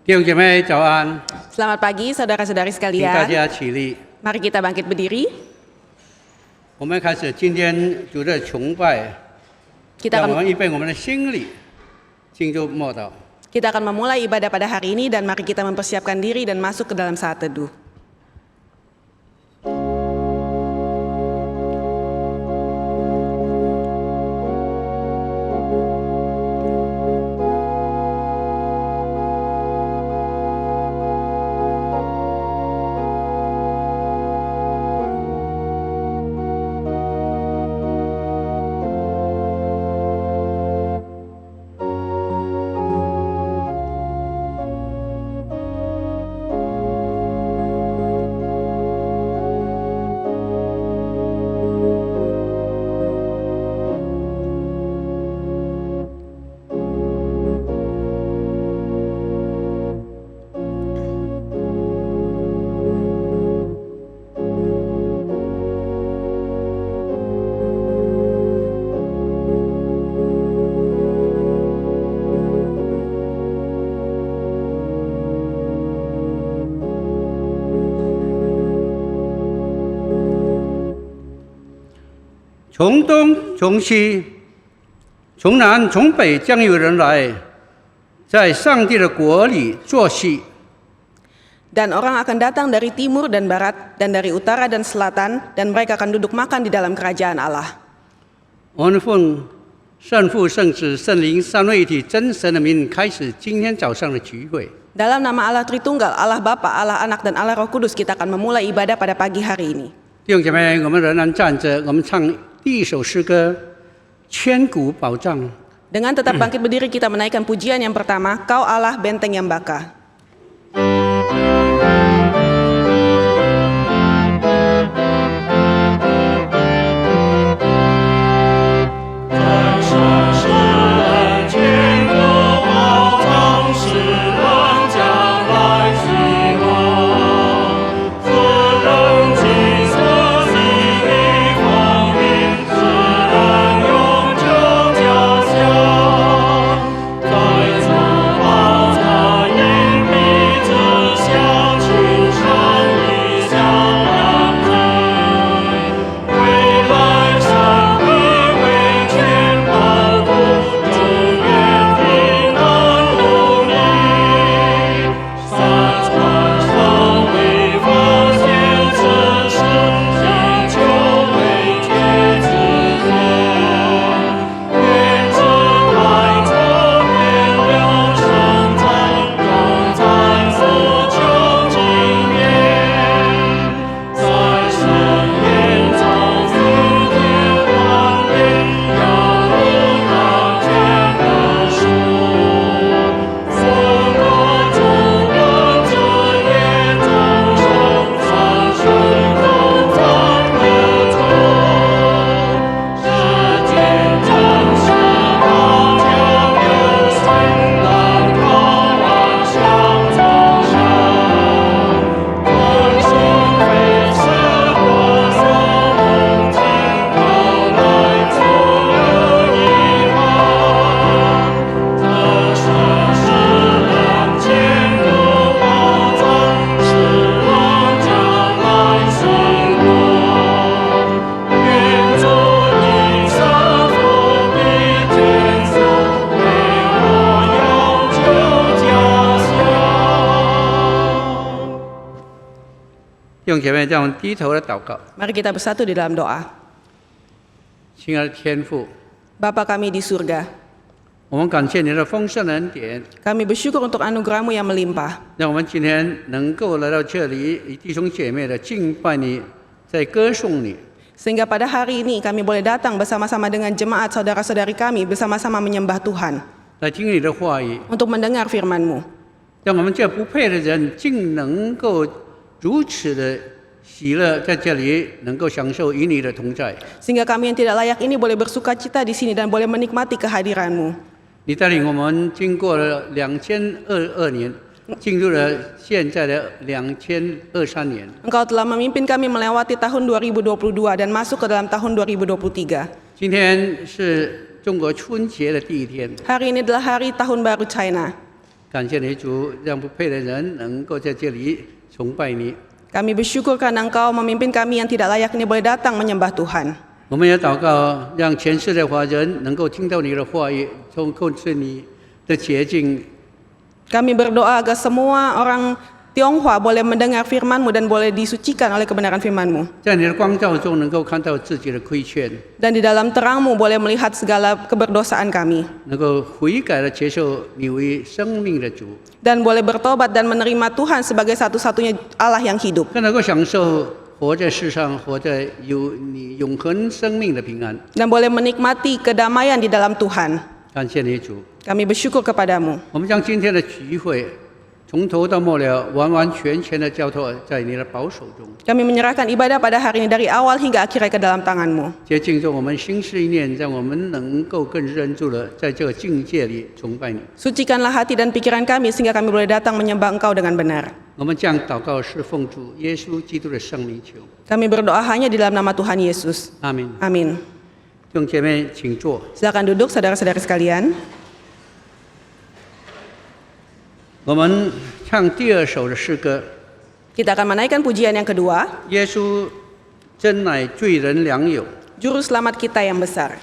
弟兄姐妹早安， Selamat pagi saudara-saudari 请大 sekalian. 家起立。 Mari kita bangkit berdiri. 我们开始今天主日崇拜， Kita 让我 akan 们预备我们的心里进入默祷。 kita akan memulai ibadah pada hari ini dan mari kita mempersiapkan diri dan masuk ke dalam saat teduh. "从东从西，从南从北，将有人来，在上帝的国里作戏。 Dan orang akan datang dari timur dan barat dan dari utara dan selatan dan mereka akan duduk makan di dalam kerajaan Allah." 我们奉圣父、圣子、圣灵三位一体真神的名，开始今天早上的聚会。 Dalam nama Allah Tritunggal, Allah Bapa, Allah Anak dan Allah Roh Kudus, kita akan memulai ibadah pada pagi hari ini. 弟兄姐妹，我们仍然站着，我们唱第一首诗歌《千古保障》。 Dengan tetap bangkit berdiri kita menaikkan pujian yang pertama, Kau Allah benteng yang bakar. 弟兄姐妹，让我们低头来祷告。 Mari kita bersatu di dalam doa. 亲爱的天父， Bapa kami di surga, 我们感谢你的丰盛的恩典， kami bersyukur untuk anugerah-Mu yang melimpah. 让我们今天能够来到这里，与弟兄姐妹的敬拜你，在歌颂你。 Sehingga pada hari ini kami boleh datang bersama-sama dengan jemaat saudara-saudari kami bersama-sama menyembah Tuhan 来听你的话语， untuk mendengar firman-Mu. 让我们这不配的人竟能够如此的喜乐，在这里能够享受与你的同在。 Sehingga kami yang tidak layak ini boleh bersuka cita di sini dan boleh menikmati kehadiran-Mu. 你带领我们经过了2022年，进入了现在的2023年。 Engkau telah memimpin kami melewati tahun 2022 dan masuk ke dalam tahun 2023. 今天是中国春节的第一天， Hari ini adalah hari tahun baru China. 感谢你主，让不配的人能够在这里崇拜你。 Kami bersyukur karena Engkau memimpin kami yang tidak layak ini boleh datang menyembah Tuhan. 我们也祷告，让全世界华人能够听到你的话语，通过你的捷径， Kami berdoa agar semua orang Tionghoa boleh mendengar firman-Mu dan boleh disucikan oleh kebenaran firman-Mu. 在你的光照中能够看到自己的亏欠， Dan di dalam terang-Mu boleh melihat segala keberdosaan kami. 能够悔改的接受你为生命的主， Dan boleh bertobat dan menerima Tuhan sebagai satu-satunya Allah yang hidup. 更能够享受活在世上、活在有你永恒生命的平安。 Dan boleh menikmati kedamaian di dalam Tuhan. 感谢你主， Kami bersyukur kepadamu. 我们将今天的聚会从头到末了完完全全的交托在你的保守中。 Kami menyerahkan ibadah pada hari ini dari awal hingga akhirnya ke dalam tangan-Mu. 洁净着我们心思意念，让我们能够更认住了在这个境界里崇拜你。 Sucikanlah hati dan pikiran kami sehingga kami boleh datang menyembah Engkau dengan benar. 我们将祷告是奉主耶稣基督的圣名求， Kami berdoa hanya di dalam nama Tuhan Yesus. 阿门。 Amin. 弟兄姐妹，请坐。 Silakan duduk saudara-saudara sekalian. 我们唱第二首的诗歌， Kita akan menaikkan pujian yang kedua, 耶稣真乃罪人良友。 Juru Selamat kita yang besar.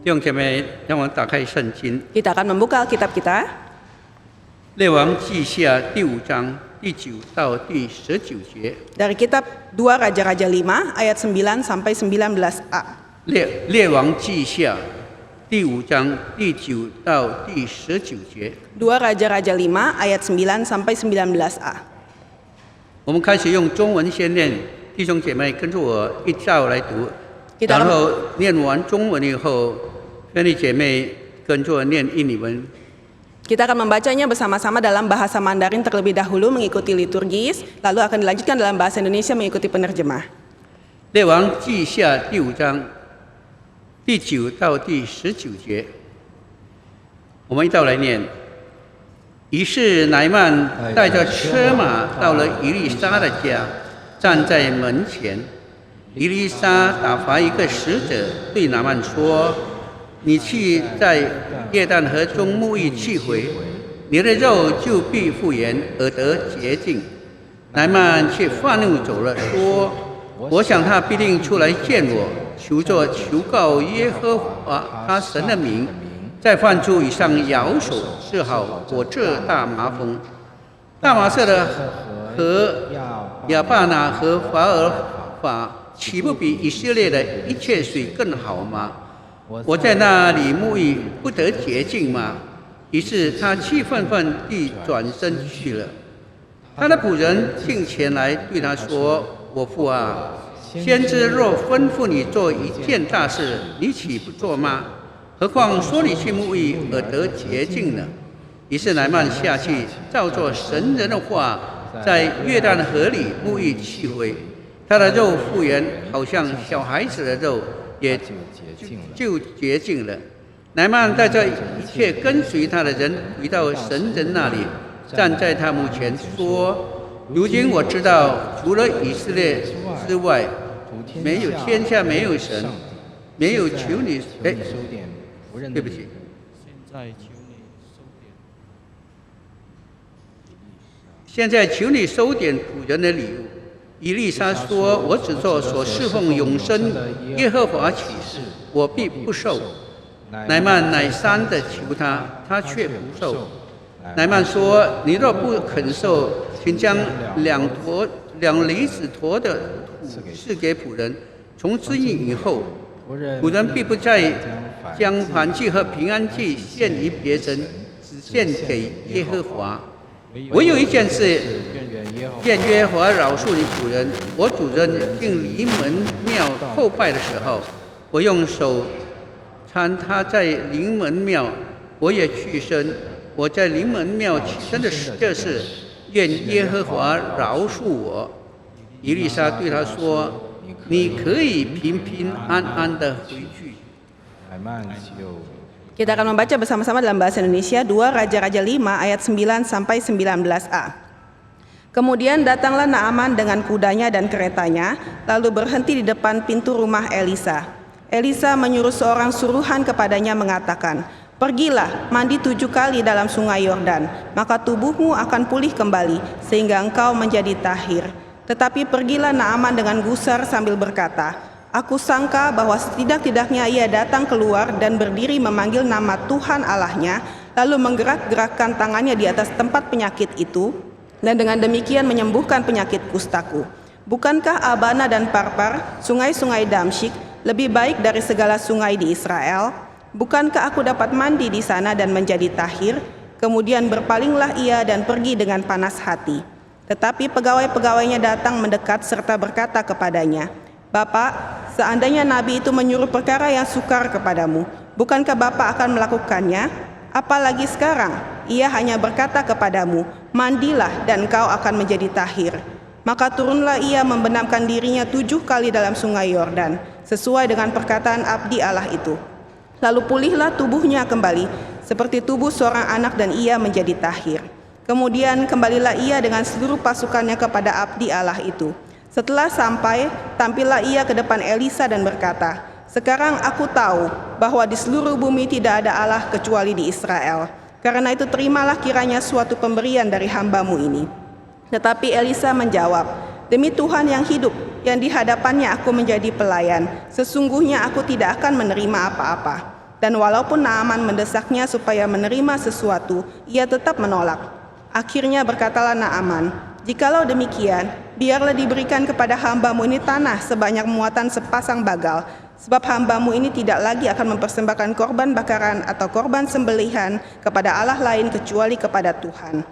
弟兄姐妹，让我们打开圣经《 Kita akan membuka Alkitab kita 列王记下第5章第9到第19节。 dari kitab 2 Raja-Raja 5 ayat 9 sampai 19a. 列王记下第5章第9到第19节。 2 Raja-Raja 5 ayat 9 sampai 19a. 我们开始用中文先念，弟兄姐妹跟着我一照来读， Kita 然 akan 后念完中文以后，兄弟姐妹跟着我念印尼文。 Kita akan membacanya bersama-sama dalam bahasa Mandarin terlebih dahulu mengikuti liturgis, lalu akan dilanjutkan dalam bahasa Indonesia mengikuti penerjemah. 列王记下第5章第9到第19节，我们一道来念。于是乃曼带着车马到了以利沙的家，站在门前。以利沙打发一个使者对乃曼说：“你去在约旦河中沐浴7回，你的肉就必复原而得洁净。”乃曼却发怒走了，说：“我想他必定出来见我，求告耶和华他神的名，再犯出以上摇手，治好我这大麻风。”大马色的和亚巴拿和法尔法，岂不比以色列的一切水更好吗？我在那里沐浴不得洁净吗？于是他气愤愤地转身去了。他的仆人进前来对他说：“我父啊，先知若吩咐你做一件大事，你岂不做吗？何况说你去沐浴而得洁净呢？”于是乃曼下去，照着神人的话，在约旦河里沐浴7回，他的肉复原，好像小孩子的肉，也就洁净了。乃曼带着一切跟随他的人回到神人那里，站在他墓前说：“如今我知道，除了以色列之外，没有天下没有神，没有求你。”对不起。现在求你收点仆人的礼物。以利沙说：“我只做所侍奉永生耶和华起誓，我必不受。”乃曼乃3的求他，他却不受。乃曼说：“你若不肯受，请将2厘子砣的土赐给仆人。从此以后，仆人必不再将燔祭和平安祭献于别神，只献给耶和华。我有一件事，愿耶和华饶恕你仆人。我主人进临门庙叩拜的时候，我用手搀他在临门庙，我也去身。我在临门庙起身的这事，愿耶和华饶恕我。”以利沙对他说：“你可以平平安安的回去。” Kita akan membaca bersama-sama dalam bahasa Indonesia 2 Raja-Raja 5 ayat 9 sampai 19a. Kemudian datanglah Naaman dengan kudanya dan keretanya, lalu berhenti di depan pintu rumah Elisa. Elisa menyuruh seorang suruhan kepadanya mengatakan, "Pergilah, mandi 7 kali dalam sungai Yordan, maka tubuhmu akan pulih kembali, sehingga engkau menjadi tahir." Tetapi pergilah Naaman dengan gusar sambil berkata, "Aku sangka bahwa setidak-tidaknya ia datang keluar dan berdiri memanggil nama Tuhan Allahnya, lalu menggerak-gerakkan tangannya di atas tempat penyakit itu, dan dengan demikian menyembuhkan penyakit kustaku. Bukankah Abana dan Parpar, sungai-sungai Damsyik, lebih baik dari segala sungai di Israel? Bukankah aku dapat mandi di sana dan menjadi tahir?" Kemudian berpalinglah ia dan pergi dengan panas hati. Tetapi pegawai-pegawainya datang mendekat serta berkata kepadanya, "Bapak, seandainya Nabi itu menyuruh perkara yang sukar kepadamu, bukankah Bapak akan melakukannya? Apalagi sekarang, ia hanya berkata kepadamu, 'Mandilah dan kau akan menjadi tahir.' Maka turunlah ia membenamkan dirinya 7 kali dalam sungai Yordan, sesuai dengan perkataan abdi Allah itu. Lalu pulihlah tubuhnya kembali, seperti tubuh seorang anak dan ia menjadi tahir. Kemudian kembalilah ia dengan seluruh pasukannya kepada abdi Allah itu. Setelah sampai, tampillah ia ke depan Elisa dan berkata, 'Sekarang aku tahu bahwa di seluruh bumi tidak ada Allah kecuali di Israel. Karena itu terimalah kiranya suatu pemberian dari hambamu ini.' Tetapi Elisa menjawab, 'Demi Tuhan yang hidup, yang di hadapannya aku menjadi pelayan, sesungguhnya aku tidak akan menerima apa-apa.' Dan walaupun Naaman mendesaknya supaya menerima sesuatu, ia tetap menolak. Akhirnya berkatalah Naaman, "Jikalau demikian, biarlah diberikan kepada hambamu ini tanah sebanyak muatan sepasang bagal, sebab hambamu ini tidak lagi akan mempersembahkan korban bakaran atau korban sembelihan kepada Allah lain kecuali kepada Tuhan.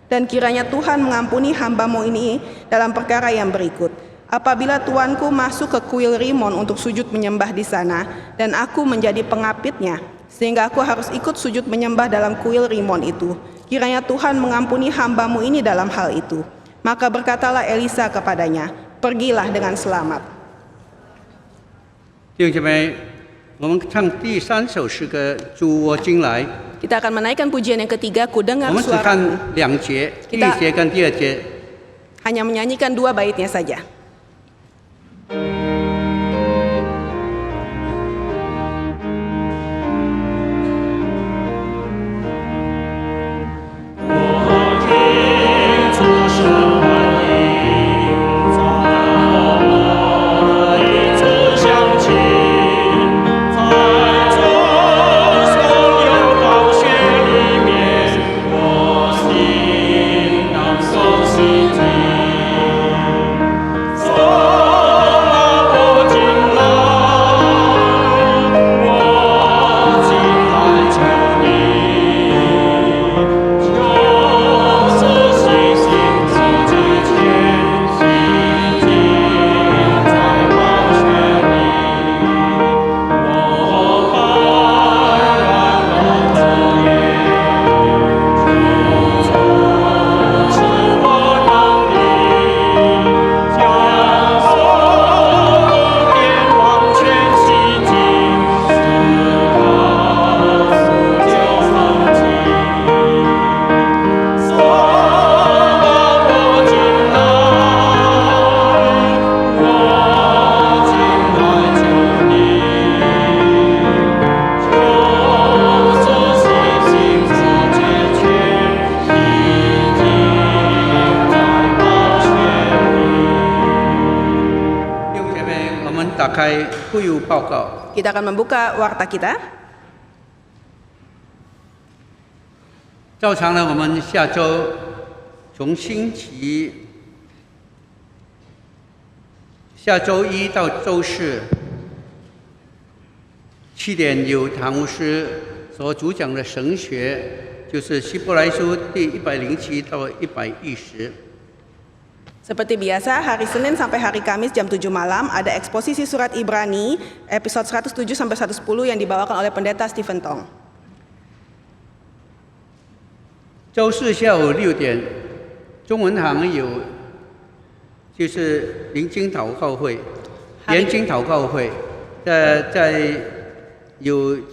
Dan kiranya Tuhan mengampuni hambamu ini dalam perkara yang berikut. Apabila tuanku masuk ke kuil Rimon untuk sujud menyembah di sana, dan aku menjadi pengapitnya, sehingga aku harus ikut sujud menyembah dalam kuil Rimon itu, kiranya Tuhan mengampuni hambamu ini dalam hal itu." Maka berkatalah Elisa kepadanya, "Pergilah dengan selamat." 弟兄姐妹，我们唱第3首诗歌《主我今来》， Kita akan menaikkan pujian yang ketiga, Ku 我 dengar 们只看 suara. 2节，第1节跟第2节。 Hanya menyanyikan 2 baitnya saja. Kita akan membuka warta kita. 照常呢，我们下周从下周一到周四7点有唐牧师所主讲的神学，就是希伯来书第107到110。 Seperti biasa, hari Senin sampai hari Kamis jam 7 malam ada eksposisi surat Ibrani episode 107 sampai 110 yang dibawakan oleh pendeta Stephen Tong. 周四下午6点，中文堂有就是研经祷告会，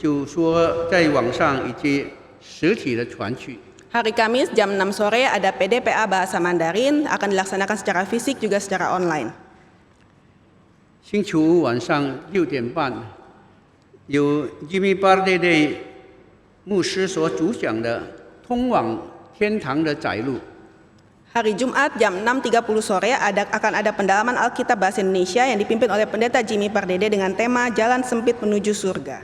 就说在网上以及实体的传去。 Hari Kamis jam 6 sore ada PDPA Bahasa Mandarin, akan dilaksanakan secara fisik juga secara online. 星期五晚上6点半，有 Jimmy Pardede 牧师所主讲的通往天堂的窄路。 Hari Jumat jam 6.30 sore akan ada pendalaman Alkitab Bahasa Indonesia yang dipimpin oleh pendeta Jimmy Pardede dengan tema Jalan Sempit Menuju Surga.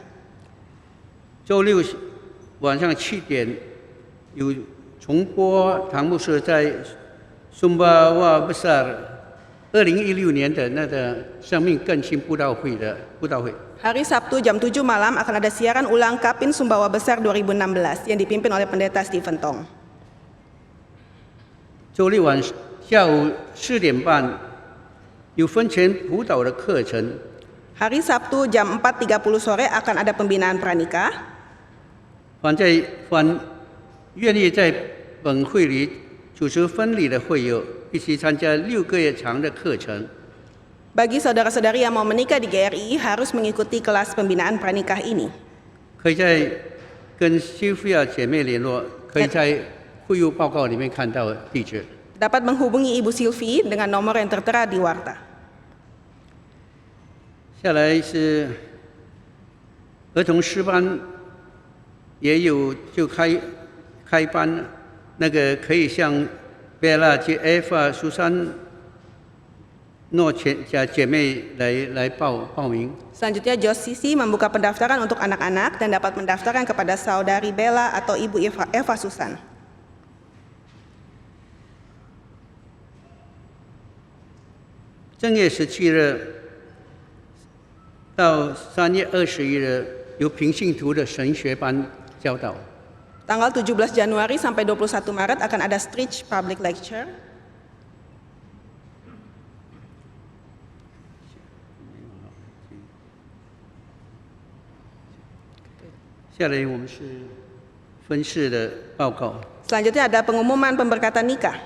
周六晚上7点。 有重播唐牧师在Sumbawa Besar 2016年的那个生命更新布道会。 Hari Sabtu jam 7 malam akan ada siaran ulang Kapin Sumbawa Besar 2016 yang dipimpin oleh pendeta Stephen Tong. 周六下午4点半有婚前辅导的课程。 Hari Sabtu jam 4.30 sore akan ada pembinaan pranikah. 愿意在本会里主持婚礼的会友，必须参加6个月长的课程。 Bagi saudara-saudari yang mau menikah di GRI harus mengikuti kelas pembinaan pranikah ini. 可以在跟西菲亚姐妹联络，可以在会务报告里面看到地址。 Dapat menghubungi Ibu Sylvie dengan nomor yang tertera di warta. 下来是儿童诗班，也有就开班，那个可以向贝拉及艾法苏珊诺姐妹来报名。 Selanjutnya Josisi membuka pendaftaran untuk anak-anak dan dapat mendaftarkan kepada saudari Bella atau Ibu Eva Susan.正月17日到3月21日有平信徒的神学班教导。 Tanggal 17 Januari sampai 21 Maret akan ada Stretch Public Lecture. 下来我们是分室的报告。 Selanjutnya ada pengumuman pemberkatan nikah.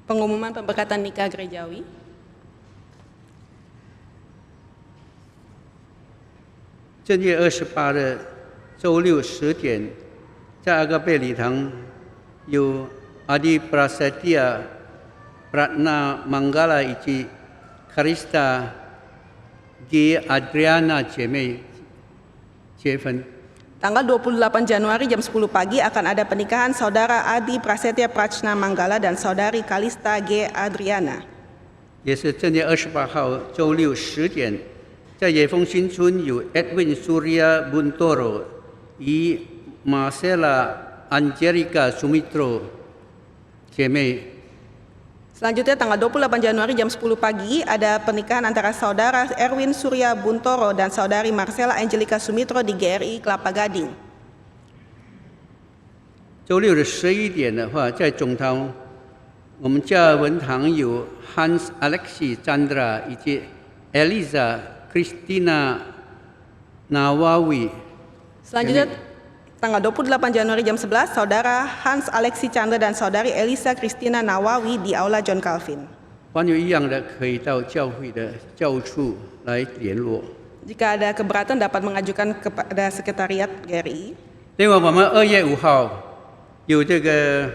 Pengumuman pemberkatan nikah gerejawi.正月28日周六10点，在阿嘎贝礼堂有阿迪布拉塞蒂亚、布拉纳曼嘎拉以及卡里斯塔、给阿德里安娜姐妹结婚。 Tanggal 28 Januari jam 10 pagi akan ada pernikahan saudara Adi Prasetya Prachna Manggala dan saudari Kalista G. Adriana. 也是正月28号周六10点，在野丰新村有 Edwin Surya Buntoro 与 Marcela Angelica Sumitro 姐妹。 Selanjutnya tanggal 28 Januari jam 10 pagi ada pernikahan antara saudara Erwin Surya Buntoro dan saudari Marcela Angelica Sumitro di GRI Kelapa Gading. 周六的11点的话，在总堂，我们加尔文堂有 Hans Alexi Chandra 以及 Eliza Christina Nawawi。 Selanjutnya tanggal 28 Januari jam 11 saudara Hans Alexi Chandra dan saudari Elisa Christina Nawawi di Aula John Calvin. 凡有异样的，可以到教会的教务处来联络。 Jika ada keberatan dapat mengajukan kepada sekretariat GRI. 另外，我们2月5号有这个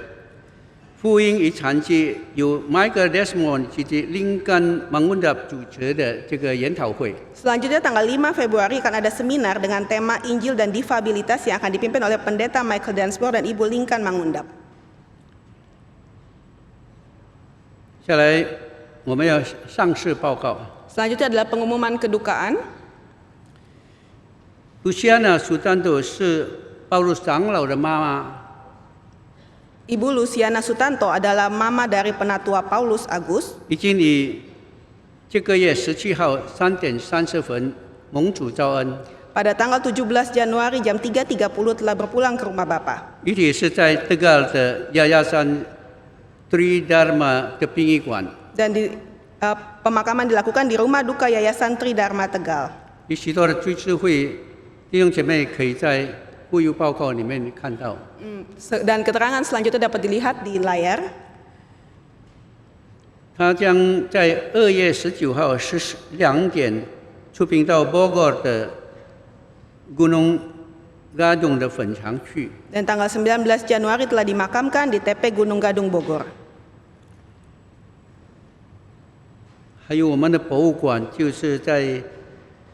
福音与残疾，有 Michael Desmond 以及Lincoln Mangundap 主持的这个研讨会。 Selanjutnya tanggal 5 Februari akan ada seminar dengan tema Injil dan Difabilitas yang akan dipimpin oleh Pendeta Michael Densmore dan Ibu Lincoln Mangundap. 下来我们要上市报告。 Selanjutnya adalah pengumuman kedukaan. Luciana Sutanto 是保禄长老的妈妈。 Ibu Luciana Sutanto adalah mama dari penatua Paulus Agus. 已经以这个月17号3点30分蒙主召恩。 Pada tanggal 17 Januari jam 3.30 telah berpulang ke rumah Bapa. 遗体是在德高的亚亚山 Tridharma 的殡仪馆。 Dan pemakaman dilakukan di rumah duka Yayasan Tridharma Tegal. 有许多的追思会，弟兄姐妹可以在会议报告里面看到。 Dan keterangan selanjutnya dapat dilihat di layar. 他将在2月19号12点出殡到 Bogor 的 Gunung Gadung 的坟场去。 Dan tanggal 19 Januari telah dimakamkan di TP Gunung Gadung Bogor. 还有我们的博物馆，就是在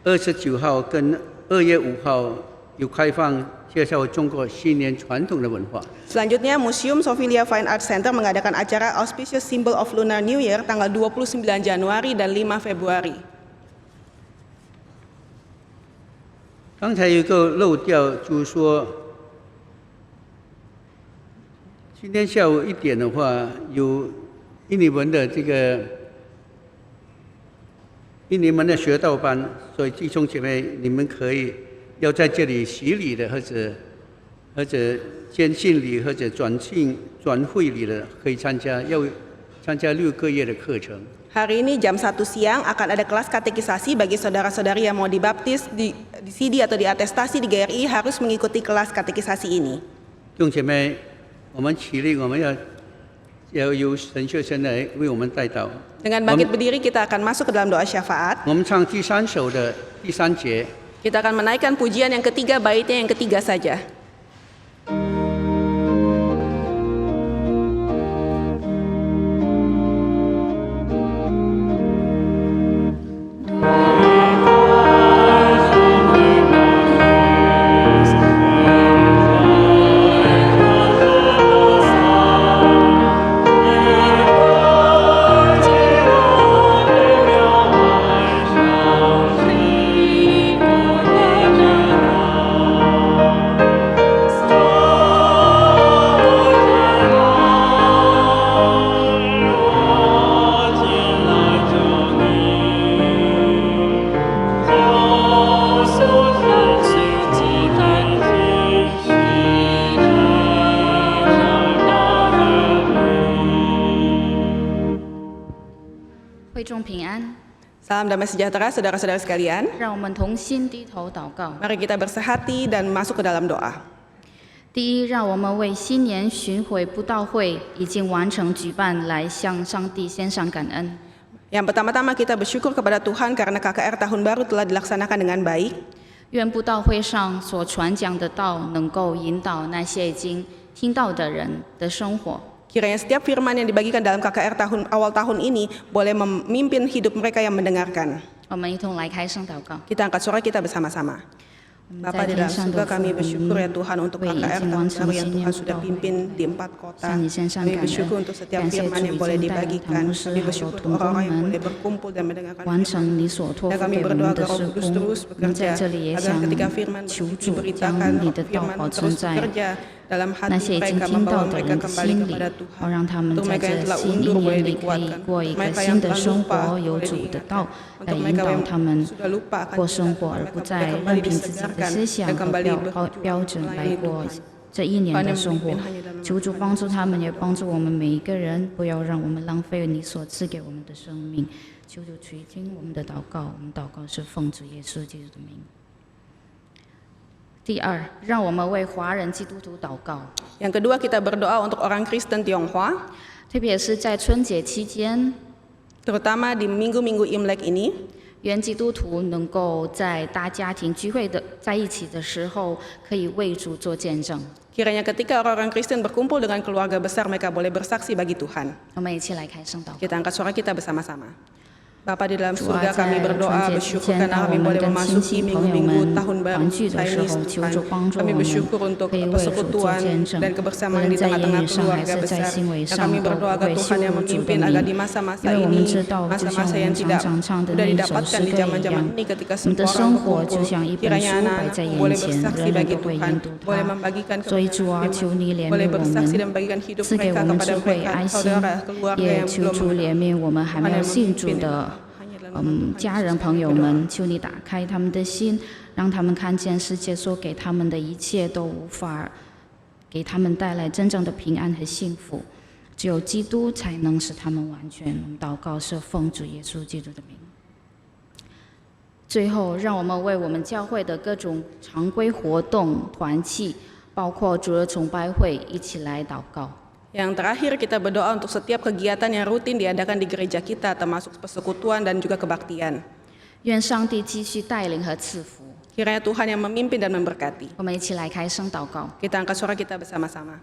29号跟2月5号有开放介绍中国新年传统的文化。 Selanjutnya Museum Sophia Fine Arts Center mengadakan acara Auspicious Symbol of Lunar New Year tanggal 29 Januari dan 5 Februari. 刚才有一个漏掉，就是说今天下午1点的话，有印尼文的这个印尼文的学道班，所以弟兄姐妹，你们可以要在这里洗礼的，或者捐信礼或者转会礼的，可以参加，要参加6个月的课程。 Hari ini jam 1 siang akan ada kelas katekisasi bagi saudara-saudari yang mau dibaptis di CD atau diatestasi di GRI harus mengikuti kelas katekisasi ini. 弟兄姐妹，我们起立，我们要由神学生来为我们带祷。 Dengan bangkit berdiri kita akan masuk ke dalam doa syafaat. 我们唱第3首的第3节。 Kita akan menaikkan pujian yang ketiga, baitnya yang ketiga saja. 会众平安， Salam damai sejahtera saudara-saudara sekalian. 让我们同心低头祷告。 Mari kita bersehati dan masuk ke dalam doa. 第一，让我们为新年巡回布道会已经完成举办来向上帝献上感恩。 Yang pertama-tama kita bersyukur kepada Tuhan karena KKR tahun baru telah dilaksanakan dengan baik. 愿布道会上所传讲的道能够引导那些已经听到的人的生活。 Kiranya setiap firman yang dibagikan dalam KKR awal tahun ini boleh memimpin hidup mereka yang mendengarkan. 我们一同来开声祷告。 Kita angkat suara kita bersama-sama. 我们 Bapa 在 di 天 dalam 上 surga 的父， kami 我 bersyukur ya 们 Tuhan untuk 为已 KKR 经 tahun 完成 baru yang 新 Tuhan 年布 sudah 道会， pimpin di 4 kota. 向你献上 Kami 感 bersyukur 恩， untuk setiap 感谢 firman 主 yang 已 boleh 经带领 dibagikan. 堂牧师 Kami 还有 bersyukur 同 untuk 工 orang-orang yang 们 boleh berkumpul dan mendengarkan 完 firman. 成你所托 Dan 付 kami 给我 berdoa 们的 agar 事 Roh Kudus 工。 terus 我们在 bekerja 这里也 agar 想 ketika firman 求主 diberitakan, 将你的道 firman 保 terus 存在 bekerja dalam 那 hati 些已经 mereka, 听到 membawa 的 mereka 人的 kembali 心里 kepada， 好 Tuhan. 让他们 Untuk 在 mereka yang 这 telah 新 undur 一 boleh 年里可以 dikuatkan. 过一个 Mereka 新 yang 的 telah 生 lupa 活，有 boleh 主的 diingatkan. 道来 Untuk 引 mereka 导 yang 他们 sudah lupa akan 过 Tuhan, 生活，而 mereka 不 boleh 再 kembali 任凭自己的 disegarkan 思想 dan 和 kembali 标 berjuang 准来 melayani 过 Tuhan. 这一年 Tuhan 的 yang 生活 memimpin。hanya dalam 求主 nama 帮助 Tuhan 他们，也 Yesus. 帮助我们每一个人，不要让我们浪费你所赐给我们的生命。求主垂听我们的祷告，我们祷告是奉主耶稣基督的名。第二，让我们为华人基督徒祷告， Yang kedua, kita berdoa untuk orang Kristen Tionghoa, 特别是在春节期间， terutama di minggu-minggu Imlek ini. 愿基督徒能够在大家庭聚会的在一起的时候，可以为主做见证。 Kiranya ketika orang-orang Kristen berkumpul dengan keluarga besar, mereka boleh bersaksi bagi Tuhan. 我们一起来开声祷告。 Kita angkat suara kita bersama-sama. Bapa di dalam Doa surga, kami 在 berdoa 春节期 bersyukur 间， karena 当我 kami 们 boleh 跟亲 memasuki 戚朋友 minggu-minggu 们 tahun baru 团聚的时 Chinese 候，求 Tuhan. 主帮助我 Kami 们 bersyukur untuk 可以为主做 persekutuan 见证， dan 无 kebersamaan 论 di 在言 tengah-tengah 语上还 keluarga 是在 besar. 行为 Dan 上， kami 都 berdoa 不 agar 会羞 Tuhan yang 辱主的 memimpin agar di 名。 masa-masa 因为我们 ini, 知道，就像 masa-masa 我 yang 们常 tidak 常唱的 mudah 那首 didapatkan 诗 di 歌一 zaman-zaman 样， ini ketika 我们的 semua 生 orang 活就 berkumpul. 像一本 Kiranya 书摆在 anak-anakku 眼 boleh 前， bersaksi 人人 bagi 都会 Tuhan, 研读 boleh 它。 membagikan 所以主啊， kebenaran 求你怜 firman, boleh 悯我 bersaksi 们。 dan bagikan hidup 赐给 mereka 我们 kepada 智慧、 mereka, 爱心， saudara, keluarga 也 yang 求 belum 主怜悯我们还没有信主的 hanya dalam nama Tuhan 家人 Yesus 朋 kami 友 berdoa. 们，求你打开他们的心，让他们看见世界所给他们的一切都无法给他们带来真正的平安和幸福，只有基督才能使他们完全。我们祷告是奉主耶稣基督的名。最后，让我们为我们教会的各种常规活动、团契，包括主日崇拜会，一起来祷告。 Yang terakhir kita berdoa untuk setiap kegiatan yang rutin diadakan di gereja kita termasuk persekutuan dan juga kebaktian. 愿上帝继续带领和赐福。 Kiranya Tuhan yang memimpin dan memberkati. 我们一起来开声祷告。 Kita angkat suara kita bersama-sama.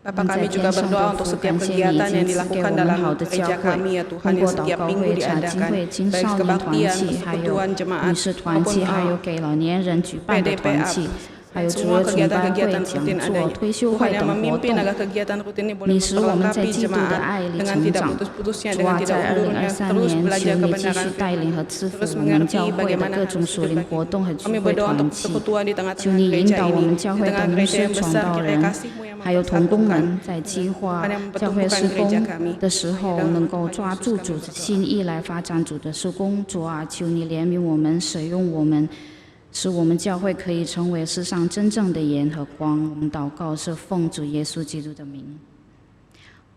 Bapa 我们在 kami 天 juga 上 berdoa 的 untuk 父， setiap 感谢你已 kegiatan 经 yang 赐给 dilakukan 我们 dalam 好的教 gereja 会， kami ya Tuhan 通 yang 过祷 setiap 告 minggu 会、查经 diadakan 会、青 baik 少年团 kebaktian, 契，还有 persekutuan jemaat 女士团 maupun 契，还有给老年人举办的团契，还有主 semua 日崇拜 kegiatan-kegiatan 会、讲 rutin 座、 adanya. 退休 Tuhan 会 yang 等活 memimpin 动。 agar kegiatan rutin ini boleh 你使我们在 memperlengkapi 基督的 jemaat 爱里 dengan 成 tidak 长。 putus-putusnya 主 dengan 啊， tidak 在 undurnya 2023 terus 年， belajar 求你继 kebenaran 续带领和 firman, 赐福 terus 我们 mengerti 教会的 bagaimana 各种 harus 属灵 hidup 活动和 lagi. 聚 Kami 会 berdoa 团 untuk 契。 persekutuan di 求 tengah-tengah 你引 gereja 导我 ini, 们 di 教会的 tengah 牧 gereja 师、 yang 传 besar, 道 kiranya 人， kasih-Mu yang 还有同工 mempersatukan. 们，在计划 Tuhan yang 教会 mempertemukan 施 gereja 工 kami. 的时候，能够抓住主的心意来发展主的施工。主啊，求你怜悯我们，使用我们，使我们教会可以成为世上真正的盐和光。我们祷告是奉主耶稣基督的名。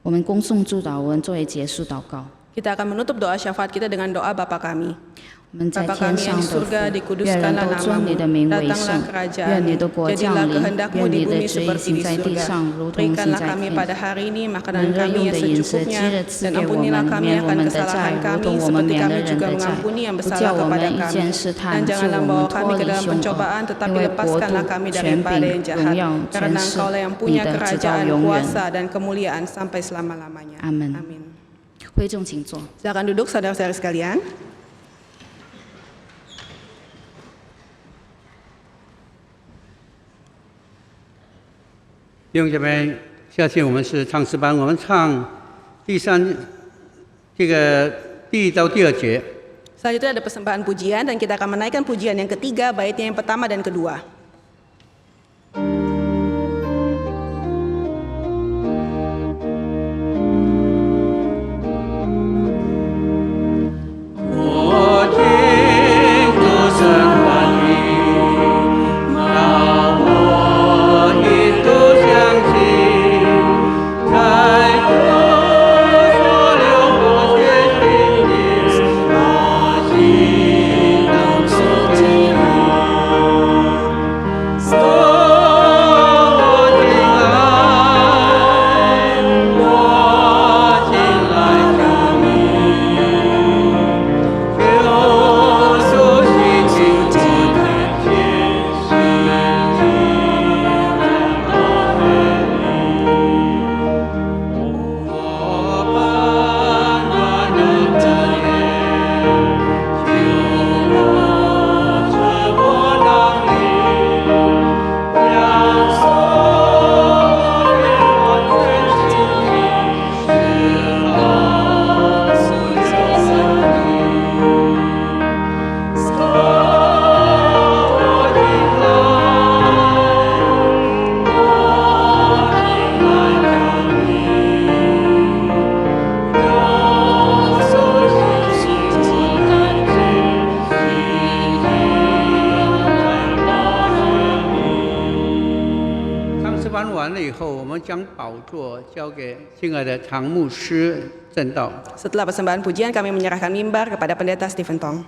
我们恭诵祝祷文作为结束祷告。 Kita akan menutup doa syafaat kita dengan doa Bapa kami. 我们在 Bapa 天 kami 上 yang 的 di 父， surga, 愿人 dikuduskanlah 都尊你的 namamu, 名为 datanglah 圣，愿 kerajaanmu, 你的国降 jadilah 临， kehendakmu 愿 di 你的 bumi 旨意 seperti 行 di 在地 surga. 上，如同行 Berikanlah 在 kami 天。 pada hari ini 我 makanan 们日 kami 用 yang 的饮食，今 secukupnya, 日赐 dan 给我 ampunilah 们， kami 免我 akan 们的 kesalahan 债，如 kami 同我们 seperti 免了 kami 人 juga 的债， mengampuni yang 不 bersalah 叫我 kepada 们遇 kami. 见试 Dan 探，救 janganlah 我们 membawa 脱 kami ke 离 dalam 凶恶， pencobaan, 因 tetapi 为国 lepaskanlah 度、 kami 权 daripada 柄、 yang 荣 jahat. 耀、 Karena 权势， Engkau lah yang 你 punya 的直到 kerajaan, 永远。 kuasa, dan kemuliaan sampai selama-lamanya. 阿门。 Amin. 会众请坐。 Silakan duduk saudara-saudara sekalian.弟兄姐妹，下期我们是唱诗班，我们唱第一到第二节。 Selanjutnya ada persembahan pujian dan kita akan menaikkan pujian yang ketiga, baitnya yang pertama dan kedua. 们将宝座交给亲爱的常牧师正道。 Setelah persembahan pujian, kami menyerahkan mimbar kepada Pendeta Stephen Tong.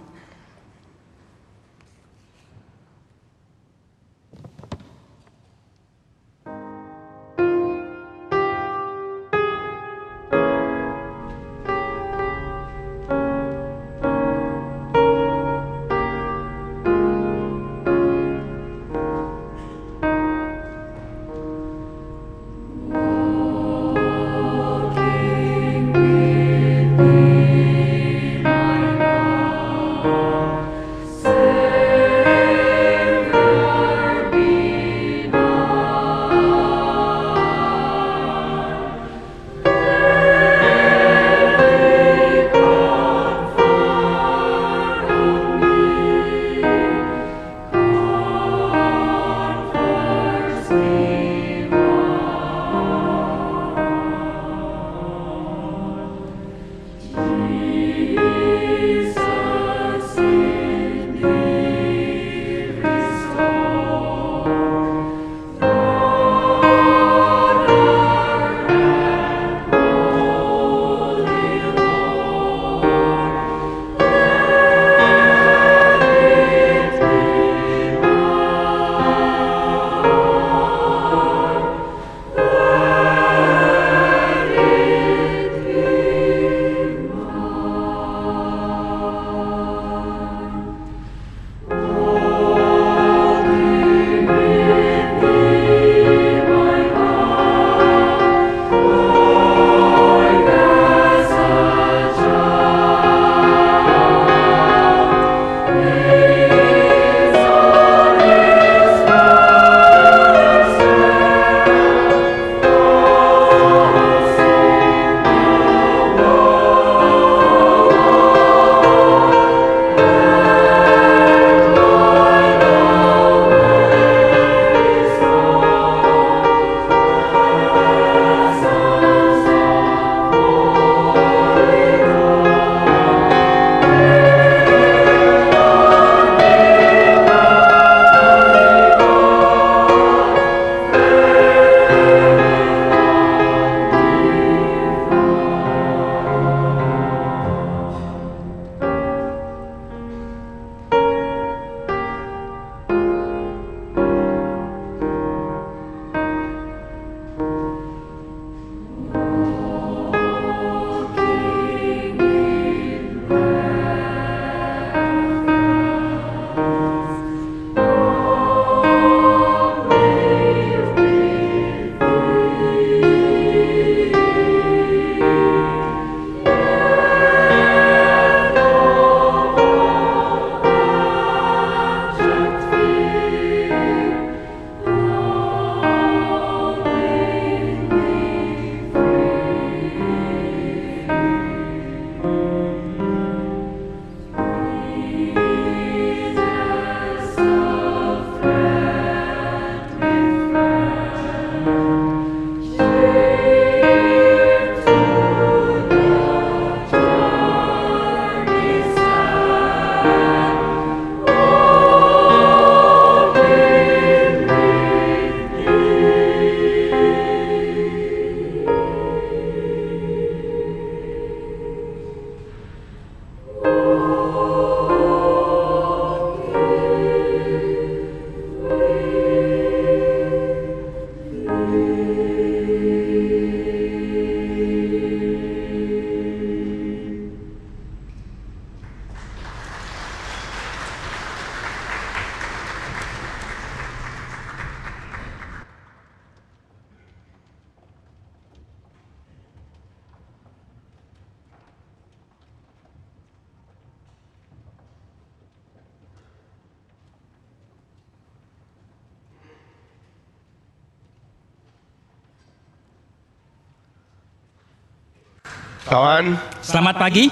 早安， Selamat pagi.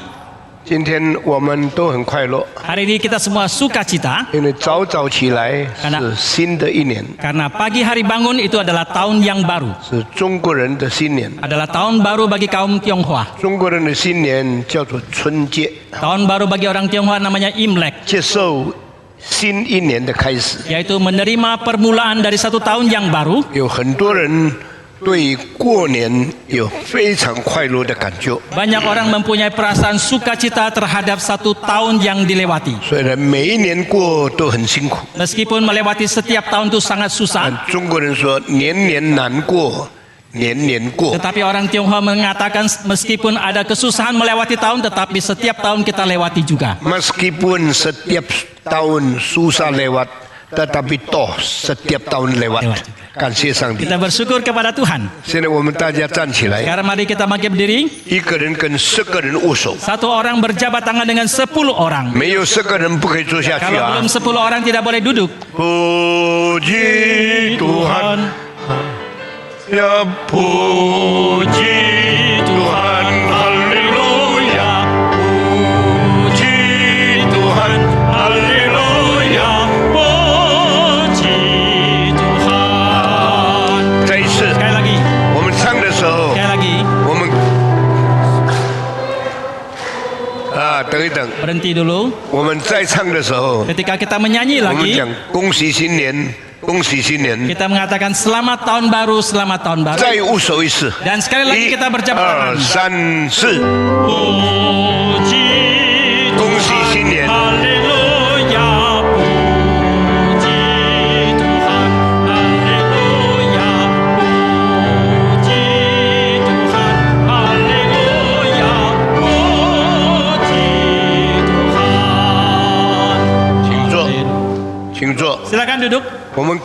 今天我们都很快乐， Hari ini kita semua sukacita 因为早早起来是新的一年， karena pagi hari bangun itu adalah tahun yang baru, 是中国人的新年。 adalah tahun baru bagi kaum Tionghoa. 中国人的新年叫做春节， Tahun baru bagi orang Tionghoa namanya Imlek, 接受新一年的开始。 yaitu menerima permulaan dari satu tahun yang baru. 有很多人对过年有非常快乐的感觉。 Banyak orang mempunyai perasaan sukacita terhadap satu tahun yang dilewati. 虽然每一年过都很辛苦， Meskipun melewati setiap tahun itu sangat susah, 中国人说年年难过，年年过。 tetapi orang Tionghoa mengatakan meskipun ada kesusahan melewati tahun, tetapi setiap tahun kita lewati juga. Meskipun setiap tahun susah lewat, tetapi toh setiap tahun lewat. 感谢上帝。 Kita bersyukur kepada Tuhan. 现在我们大家站起来， Sekarang mari kita bangkit berdiri. 一个人跟10个人握手， Satu orang berjabat tangan dengan 10 orang. 没有10个人不可以坐下去 Kalau 啊 belum！ 10 orang tidak boleh duduk. Puji Tuhan, ya puji Tuhan, haleluya. Puji Tuhan, haleluya. Puji Tuhan. 再一次， Sekali lagi, 我们唱的时候， sekali lagi. 我们等一等， Berhenti dulu. 我们再唱的时候， Ketika kita menyanyi 我们 lagi, 讲恭喜新年，恭喜新年， kita mengatakan selamat tahun baru, selamat tahun baru. 再握手一次。 Dan sekali lagi 1、 kita berjabat tangan. 2、3、4， Puji 恭喜新年！ Haleluya, puji Tuhan, haleluya, puji Tuhan, haleluya, puji Tuhan. 请坐，请坐。 Silakan duduk. 我们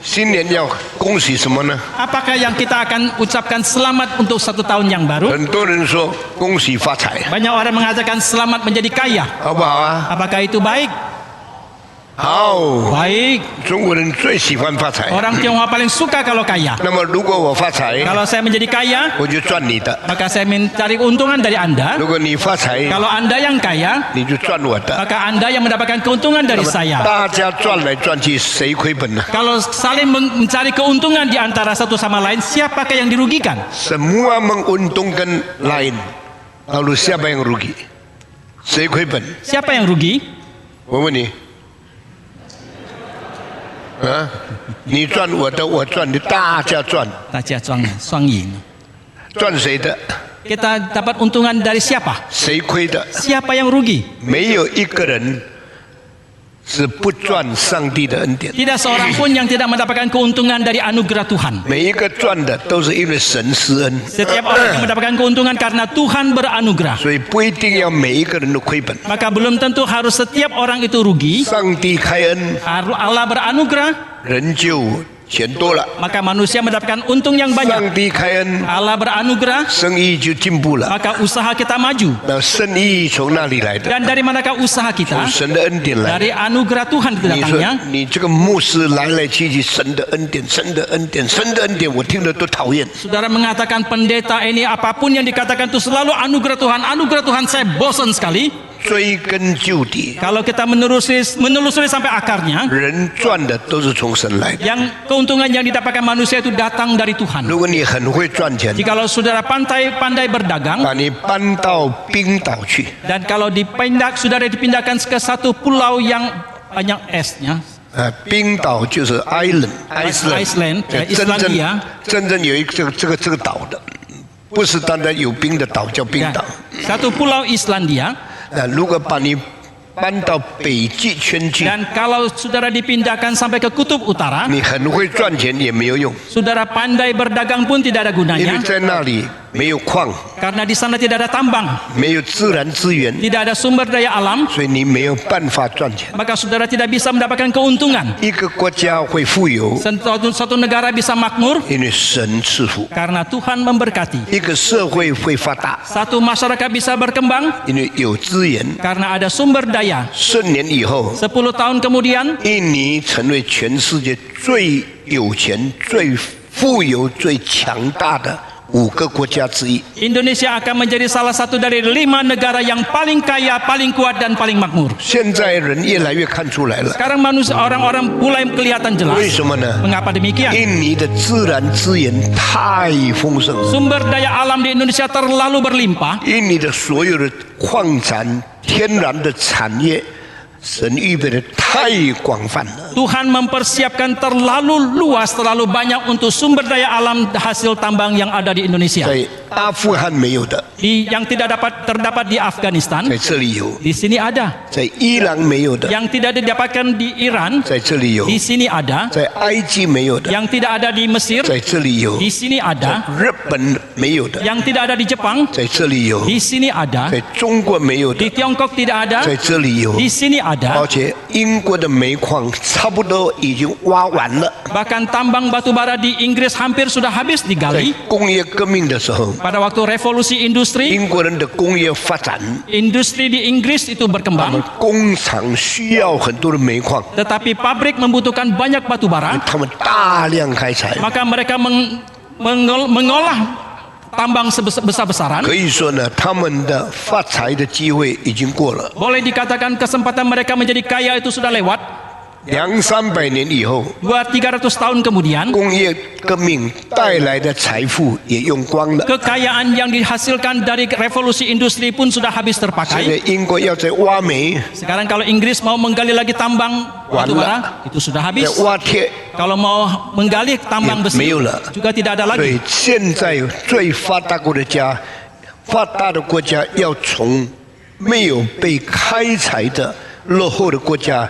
新年要恭喜什么呢？ Apakah yang kita akan ucapkan selamat untuk satu tahun yang baru? 很多人说恭喜发财， Banyak orang mengatakan selamat menjadi kaya. 好不好啊？ Apakah itu baik? 好， Baik. 中国人最喜欢发财。 Orang Tionghoa paling suka kalau kaya. 那么如果我发财， Kalau saya menjadi kaya, 我就赚你的； maka saya mencari keuntungan dari Anda. 如果你发财， Kalau Anda yang kaya, 你就赚我的。 maka Anda yang mendapatkan keuntungan 那 dari 么 saya. 大家赚来赚去，谁亏本呢？ Kalau saling mencari keuntungan di antara satu sama lain, siapakah yang dirugikan? Semua menguntungkan lain, lalu siapa yang rugi? 谁亏本？ Siapa yang rugi? 我问你，啊，你赚我的，我赚你，大家赚， Taja Suang Yin. 赚谁的？ Kita dapat untungan dari siapa? 谁亏的？ Siapa yang rugi? 没有一个人是不赚上帝的恩典， Tidak seorang pun yang tidak mendapatkan keuntungan dari anugerah Tuhan. 每一个赚的都是因为神施恩， Setiap orang yang mendapatkan keuntungan karena Tuhan beranugerah. 所以不一定要每一个人都亏本。 Maka belum tentu harus setiap orang itu rugi. 上帝开恩， Allah beranugerah, 人就钱多了； maka manusia mendapatkan untung yang 上 banyak. 帝开恩， Allah beranugerah, 生意就进步了。 maka usaha kita maju. 那生意从哪里来的？ Dan dari manakah usaha 从 kita? 神的恩典来的。 Dari anugerah Tuhan itu 你说 datangnya. 你这个牧师来来去去，神的恩典，神的恩典，神的恩典，我听了都讨厌。 Saudara mengatakan pendeta ini apapun yang dikatakan itu selalu anugerah Tuhan, saya bosan sekali. 追根究底， Kalau kita menelusuri sampai akarnya, 人赚的都是从神来的。 yang keuntungan yang didapatkan manusia itu datang dari Tuhan. 如果你很会赚钱， Jikalau saudara pandai berdagang, 把你搬到冰岛去， dan kalau saudara dipindahkan ke satu pulau yang banyak esnya, 冰岛就是 Iceland， 真正有一个这个岛的，不是单单有冰的岛叫冰 ya, 岛。 satu pulau Islandia. 如果把你搬到北极圈去， Dan kalau saudara dipindahkan sampai ke kutub utara, 你很会赚钱也没有用， saudara pandai berdagang pun tidak ada 因为 gunanya, 在那里没有矿， karena di sana tidak ada tambang, 没有自然资源， tidak ada sumber daya alam, 所以你没有办法赚钱。 maka saudara tidak bisa mendapatkan keuntungan. 一个国家会富有， Satu negara bisa makmur 因为神赐福； karena Tuhan memberkati. 一个社会会发达， Satu masyarakat bisa berkembang 因为有资源。 karena ada sumber daya. 10年以后， 10 tahun kemudian, 印尼成为全世界最有钱、最富有、最强大的5个国家之一。 Indonesia akan menjadi salah satu dari 5 negara yang paling kaya, paling kuat dan paling makmur. 现在人越来越看出来了， Sekarang orang-orang mulai kelihatan 为 jelas. 什么呢？ Mengapa demikian? 印尼的自然资源太丰盛了， Sumber daya alam di Indonesia terlalu berlimpah. 印尼的所有的矿产、天然的产业神预备的太广泛了。 Tuhan mempersiapkan terlalu luas, terlalu banyak untuk sumber daya alam hasil tambang yang ada di Indonesia. 在阿富汗没有的， Yang tidak terdapat di Afghanistan, 在这里有； di sini ada. 在伊朗没有的， Yang tidak didapatkan di Iran, 在这里有； di sini ada. 在埃及没有的， Yang tidak ada di Mesir, 在这里有； di sini ada. 日本没有的， Yang tidak ada di Jepang, 在这里有； di sini ada. 在中国没有的 Di， Tiongkok tidak ada, 在这里有。 di sini 而 ada. 且英国的煤矿差不多已经挖完了。 Bahkan tambang batu bara di Inggris hampir sudah habis 在 digali. 工业革命的时候， Pada waktu revolusi industri, 英国人的工业发展， industri di Inggris itu 他们 berkembang. 工厂需要很多的煤矿， Tetapi pabrik membutuhkan banyak batu bara, 他们大量开采。 maka mereka mengolah tambang sebesar-besaran. 可以说呢，他们的发财的机会已经过了。 Boleh dikatakan kesempatan mereka menjadi kaya itu sudah lewat. 200-300年以后， 200-300 tahun kemudian, 工业革命带来的财富也用光了。 kekayaan yang dihasilkan dari revolusi industri pun sudah habis 现 terpakai. 在英国要在挖煤， Sekarang kalau Inggris mau menggali lagi tambang batu bara, itu sudah 在 habis. 挖铁， Kalau mau menggali tambang besi, 没有了。 juga tidak ada 所 lagi. 以现在最发达的国家要从没有被开采的落后的国家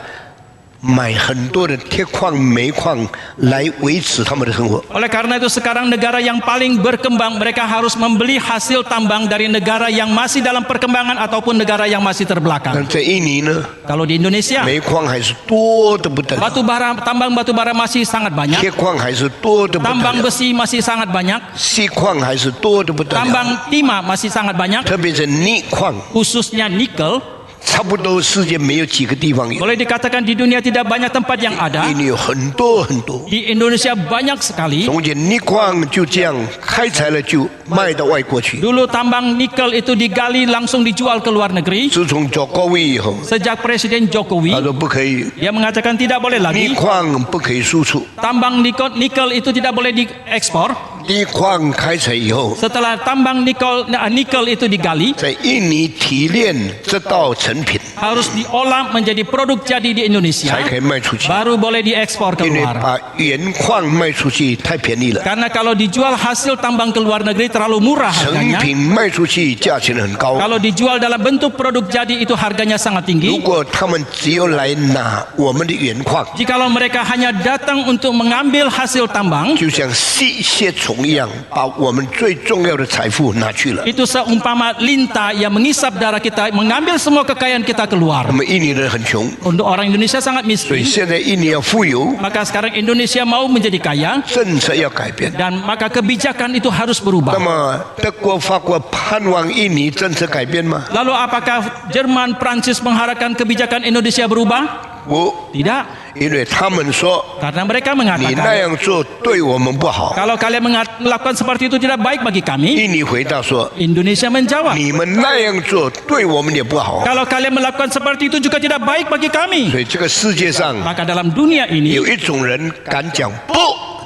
买很多的铁矿、煤矿来维持他们的生活。 Oleh karena itu sekarang negara yang paling berkembang mereka harus membeli hasil tambang dari negara yang masih dalam perkembangan ataupun negara yang masih 但 terbelakang. 在印尼呢， Kalau di Indonesia, 煤矿还是多的不得了， tambang batu bara masih sangat banyak, 铁矿还是多的不得 tambang 了， besi masih sangat banyak, 锡矿还是多的不得了， tambang timah masih sangat banyak, 特别是镍矿， khususnya nikel. 差不多世界没有几个地方有， Boleh dikatakan di dunia tidak banyak tempat yang ada. 印尼有很多很多。 Di Indonesia banyak sekali. 从前镍矿就这样开采了就卖到外国去。 Dulu tambang nikel itu digali langsung dijual ke luar negeri. 自从Jokowi以后， Sejak Presiden 他 Jokowi, 说不可以， dia mengatakan tidak boleh 镍 lagi 矿不可以输出。 tambang nikel itu tidak boleh diekspor. 镍矿开采以后， Setelah tambang nikel itu digali, 在印尼提炼这道成品 harus diolah menjadi produk jadi di Indonesia, 才可以卖出去， baru boleh diekspor 因为 keluar. 把原矿卖出去太便宜了， Karena kalau dijual hasil tambang ke luar negeri terlalu murah 成 harganya. 品卖出去价钱很高。 Kalau dijual dalam bentuk produk jadi itu harganya sangat 如 tinggi. 果他们只有来拿我们的原矿， Jikalau mereka hanya datang untuk mengambil hasil tambang, 就像吸血虫一样，把我们最重要的财富拿去了。 itu seumpama lintah yang mengisap darah kita, mengambil semua kekayaan kita 那 keluar. 么印尼人很穷， Untuk orang Indonesia sangat 所以 miskin, 现在印尼要富有， maka sekarang Indonesia mau menjadi kaya, 政策要改变。 dan maka kebijakan itu harus 那 berubah. 么德国、法国盼望印尼政策改变吗？ Lalu apakah Jerman, Prancis mengharapkan kebijakan Indonesia berubah? 不， Tidak, 因为他们说 karena mereka 你那 mengatakan 样做对我们不好。 kalau kalian melakukan seperti itu tidak baik bagi kami. 印尼回答说 Indonesia menjawab, 你们那样做对我们也不好。 kalau kalian melakukan seperti itu juga tidak baik bagi kami. 所以这个世界上 Maka dalam dunia ini, 有一种人敢讲不，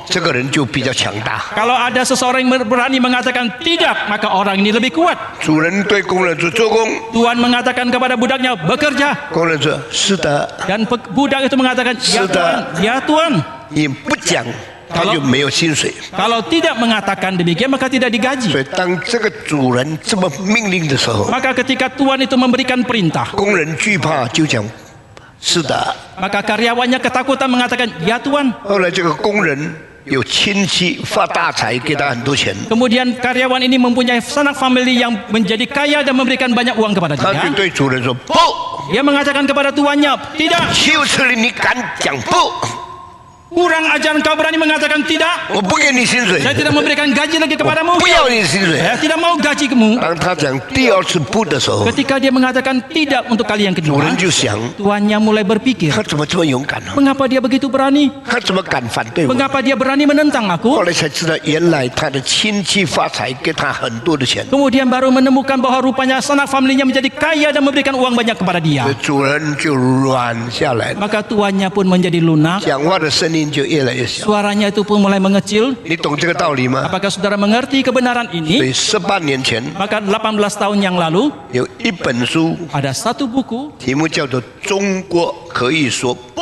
这个人就比较强大。 kalau ada seseorang yang berani mengatakan tidak, maka orang ini lebih kuat. 主人对工人说做工， Tuhan mengatakan kepada budaknya, bekerja. 工人说是的， Dan budak itu mengatakan, ya Tuhan, ya Tuhan. 你不讲他就没有薪水。 Kalau tidak mengatakan demikian, maka tidak 所 digaji. 以当这个主人这么命令的时候， Maka ketika Tuhan itu memberikan perintah, 工人惧怕就讲是的。 maka karyawannya ketakutan mengatakan, ya Tuhan. 后来这个工人有亲戚发大财，给他很多钱， Kemudian karyawan ini mempunyai sanak family yang menjadi kaya dan memberikan banyak uang kepada 他就 dia. 对主人说不， Dia mengatakan kepada tuannya, tidak. 就是你敢讲不， Kurang ajar kau berani mengatakan tidak. 我不给你薪水， Saya tidak memberikan gaji lagi 我 kepadamu. 不要你薪水。 Saya tidak mau gajimu. 当他讲第二次不的时候， Ketika dia mengatakan tidak untuk kali yang 主 kedua, 人就想， tuannya mulai berpikir, 他怎么这么勇敢呢？ mengapa dia begitu berani? 他怎么敢反对我？ Mengapa dia berani menentang 后 aku? 来才知道，原来他的亲戚发财，给他很多的钱。 Kemudian baru menemukan bahwa rupanya sanak familinya menjadi kaya dan memberikan uang banyak kepada dia. 所以主人就软下来了， Maka tuannya pun menjadi lunak. 讲话的声音音就越来越小。 suaranya itu pun mulai mengecil. 你懂这个道理吗？ Apakah saudara mengerti kebenaran 所 ini? 以18年前 Maka 18 tahun yang lalu 有一本书， ada satu buku, 题目叫做《中国可以说不》，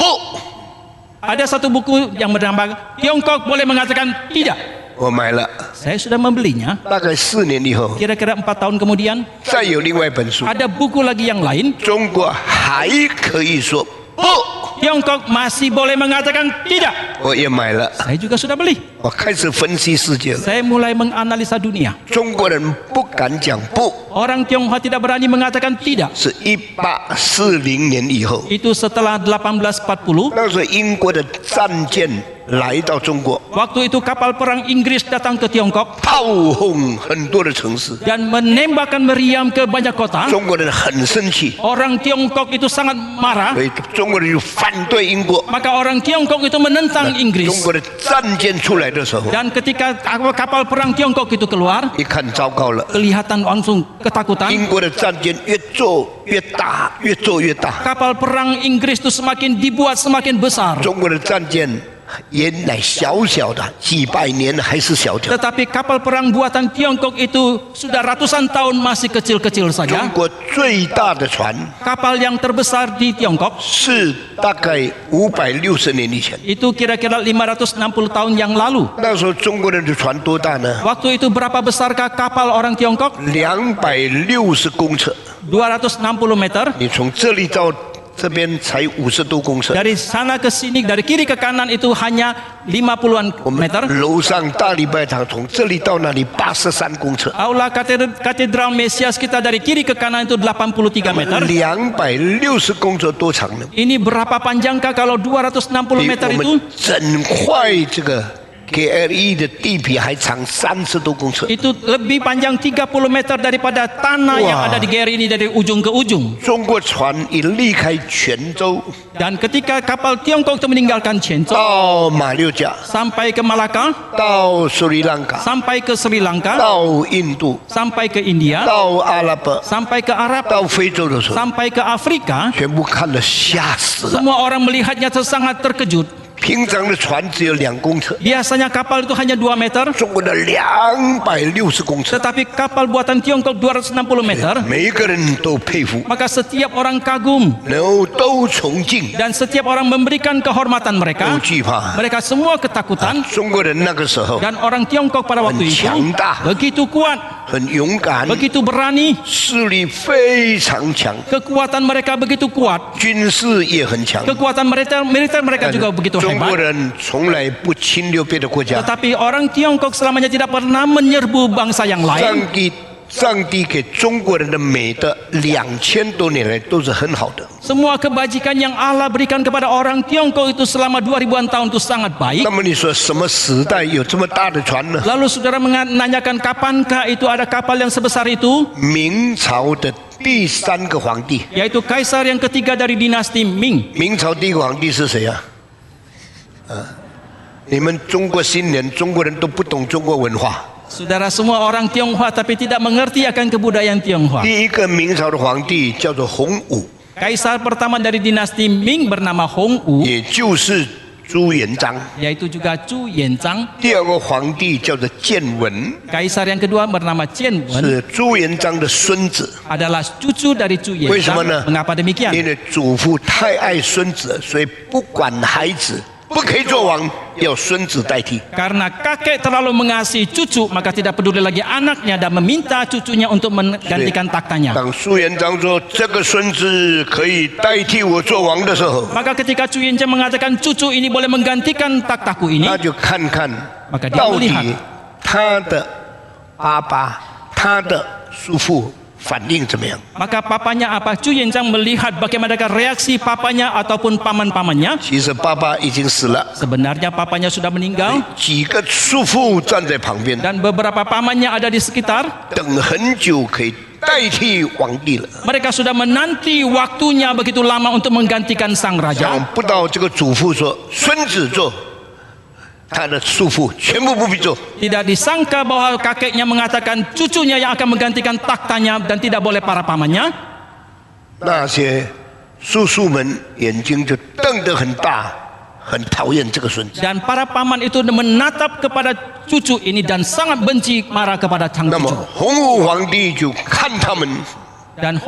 ada satu buku yang bernama Tiongkok boleh mengatakan tidak. 我买了。 Saya sudah membelinya. 大概4年以后， Kira-kira 4 tahun kemudian 再有另外一本书， ada buku lagi yang lain. 中国还可以说不， Tiongkok masih boleh mengatakan tidak. 我也买了。 Saya juga sudah beli. 我开始分析世界了。 Saya mulai menganalisa dunia. 中国人不敢讲不， Orang Tionghoa tidak berani mengatakan tidak. 是1840年以后， Itu setelah 1840. 那时候英国的战舰来到中国， Waktu itu kapal perang Inggris datang ke Tiongkok 炮轰很多的城市， dan menembakkan meriam ke banyak kota. 中国人很生气， Orang Tiongkok itu sangat marah. 所以中国人就反对英国。 Maka orang Tiongkok itu menentang 中 Inggris. 国的战舰出来的时候， Dan ketika kapal perang Tiongkok itu keluar, 一看糟糕了， kelihatan langsung ketakutan. 英国的战舰越做越大，越做越大， Kapal perang Inggris itu semakin dibuat semakin besar. 中国的战舰原来小小的，几百年还是小的。 Tetapi kapal perang buatan Tiongkok itu sudah ratusan tahun masih kecil-kecil 中 saja. 国最大的船 Kapal yang terbesar di Tiongkok 是大概560年以前。 itu kira-kira 560 tahun yang lalu. 那时候中国人的船多大呢？ Waktu itu berapa besarkah kapal orang Tiongkok? 260公尺。 260 meter. 你从这里到这边才50多公尺。 Dari sana ke sini, dari kiri ke kanan itu hanya 50-an 我们 meter. 楼上大礼拜堂从这里到那里83公尺。 Aula katedral Mesias kita dari kiri ke kanan itu 83 meter. 260公尺多长呢？ Ini berapa panjangkah kalau 260 比 meter 我 itu? 们整块这个 KLE 的地皮还长30多公尺。 Itu lebih panjang 30 meter daripada tanah yang Wah. ada di GRI ini dari ujung ke ujung. 中国船一离开泉州 Dan ketika kapal Tiongkok itu meninggalkan Quanzhou 到马六甲， sampai ke Malacca, 到斯里兰卡， sampai ke Sri Lanka, 到印度， sampai ke India, 到阿拉伯， sampai ke Arab, 到非洲的时候， sampai ke Afrika, 全部看了吓死了。 semua orang melihatnya sangat terkejut. 平常的船只有2公尺， Biasanya kapal itu hanya 2 meter, 中国的260公尺， tetapi kapal buatan Tiongkok 260 meter. 每一个人都佩服， Maka setiap orang kagum 然后都崇敬， dan setiap orang memberikan kehormatan 都 mereka. 惧怕。 Mereka semua ketakutan 中国人那个时候 dan orang Tiongkok pada waktu itu 很强大。 begitu kuat, 很勇敢， begitu berani, 势力非常强， kekuatan mereka begitu kuat, 军事也很强。 kekuatan militer mereka juga begitu 中国 hebat. 人从来不侵略别的国家， Tetapi orang Tiongkok selamanya tidak pernah menyerbu bangsa yang lain. 上帝给中国人的美德2000多年来都是很好的。 Semua kebajikan yang Allah berikan kepada orang Tiongkok itu selama 2000-an tahun itu sangat baik. 那么你说什么时代有这么大的船呢？ Lalu saudara menanyakan kapankah itu ada kapal yang sebesar itu? 明朝的第3个皇帝， Yaitu kaisar yang ketiga dari dinasti Ming. 明朝第一个皇帝是谁啊？你们中国新年，中国人都不懂中国文化。 Saudara semua orang Tionghoa tapi tidak mengerti akan kebudayaan Tionghoa. 第一个明朝的皇帝叫做洪武， Kaisar pertama dari dinasti Ming bernama Hong Wu, 也就是朱元璋。 yaitu juga Chu Yanzhang. 第二个皇帝叫做建文， Kaisar yang kedua bernama Chen Wen, 是朱元璋的孙子。 adalah cucu dari Chu 为什么呢？ Yanzhang. Mengapa demikian? 因为祖父太爱孙子，所以不管孩子，不可以做王，要孙子代替。 Karena kakek terlalu mengasihi cucu, maka tidak peduli lagi anaknya dan meminta cucunya untuk menggantikan taktanya. 当朱元璋说这个孙子可以代替我做王的时候， Maka ketika Chu Yanzhang mengatakan cucu ini boleh menggantikan takhtaku ini, 那就看看 maka dia 到底 melihat 他的爸爸、他的叔父反应怎么样。 maka papanya apa? Chu Yanzhang melihat bagaimanakah reaksi papanya ataupun paman-pamannya. 其实爸爸已经死了， Sebenarnya papanya sudah meninggal 几个叔父站在旁边， dan beberapa pamannya ada di sekitar. 等很久可以代替皇帝了。 Mereka sudah menanti waktunya begitu lama untuk menggantikan sang 想 raja. 不到这个祖父说孙子做，他的叔父全部不必做。 Tidak disangka bahwa kakeknya mengatakan cucunya yang akan menggantikan taktanya dan tidak boleh para pamannya. 那些叔叔们眼睛就瞪得很大，很讨厌这个孙子。 Dan para paman itu menatap kepada cucu ini dan sangat benci marah kepada sang 那么 cucu. 洪武皇帝就看他们， Dan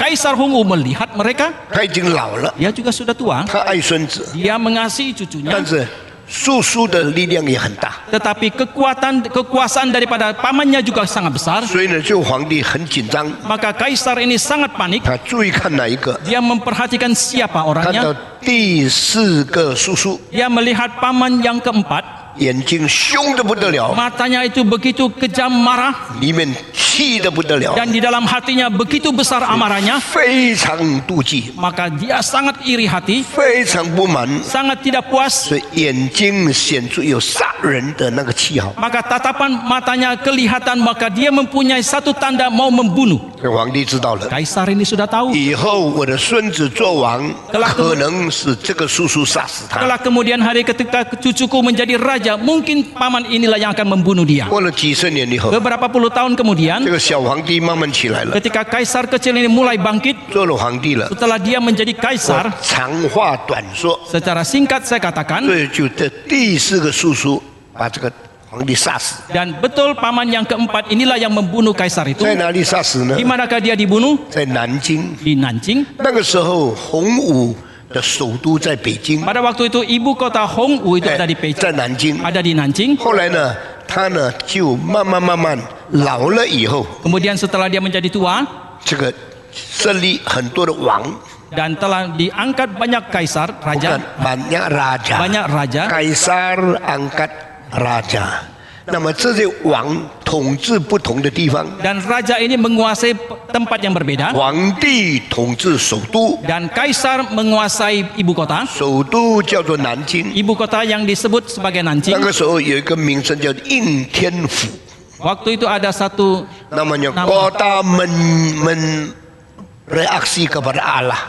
Kaisar Hongwu melihat mereka, 他已经老了， dia juga sudah tua. 他爱孙子， Dia mengasihi cucunya, 但是叔叔的力量也很大， tetapi kekuasaan daripada pamannya juga sangat besar. 所以呢，就皇帝很紧张， Maka Kaisar ini sangat panik. 他注意看哪一个， Dia memperhatikan siapa 看到 orangnya. 第4个叔叔， Dia melihat paman yang keempat, 眼睛凶得不得了， matanya itu begitu kejam marah, 里面气得不得了， dan di dalam hatinya begitu besar amarahnya. 非常妒忌， Maka dia sangat iri hati, 非常不满， sangat tidak puas. 所以眼睛显出有杀人的那个气号。 Maka tatapan matanya kelihatan, maka dia mempunyai satu tanda mau membunuh. 这皇帝知道了， Kaisar ini sudah tahu. 以后我的孙子做王，可能是这个叔叔杀死他。 Setelah kemudian hari ketika cucuku menjadi raja, mungkin paman inilah yang akan membunuh dia. 过了几十年以后， Beberapa puluh tahun kemudian, 这个小皇帝慢慢起来了， ketika Kaisar kecil ini mulai bangkit, 做了皇帝了。 setelah dia menjadi 我 Kaisar, 长话短说， secara singkat saya katakan, 所以就这第4个叔叔把这个皇帝杀死。 dan betul paman yang keempat inilah yang membunuh Kaisar itu. 在哪里杀死呢 Di？ manakah dia dibunuh? 在南京。 Di Nanjing. 那个时候，洪武的首都在北京， Pada waktu itu ibu kota Hongwu itu ada di 在 Beijing, 南京。 ada di Nanjing. 后来呢，他呢就慢慢老了以后， Kemudian setelah dia menjadi tua 这个设立很多的王， dan telah diangkat banyak kaisar, raja, bukan banyak raja， banyak raja. Kaisar angkat raja。那么这些王统治不同的地方， Dan raja ini menguasai tempat yang berbeda. 皇帝统治首都， Dan kaisar menguasai ibu kota. 首都叫做南京。 Ibu kota yang disebut sebagai 那 Nanjing. 个时候有一个名称叫应天府， Waktu itu ada satu 那么叫 Nama. kota reaksi kepada Allah。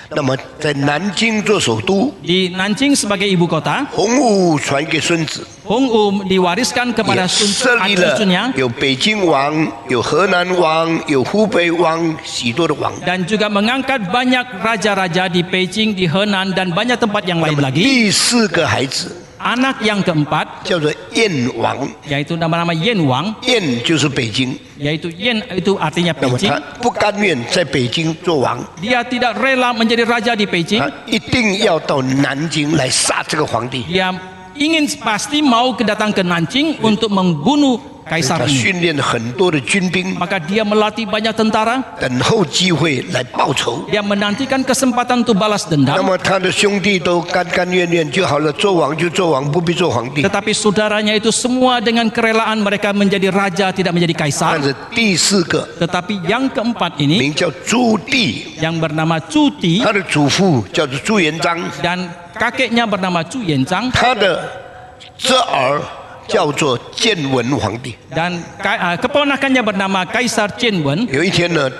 那么在南京做首都， di Nanjing sebagai ibu kota. 洪武传给孙子， Hongwu diwariskan 也 kepada 设立 cucunya 了有北京王、有河南王、有湖北王，许多的王。 dan juga mengangkat banyak raja-raja di Beijing, di Henan dan banyak tempat yang 那 lain 么 lagi. 第4个孩子 Anak yang keempat 叫做燕王， yaitu nama-nama Yan Wang, 燕就是北京。 yaitu Yan itu artinya 那么 Beijing. 他不甘愿在北京做王， Dia tidak rela menjadi raja di Beijing. 他一定要到南京来杀这个皇帝。 Dia ingin pasti mau datang ke Nanjing untuk membunuh 他 kaisar ini. 训练很多的军兵， Maka dia melatih banyak tentara. 等候机会来报仇。 Dia menantikan kesempatan untuk balas 那 dendam. 么他的兄弟都甘甘愿愿就好了，做王就做王，不必做皇帝。 Tetapi saudaranya itu semua dengan kerelaan mereka menjadi raja, tidak menjadi 但 kaisar. 是第4个 Tetapi yang keempat ini 名叫朱棣， yang bernama Chu Ti 他的祖父叫做朱元璋， dan kakeknya bernama Chu Yanzhang 他的侄儿叫做建文皇帝。 dan keponakannya bernama Kaisar Chen Wen. 有一天呢，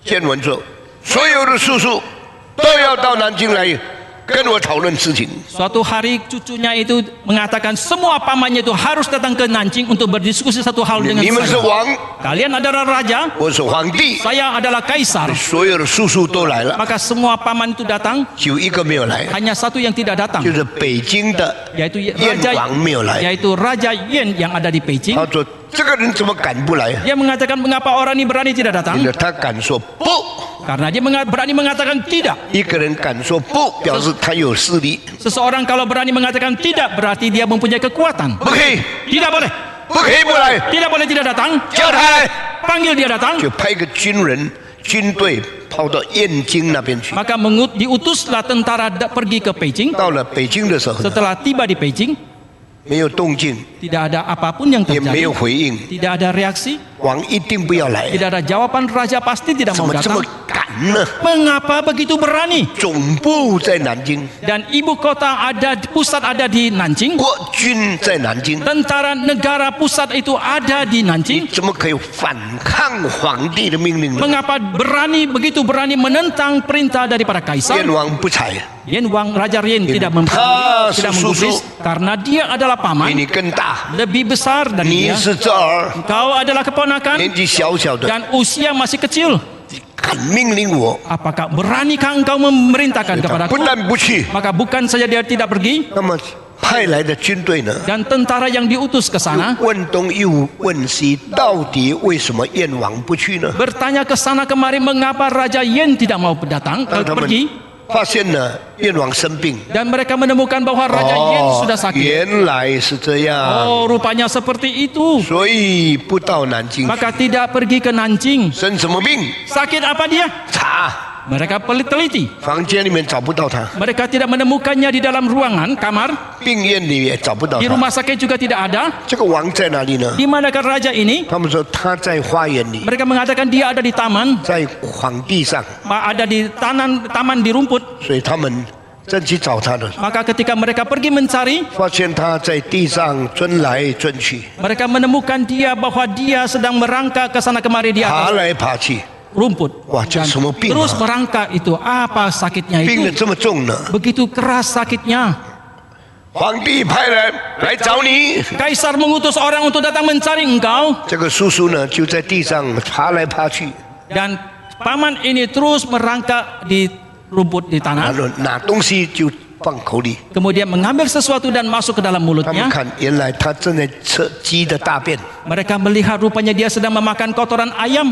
建文说，所有的叔叔都要到南京来跟我讨论事情。 Suatu hari cucunya itu mengatakan semua pamannya itu harus datang ke Nanjing untuk berdiskusi satu hal dengan 你们是 saya. 王， Kalian adalah raja, 我是皇帝， saya adalah kaisar. 所有的叔叔都来了， Maka semua paman itu datang, 就一个没有来， hanya satu yang tidak datang, 就是北京的 yaitu 燕王没有来。 yaitu Raja Yan yang ada di Beijing. 他说这个人怎么敢不来？ Dia mengatakan mengapa orang ini berani tidak 因 datang? 为他敢说不， Karena dia berani mengatakan tidak. 一个人敢说不，表示他有势力。 Seseorang kalau berani mengatakan tidak berarti dia mempunyai kekuatan. 不可以， Tidak boleh, 不可以不来， tidak boleh tidak datang. 叫他来， Panggil dia datang. 就派一个军队跑到燕京那边去。 Maka diutuslah tentara pergi ke Beijing. 到了北京的时候呢， Setelah tiba di Beijing, 没有动静， tidak ada apapun yang 也没有 terjadi, 回应， tidak ada reaksi, 王一定不要来， tidak ada jawaban. Raja pasti tidak 怎 mau 么这么 datang. 敢呢？ Mengapa begitu berani? 总部在南京， Dan ibu kota pusat ada di Nanjing. 国军在南京， Tentara negara pusat itu ada di 你 Nanjing. 怎么可以反抗皇帝的命令呢？ Mengapa begitu berani menentang perintah daripada 燕 kaisar? 王不睬， Yan Wang, Raja Yan tidak susu. menggubris karena dia adalah 比 paman 你更大， lebih besar dari 你 dia. 是侄儿， Kau adalah keponakan 年纪小小的， dan usia masih kecil. 敢命令我？ Apakah beranikah engkau memerintahkan 他 kepadaku? 不但不去， Maka bukan saja dia tidak pergi, 那么派来的军队呢？ dan tentara yang diutus ke sana 问东又问西，到底为什么燕王不去呢？ bertanya ke sana kemari mengapa Raja Yen tidak mau datang 当他们 pergi, 发现了燕王生病， dan mereka menemukan bahwa Raja Yen sudah sakit. 原来是这样， Oh, rupanya seperti itu. 所以不到南京去。 Maka tidak pergi ke Nanjing. 生什么病？ Sakit apa dia? 查， Mereka teliti. 房间里面找不到他， Mereka tidak menemukannya di dalam ruangan kamar. 病院里也找不到 Di 他。 rumah sakit juga tidak ada. 这个王在哪里呢？ Di manakah raja ini? 他们说他在花园里， Mereka mengatakan dia ada di taman, 在荒地上， ada di taman di rumput. 所以他们正去找他的， Maka ketika mereka pergi mencari, 发现他在地上钻来钻去， mereka menemukan dia bahwa dia sedang merangkak ke sana kemari di 爬 atas 来爬去， rumput. 哇，这什么病 Terus 啊？ merangkak itu. Apa sakitnya 病得 itu? 这么重呢？ Begitu keras sakitnya. 皇帝派人来找你， Kaisar mengutus orang untuk datang mencari engkau. 这个叔叔呢就在地上爬来爬去， Dan paman ini terus merangkak di rumput di 然 tanah. 后拿东西就放口里。 Kemudian mengambil sesuatu dan masuk ke dalam 他们 mulutnya. 看，原来他正在吃鸡的大便， Mereka melihat rupanya dia sedang memakan kotoran ayam.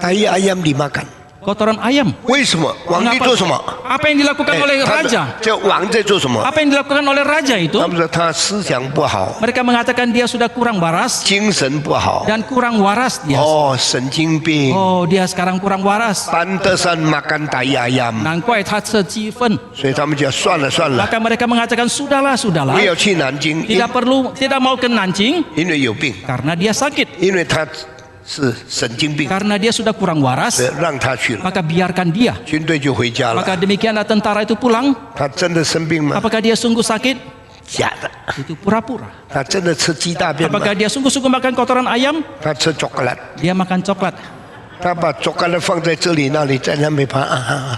ayam dimakan。 Kotoran ayam. 为什么？皇帝 Mengapa- 做什么？ Apa yang dilakukan oleh 他 raja? 这王在做什么？ Apa yang dilakukan oleh raja itu? 他们说他思想不好， Mereka mengatakan dia sudah kurang waras 精神不好， dan kurang waras dia. 哦，神经病。 Oh, dia sekarang kurang waras. 班德山 makan tai ayam， 难怪他吃鸡粪。所以他们讲算了算了， Maka mereka mengatakan sudahlah, sudahlah. 不要去南京， Tidak perlu, tidak mau ke Nanjing 因为有病， karena dia sakit. 因为他是神经病， Karena dia sudah kurang waras, 所以让他去了， maka biarkan dia. 军队就回家了。 Maka demikianlah tentara itu pulang. 他真的生病吗？ Apakah dia sungguh sakit? 假的。 Itu pura-pura. 他真的吃鸡大便吗？ Apakah dia sungguh-sungguh makan kotoran ayam? 他吃巧克力， Dia makan coklat. 他把巧克力放在这里那里，在那边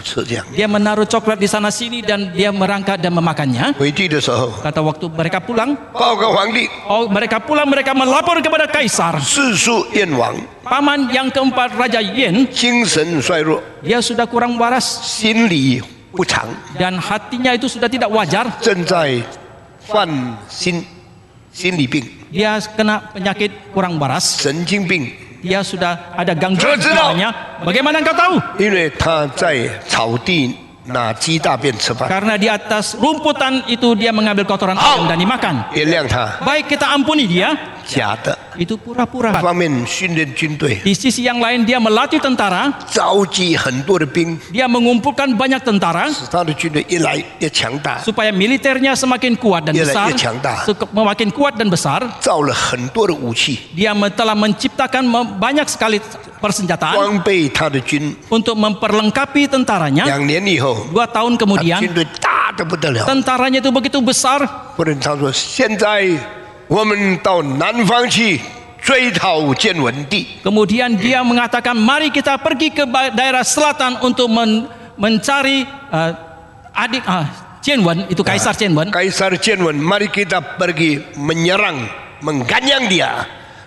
吃这样。 Dia menaruh coklat di sana sini dan dia merangkak dan memakannya. 回去的时候， Kata waktu mereka pulang, 报告皇帝， oh mereka pulang mereka melapor kepada kaisar. 世数燕王 Paman yang keempat Raja Yen, 精神衰弱， dia sudah kurang waras 心理不常， dan hatinya itu sudah tidak wajar. 正在犯心理病、 Dia kena penyakit kurang waras. 神经病， Dia sudah ada gangguan Saya tahu. jiwanya. Bagaimana engkau tahu? 因为他在草地拿鸡大便吃饭。 Karena di atas rumputan itu dia mengambil kotoran ayam dan dimakan. 原谅他， Baik kita ampuni dia, 假的。 itu pura-pura. 方面训练军队， Di sisi yang lain dia melatih tentara, 召集很多的兵， dia mengumpulkan banyak tentara 使他的军队越来越强大， supaya militernya semakin kuat dan besar, makin kuat dan besar. 造了很多的武器， Dia telah menciptakan banyak sekali persenjataan 装备他的军。 untuk memperlengkapi tentaranya. 2年以后， 2 tahun 他 kemudian 军队大得不得了。 tentaranya itu begitu besar. 不然他说，现在我们到南方去追讨建文帝。 Kemudian dia mengatakan mari kita pergi ke daerah selatan untuk mencari adik Qianwen, itu Kaisar Qianwen. Kaisar Qianwen, mari kita pergi menyerang, mengganyang dia.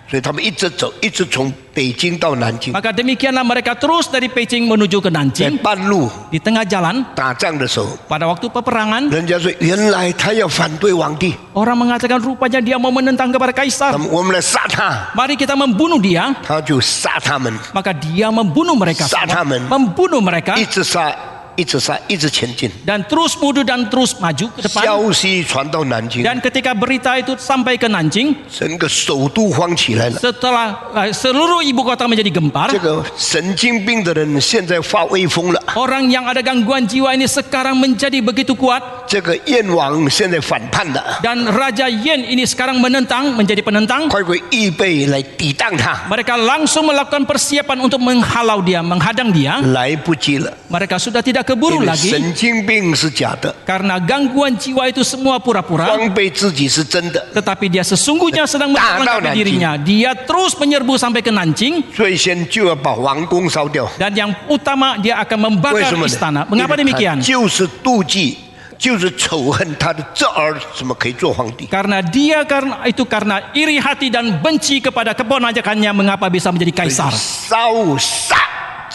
所以他们一直走，一直从北京到南京， Maka demikianlah mereka terus dari Beijing menuju ke 在 Nanjing. 半路 Di tengah jalan 打仗的时候， pada waktu peperangan, 人家说原来他要反对皇帝， orang mengatakan rupanya dia mau menentang kepada kaisar. 我们来杀他， Mari kita membunuh dia. 他就杀他们， Maka dia membunuh mereka. Sataman. Membunuh mereka 一直杀，一直杀，一直前进。 dan terus mundur dan terus maju ke depan. 消息传到南京， Dan ketika berita itu sampai ke Nanjing, 整个首都慌起来了。 setelah seluruh ibu kota menjadi gempar, 这个神经病的人现在发威风了， orang yang ada gangguan jiwa ini sekarang menjadi begitu kuat 这个燕王现在反叛了， dan Raja Yen ini sekarang menjadi penentang. 快快预备来抵挡他， Mereka langsung melakukan persiapan untuk menghalau dia, menghadang dia. 来不及了， Mereka sudah tidak 因 keburu 为 lagi 神经病是假的， karena gangguan jiwa itu semua pura-pura. 装备自己是真的。 Tetapi dia sesungguhnya sedang memperlengkapi dirinya. Dia terus menyerbu sampai ke Nanjing 最先就要把王宫烧掉， dan yang utama dia akan 为 membakar 什么呢？ istana. 因 Mengapa 为他 demikian? 就是妒忌，就是仇恨他的这儿怎么可以做皇帝？ Karena iri hati dan benci kepada keponakannya mengapa bisa menjadi kaisar. 烧杀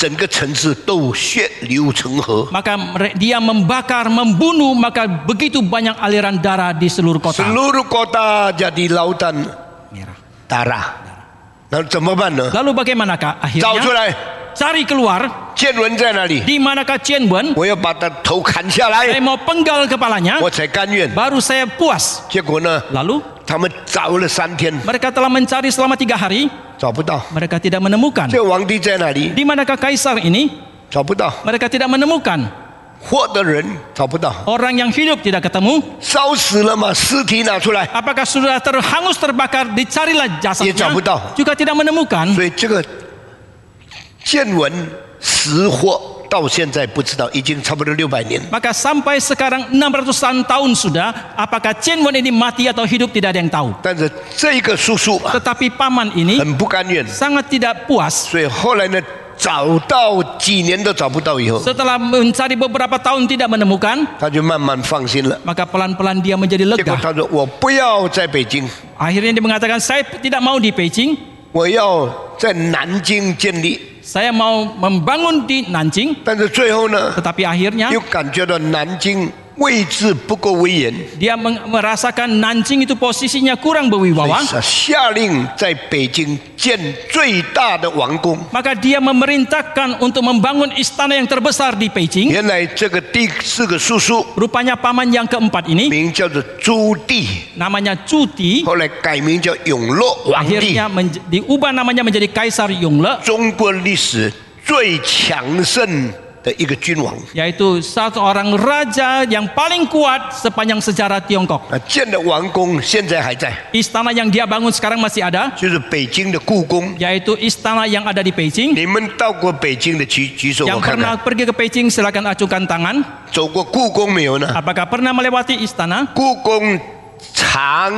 整个城市都血流成河。 Maka dia membakar, membunuh, maka begitu banyak aliran darah di seluruh kota. Seluruh kota jadi lautan Merah. darah。那怎么办呢？ Lalu bagaimanakah 找出 akhirnya? 来， Cari keluar 见闻在哪里？ di manakah Chen Wen. 我要把他头砍下 Saya 来， mau penggal kepalanya, 我才甘愿。 baru saya puas. 结果呢， Lalu 他们找了3天， mereka telah mencari selama 3 hari, 找不到。 mereka tidak menemukan. 这皇帝在哪里？ Di manakah kaisar ini? 找不到。 Mereka tidak menemukan. 活的人找不到， Orang yang hidup tidak ketemu. 烧死了嘛，尸体拿出来。 Apakah sudah terhangus terbakar? Dicarilah Ia jasadnya, tak tahu. juga tidak menemukan. 所以这个见闻死活到现在不知道，已经差不多600年。 Maka sampai sekarang 600-an tahun sudah, apakah Chen Wen ini mati atau hidup tidak ada yang tahu. 但是这个叔叔啊， Tetapi paman ini 很不甘愿， sangat tidak puas. 所以后来呢，找到几年都找不到以后， Setelah mencari beberapa tahun tidak menemukan, 他就慢慢放心了。 maka pelan-pelan dia menjadi 结果 lega. 他说：“我不要在北京， Akhirnya dia mengatakan, saya tidak mau di Beijing, 我要在南京建立。 saya mau membangun di Nanjing. ”但是最后呢， Tetapi akhirnya 又感觉到南京位置不够威严， dia merasakan Nanjing itu posisinya kurang 所以 berwibawa. 下令在北京建最大的王宫。 Maka dia memerintahkan untuk membangun istana yang terbesar di Beijing. 原来这个第4个叔叔 Rupanya paman yang keempat ini 名叫做朱棣， namanya Chu Ti. 后来改名叫永乐皇帝。 Akhirnya diubah namanya menjadi Kaisar Yongle, 中国历史最强盛的一个君王。 yaitu satu orang raja yang paling kuat sepanjang sejarah Tiongkok. 建的王宫现在还在， Istana yang dia bangun sekarang masih ada, 就是北京的故宫。 yaitu istana yang ada di Beijing. 你们到过北京的举手，我 Yang 看 pernah 看。 pergi ke Beijing silakan acungkan tangan. 走过故宫没有呢？ Apakah pernah melewati istana? 故宫长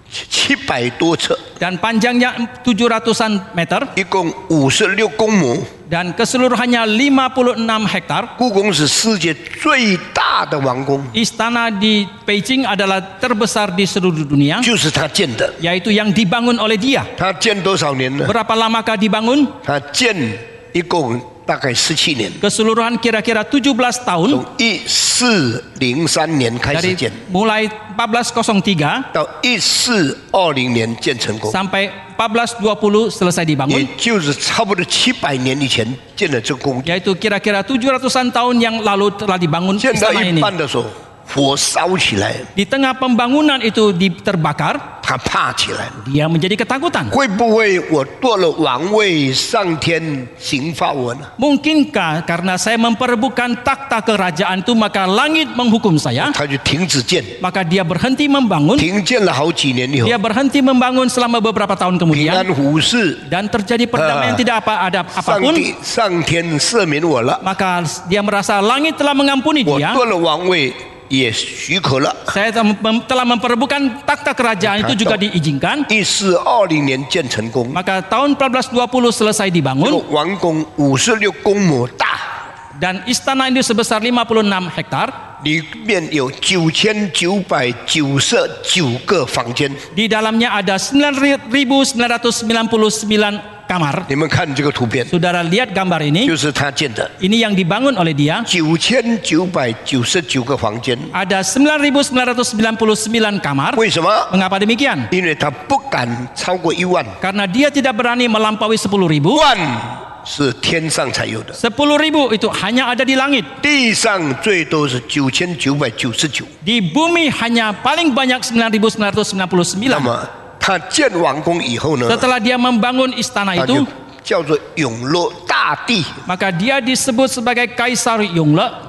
700多尺， Dan panjangnya 700-an meter 一共56公亩。 dan keseluruhannya 56 hektar. 故宫是世界最大的王宫， Istana di Beijing adalah terbesar di seluruh dunia, 就是他建的。 yaitu yang dibangun oleh dia. 他建多少年呢？ Berapa lamakah dibangun? 他建一共大概17年， Keseluruhan kira-kira 17 tahun 从1403年开始 dari 建， mulai 1403到1420年建成功， sampai 1420 selesai 也 dibangun, 就是差不多700年以前建的这个宫。 yaitu kira-kira 700-an tahun yang lalu telah dibangun 建到 istana 一 ini. 半的时候，火烧起来， Di tengah pembangunan itu terbakar, 他怕起来了。 dia menjadi ketakutan. 会不会我夺了王位，上天刑罚我呢？ Mungkinkah karena saya memperebutkan takhta kerajaan itu maka langit menghukum saya? 他就停止建， Maka dia berhenti membangun. 停建了好几年以后， Dia berhenti membangun selama beberapa tahun 平 kemudian 安无事， dan terjadi perdamaian tidak ada 上 apapun. 帝上天赦免我了， Maka dia merasa langit telah mengampuni 我 dia. 夺了王位也许可了。 Saya telah memperebutkan takhta kerajaan itu juga diizinkan. 1420年建成功， Maka tahun 1420 selesai 这个 dibangun 王宫56公亩大， dan istana itu sebesar 56 hektar. 里面有9999个房间。 Di dalamnya ada 9.999 kamar. 你们看这个图片， Saudara lihat gambar ini. 就是他建的 Ini yang dibangun oleh dia. 9999个房间。 Ada 9.999 kamar. 为什么？ Mengapa demikian? 因为他不敢超过1万， Karena dia tidak berani melampaui 10.000. 万是天上才有的， 10.000 itu hanya ada di langit. 地上最多是9999。 Di bumi hanya paling banyak 9.999. 那么他建王宫以后呢， Setelah dia membangun istana 他就 itu, 叫做永乐大帝。 maka dia disebut sebagai Kaisar Yongle.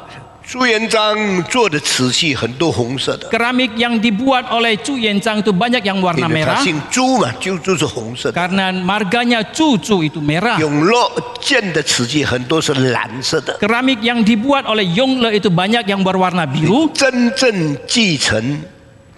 朱元璋做的瓷器很多红色的， Keramik yang dibuat oleh Chu Yenzhang itu banyak yang 因 warna 为他 merah. 姓朱嘛，就是红色的。 Karena marganya Chu itu merah. 永乐建的瓷器很多是蓝色的。 Keramik yang dibuat oleh Yongle itu banyak yang berwarna biru. 真正继承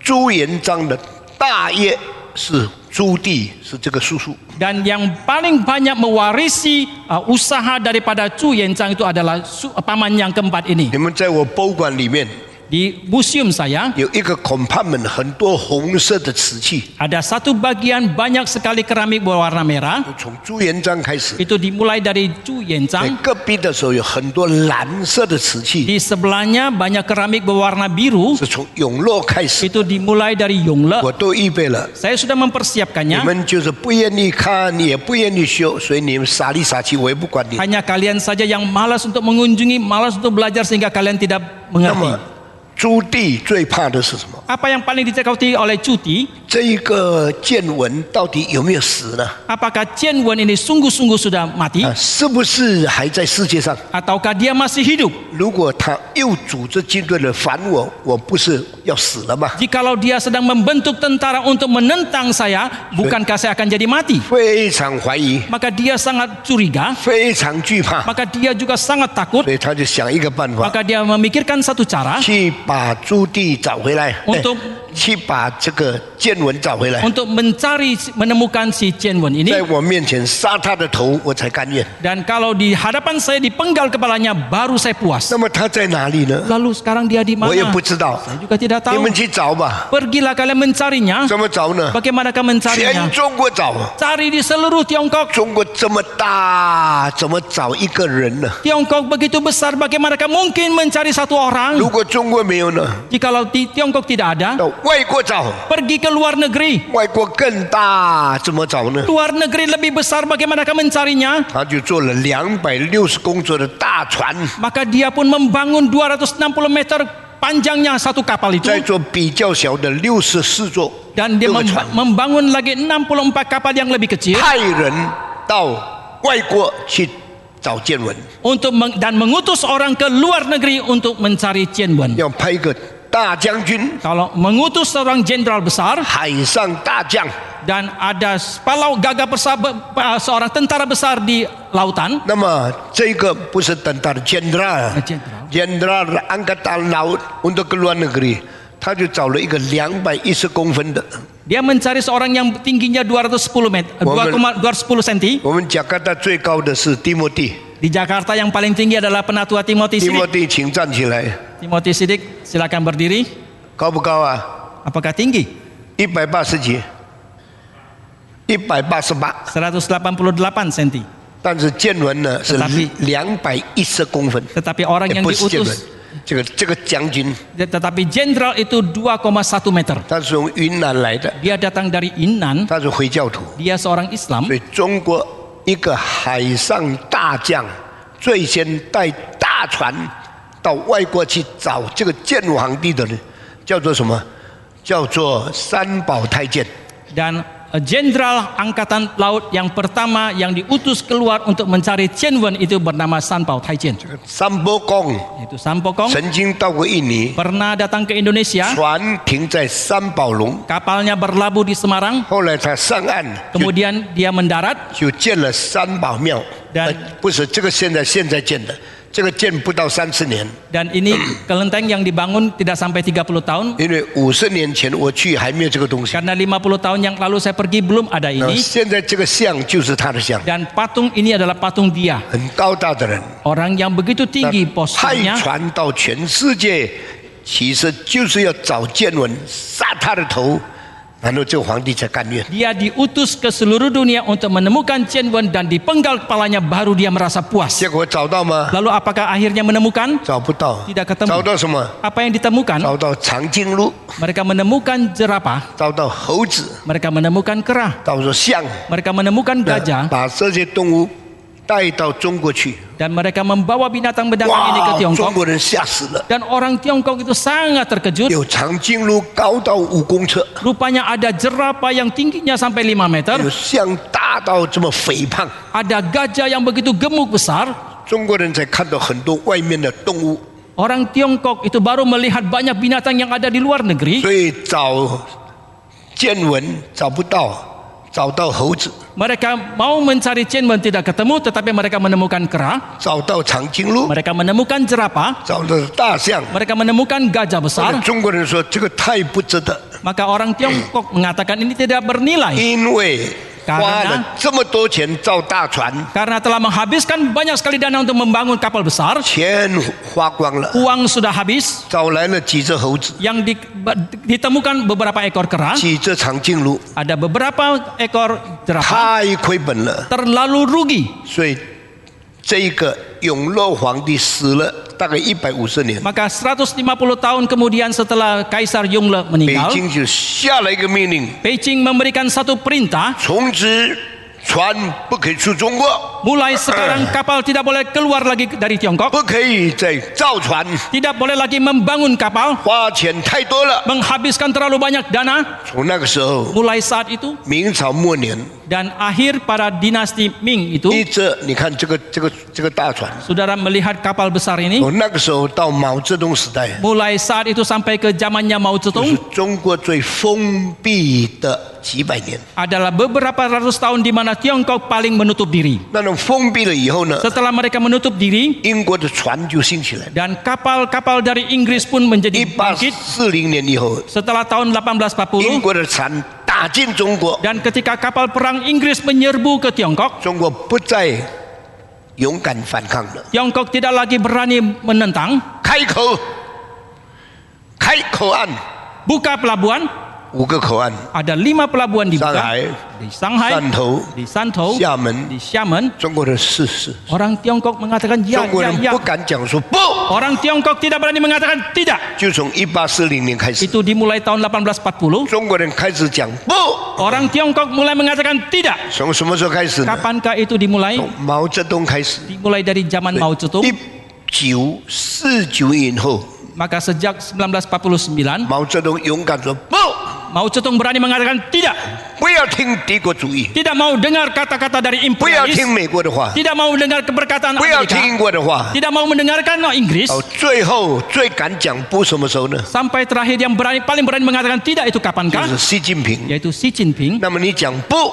朱元璋的大业是朱棣，是这个叔叔。 Dan yang paling banyak mewarisi usaha daripada Chu Yenzhang itu adalah paman yang keempat ini. 你们在我博物馆里面 Di museum saya 有一个 compartment 很多红色的瓷器， ada satu bagian banyak sekali keramik berwarna merah. 从朱元璋开始， Itu dimulai dari Zhu 在 Yanzhang. 隔壁的时候有很多蓝色的瓷器， Di sebelahnya banyak keramik berwarna biru. 是从永乐开始， Itu dimulai dari Yongle. 我都预备了。 Saya sudah 你 mempersiapkannya. 们就是不愿意看，也不愿意修，所以你们傻里傻气，我也不管你。 Hanya kalian saja yang malas untuk mengunjungi, malas untuk belajar sehingga kalian tidak 那 mengerti. 么朱棣最怕的是什么？ Apa yang paling ditakuti oleh Cuti? 这一个建文到底有没有死呢？ Apakah Chen Wen ini sungguh-sungguh sudah mati? 是不是还在世界上？ Ataukah dia masih hidup? 如果他又组织军队来反我，我不是要死了吗？ Jikalau dia sedang membentuk tentara untuk menentang saya, bukankah saya akan jadi mati? 非常怀疑， Maka dia sangat curiga, 非常惧怕， maka dia juga sangat takut, 所以他就想一个办法， maka dia memikirkan satu cara 去把朱棣找回来， untuk 去把这个建文找回来， untuk menemukan si Chen Wen 在 ini. 我面前杀他的头，我才甘愿。 Dan kalau di hadapan saya dipenggal kepalanya, baru saya puas. 那么他在哪里呢？ Lalu sekarang dia di 我也 mana? 不知道， Saya juga tidak 你 tahu. 们去找吧。 Pergilah kalian mencarinya. 怎么找呢？ Bagaimanakah 全 mencarinya? 中国找， Cari di seluruh Tiongkok. 中国这么大，怎么找一个人呢？ Tiongkok begitu besar, bagaimanakah mungkin mencari satu orang? 如果中国没有呢？ Jikalau di Tiongkok tidak ada, 到外国找， pergi ke luar negeri. 外国更大，怎么找呢？ Luar negeri lebih besar, bagaimanakah mencarinya? 他就做了260公尺的大船， Maka dia pun membangun 260 meter panjangnya satu kapal itu. 再做比较小的64座， Dan dia 6个船， membangun lagi 64 kapal yang lebih kecil 派人到外国去找建文， untuk dan mengutus orang ke luar negeri untuk mencari Chen Wen. 要派一个大将军， Kalau mengutus seorang jenderal besar 海上大将， dan ada palau gagah besar, seorang tentara besar di lautan. 那么这个不是等到 jenderal Jenderal angkatan laut untuk ke luar negeri，他就找了一个210公分的。 Dia mencari seorang yang tingginya 210 meter, 210 cm. 我们加拿大最高的是蒂莫蒂， Di Jakarta yang paling tinggi adalah Penatua Timothy 蒂莫 Sidik. 蒂，请站起来， Timothy Sidik, silakan berdiri. 高不高啊？ Apakah tinggi? 180几？188， 188 cm. 但是建文呢是 Tetapi- 210公分， Tetapi orang 也 yang 不是建文 diutus,，这个将军 tetapi jenderal itu 2,1 meter. 他是从云南来的， Dia datang dari Yunnan. 他是回教徒， Dia seorang Islam. 所以中国一个海上大将最先带大船到外国去找这个建武皇帝的人，叫做什么？叫做三宝太监。 Dan jenderal angkatan laut yang pertama yang diutus keluar untuk mencari Chen Wen itu bernama San Pao Taijian. 三波公 Itu San Pokong 曾经到过印尼， pernah datang ke Indonesia. 船停在三宝龙， Kapalnya berlabuh di Semarang. 后来他上岸就 Kemudian dia mendarat 就建了三宝庙， Dan- 不是这个现在建的，这个建不到30年， dan ini kelenteng yang dibangun tidak sampai 30 tahun 因为50年前我去还没有这个东西。 karena 50 tahun yang lalu saya pergi belum ada 那 ini 现在这个像就是他的像， dan patung ini adalah patung dia. 很高大的人， Orang yang begitu tinggi 派 posturnya 船到全世界，其实就是要找建文杀他的头，然后这个皇帝才甘愿。 dia diutus ke seluruh dunia untuk menemukan Chen Wen dan dipenggal kepalanya baru dia merasa puas. 结果找到吗？ Lalu apakah akhirnya menemukan? 找不到。 Tidak ketemu. 找到什么？ Apa yang ditemukan? 找到长颈鹿， Mereka menemukan jerapah, 找到猴子， mereka menemukan kera, 找到象， mereka menemukan gajah 把这些动物带到中国去。 dan mereka membawa binatang-binatang ini ke 哇，中 Tiongkok 国人吓死了！ dan orang Tiongkok itu sangat terkejut. 有长颈鹿高到5公尺， Rupanya ada jerapah yang tingginya sampai 5 meter, 有象大到这么肥胖。 ada gajah yang begitu gemuk besar. 中国人才看到很多外面的动物， Orang Tiongkok itu baru melihat banyak binatang yang ada di luar negeri. 所以找见闻找不到，找到猴子， Mereka mau mencari Chen Wen tidak ketemu, tetapi mereka menemukan kera, 找到长颈鹿， mereka menemukan jerapah, 找到大象。 mereka menemukan gajah besar. 中国人说这个太不值得， Maka orang Tiongkok mengatakan ini tidak bernilai 因为花了这么多钱造大船， Karena telah menghabiskan banyak sekali dana untuk membangun kapal besar, 钱花光了， uang sudah habis, 找来了几只猴子， yang ditemukan beberapa ekor kera, 几只长颈鹿， ada beberapa ekor jerapah, 太亏本了。 terlalu rugi. 所以这一个永乐皇帝死了大概150年， Maka 150 tahun kemudian setelah Kaisar Yongle 北 meninggal, 京就下了一个命令， Beijing memberikan satu perintah, 从此船不可以出中国， mulai sekarang kapal tidak boleh keluar lagi dari Tiongkok, 不可以再造船， tidak boleh lagi membangun kapal, 花钱太多了。 menghabiskan terlalu banyak dana. 从那个时候， Mulai saat itu 明朝末年， dan akhir pada dinasti Ming itu, 一直你看这个大船， saudara melihat kapal besar ini, 从那个时候到毛泽东时代， mulai saat itu sampai ke zamannya Mao 就 Zedong, 是中国最封闭的几百年。 adalah beberapa ratus tahun di mana Tiongkok paling menutup diri. 那种封闭了以后呢， Setelah mereka menutup diri, 英国的船就兴起来。 dan kapal-kapal dari Inggris pun menjadi bangkit 1840年以后， setelah tahun 英 1840, 国的船打进中国， dan ketika kapal perang Inggris menyerbu ke Tiongkok, 中国不再勇敢反抗了， Tiongkok tidak lagi berani menentang, 开口岸buka pelabuhan, 5个口岸， ada 5 pelabuhan 上 dibuka, 海、 di Shanghai, 汕头、 di Santou, 厦门， di Xiamen. 中国人试试， Orang Tiongkok mengatakan ya, 中国 ya, 人 ya. 不敢讲说不， Orang Tiongkok tidak berani mengatakan tidak. 就从1840年开始， Itu dimulai tahun 1840. 中国人开始讲不， Orang Tiongkok mulai mengatakan tidak. 从什么时候开始呢？ Kapankah itu dimulai? 从毛泽东开始。 Dimulai dari zaman Mao Zedong. 1949以后， Maka sejak 1949, 毛泽东勇敢说不， Mao Zedong berani mengatakan tidak. 不要听帝国主义， Tidak mau dengar kata-kata dari 不要 imperialis. 听美国的话， Tidak mau dengar keberkataan 不要听 Amerika. 英国的话。 Tidak mau mendengarkan Inggris. 最后最敢讲不什么时候呢？ Sampai terakhir yang paling berani mengatakan tidak itu 就 kapankah? 是习近平。 Yaitu Xi Jinping. 那么你讲不，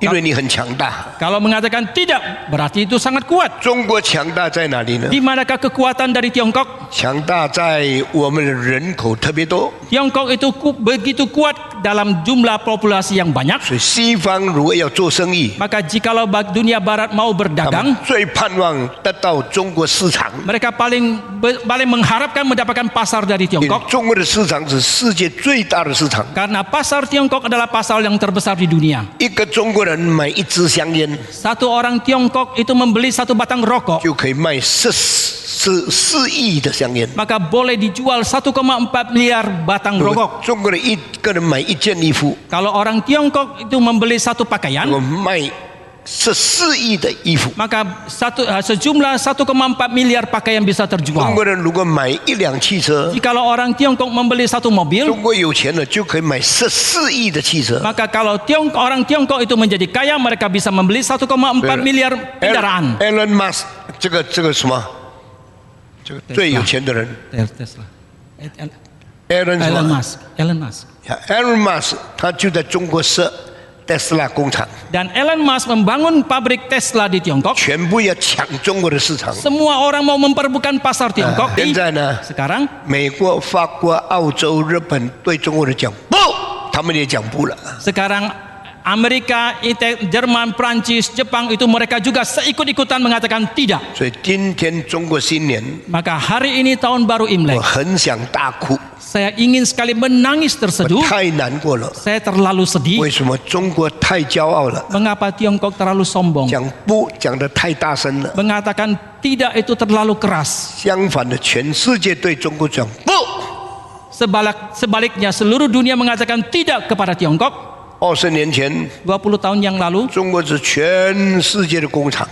因为你很强大。 Kalau mengatakan tidak, berarti itu sangat kuat. 中国强大在哪里呢？ Di manakah kekuatan dari Tiongkok? 强大在我们的人口特别多， Tiongkok itu begitu kuat dalam jumlah populasi yang banyak. 所以西方如果要做生意， Maka jikalau dunia barat mau 他 berdagang, 们最盼望得到中国市场。 mereka paling mengharapkan mendapatkan pasar dari 因为 Tiongkok. 中国的市场是世界最大的市场， Karena pasar Tiongkok adalah pasar yang terbesar di dunia. 一个中国人买一支香烟 Satu orang Tiongkok itu membeli satu batang rokok, 就可以卖14亿的香烟。 maka boleh dijual 1,4 miliar batang 如果 rokok. 中国人一个人买一件衣服， Kalau orang Tiongkok itu membeli satu 如 pakaian, 果卖14亿的衣服， maka sejumlah 1,4 miliar pakaian bisa 中 terjual. 国人如果买一辆汽车， Jikalau orang Tiongkok membeli satu mobil, 中国有钱了就可以买14亿的汽车。 maka kalau orang Tiongkok itu menjadi kaya, mereka bisa membeli 1,4 miliar kendaraan. Elon Musk 这个什么，这个最有钱的人 Tesla. ，Elon 什 Elon 么 Musk. Elon Musk. ？Elon Musk 他就在中国设特斯拉工厂， Dan Elon Musk membangun pabrik Tesla di Tiongkok. 全部要抢中国的市场。 Semua orang mau memperebutkan pasar Tiongkok. 现在呢， Sekarang 美国、法国、澳洲、日本对中国人讲不，他们也讲不了。 Sekarang Amerika, Jerman, Prancis, Jepang itu mereka juga seikut-ikutan mengatakan tidak. 所以今天中国新年， Maka hari ini tahun baru 我 Imlek, 很想大哭， saya ingin sekali menangis 我 terseduh. 太难过了。 Saya terlalu sedih. 为什么中国太骄傲了？ Mengapa Tiongkok terlalu sombong? 讲不讲得太大声了。 Mengatakan tidak itu terlalu keras. 相反的，全世界对中国讲不。 Sebaliknya seluruh dunia mengatakan tidak kepada Tiongkok. 20年前， 20 tahun yang lalu, 中国是全世界的工厂，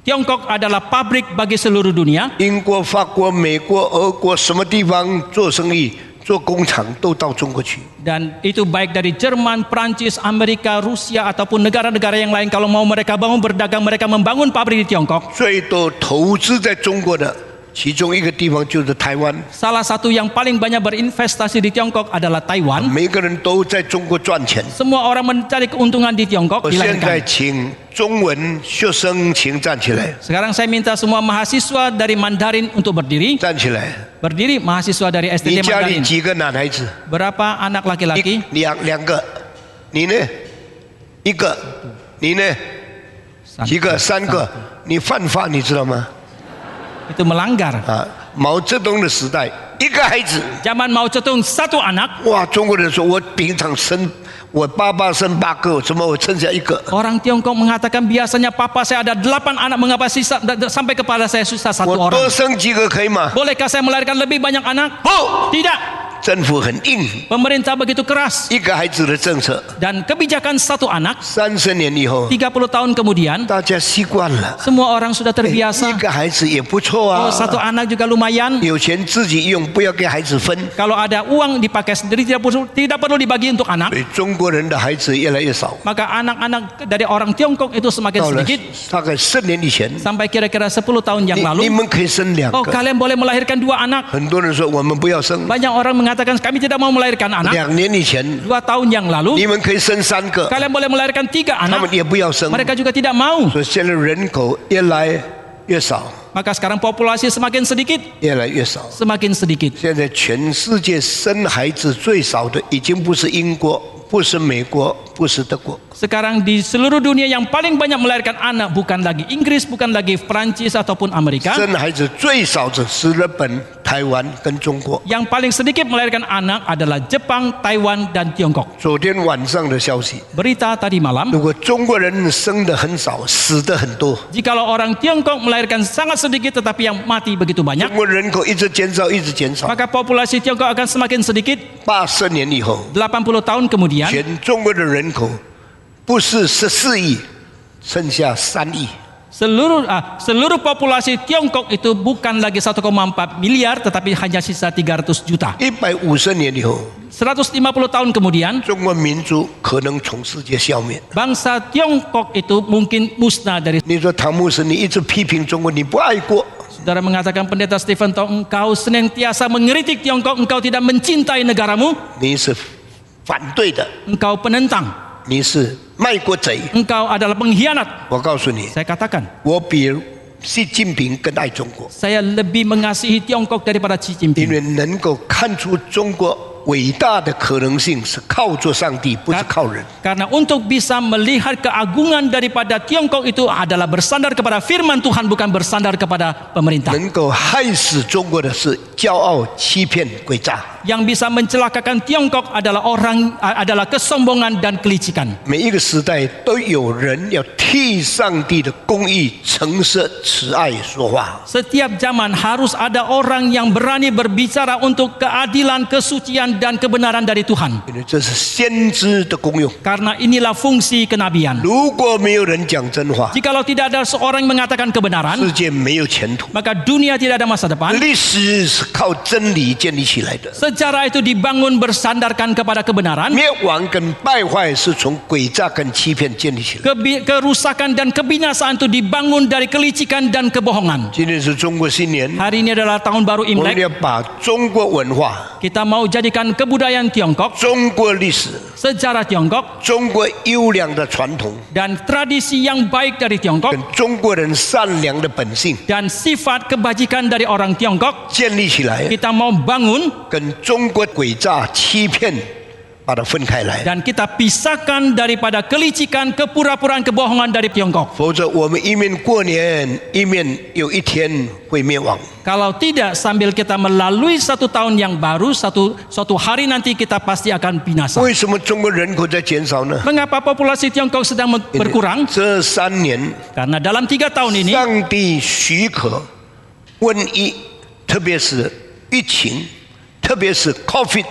Tiongkok adalah pabrik bagi seluruh dunia. 英国、法国、美国、俄国什么地方做生意、做工厂都到中国去。 Dan itu baik dari Jerman, Prancis, Amerika, Rusia ataupun negara-negara yang lain. Kalau mau mereka bangun berdagang, mereka membangun pabrik di Tiongkok. 最多投资在中国的，其中一个地方就是台湾。 Salah satu yang paling banyak berinvestasi di Tiongkok adalah Taiwan. 每个人都在中国赚钱。 Semua orang mencari keuntungan di Tiongkok 我现在 dilahirkan. 请中文学生请站起来， Sekarang saya minta semua mahasiswa dari Mandarin untuk berdiri. 站起来。 Berdiri mahasiswa dari 你 STT 家里 Mandarin. 几个男孩子？ Berapa anak laki-laki? 两个。你呢？一个，你呢？几个？三个，你犯法你知道吗？ Itu melanggar. 啊，毛泽东的时代，一个孩子， Zaman Mao Zedong 1 anak. 哇，中国人说我平常生，我爸爸生8个，怎么我剩下一个？ Orang Tiongkok mengatakan biasanya papa saya ada 8 anak, mengapa sisa sampai kepada saya sisa 1我 orang? 多生几个可以吗？ Bolehkah saya melahirkan lebih banyak anak? 不， Tidak. 政府很硬， Pemerintah begitu keras 一个孩子的政策， dan kebijakan 1 anak 30年以后， 30 tahun kemudian 大家习惯了， semua orang sudah 一 terbiasa. 个孩子也不错 Oh, 啊， 1 anak juga lumayan. 有钱自己用，不要给孩子分。 Kalau ada uang dipakai sendiri tidak perlu dibagi untuk anak. 所以中国人的孩子越来越少， Maka anak-anak dari orang Tiongkok itu semakin 到了 sedikit 大概10年以前， sampai kira-kira 10 tahun yang 你 lalu. 们可以生2 Oh, 个。 kalian boleh melahirkan 2 anak. 很多人说我们不要生， Banyak orang mengatakan kami tidak mau melahirkan anak. 2年以前 2 tahun yang lalu 你们可以生3个， kalian boleh melahirkan 3 他们 anak. 也不要生， Mereka juga tidak mau. 所以现在人口越来越少， Maka sekarang populasi semakin sedikit, 越来越少。 semakin sedikit. 现在全世界生孩子最少的已经不是英国，不是美国，不是德国， Sekarang di seluruh dunia yang paling banyak melahirkan anak bukan lagi Inggris, bukan lagi Prancis ataupun Amerika. 生孩子最少的是日本、台湾跟中国。 Yang paling sedikit melahirkan anak adalah Jepang, Taiwan, dan Tiongkok. 昨天晚上的消息， Berita tadi malam, 如果中国人生的很少，死的很多， jikalau orang Tiongkok melahirkan sangat sedikit tetapi yang mati begitu banyak, 中国人口一直减少，一直减少。 maka populasi Tiongkok akan semakin sedikit. 80年以后， 80 tahun kemudian, 全中国的人口不是14亿，剩下3亿。 seluruh populasi Tiongkok itu bukan lagi 1,4 miliar tetapi hanya sisa 300 juta. 150年以后， 150 tahun kemudian, 中国民族可能从世界消灭。 bangsa Tiongkok itu mungkin musnah dari. 你说唐牧师，你一直批评中国，你不爱国， Saudara mengatakan Pendeta Stephen Tong, engkau senantiasa mengkritik Tiongkok, engkau tidak mencintai negaramu, 你是反对的， engkau penentang, 你是卖国贼。 engkau adalah pengkhianat. 我告诉你， Saya katakan, 我比习近平更爱中国， saya lebih mengasihi Tiongkok daripada Xi 因 Jinping. 为能够看出中国伟大的可能性是靠着上帝，不是靠人。 Karena untuk bisa melihat keagungan daripada Tiongkok itu adalah bersandar kepada firman Tuhan, bukan bersandar kepada pemerintah. 能够害死中国的是骄傲、欺骗、诡诈。 Yang bisa mencelakakan Tiongkok adalah kesombongan dan kelicikan. 每一个时代都有人要替上帝的公义、诚实、慈爱说话。 Setiap zaman harus ada orang yang berani berbicara untuk keadilan, kesucian dan kebenaran dari Tuhan. 因为这是先知的功用。 Karena inilah fungsi kenabian. 如果没有人讲真话， Jikalau tidak ada seorang yang mengatakan kebenaran, 世界没有前途。 maka dunia tidak ada masa depan. 历史是靠真理建立起来的， Sejarah itu dibangun bersandarkan kepada kebenaran. 灭亡跟败坏是从诡诈跟欺骗建立起来。 Kerusakan dan kebinasaan itu dibangun dari kelicikan dan kebohongan. 今天是中国新年， Hari ini adalah tahun baru 我们 Imlek. 要把中国文化、 Kita mau jadikan kebudayaan Tiongkok, 中国历史、 sejarah Tiongkok 中国优良的传统， dan tradisi yang baik dari Tiongkok 跟中国人善良的本性 dan sifat kebajikan dari orang Tiongkok, 建立起来， kita mau bangun 跟中国诡诈、欺骗把它分开来。 dan kita pisahkan daripada kelicikan, kepura-puraan, kebohongan dari Tiongkok. 否则，我们一面过年，一面有一天会灭亡。 Kalau tidak, sambil kita melalui satu tahun yang baru, suatu hari nanti kita pasti akan binasa. 为什么中国人口在减少呢？ Mengapa populasi Tiongkok sedang berkurang? 这3年， Karena dalam 3 tahun ini 上帝许可瘟疫，特别是疫情，特别是 COVID，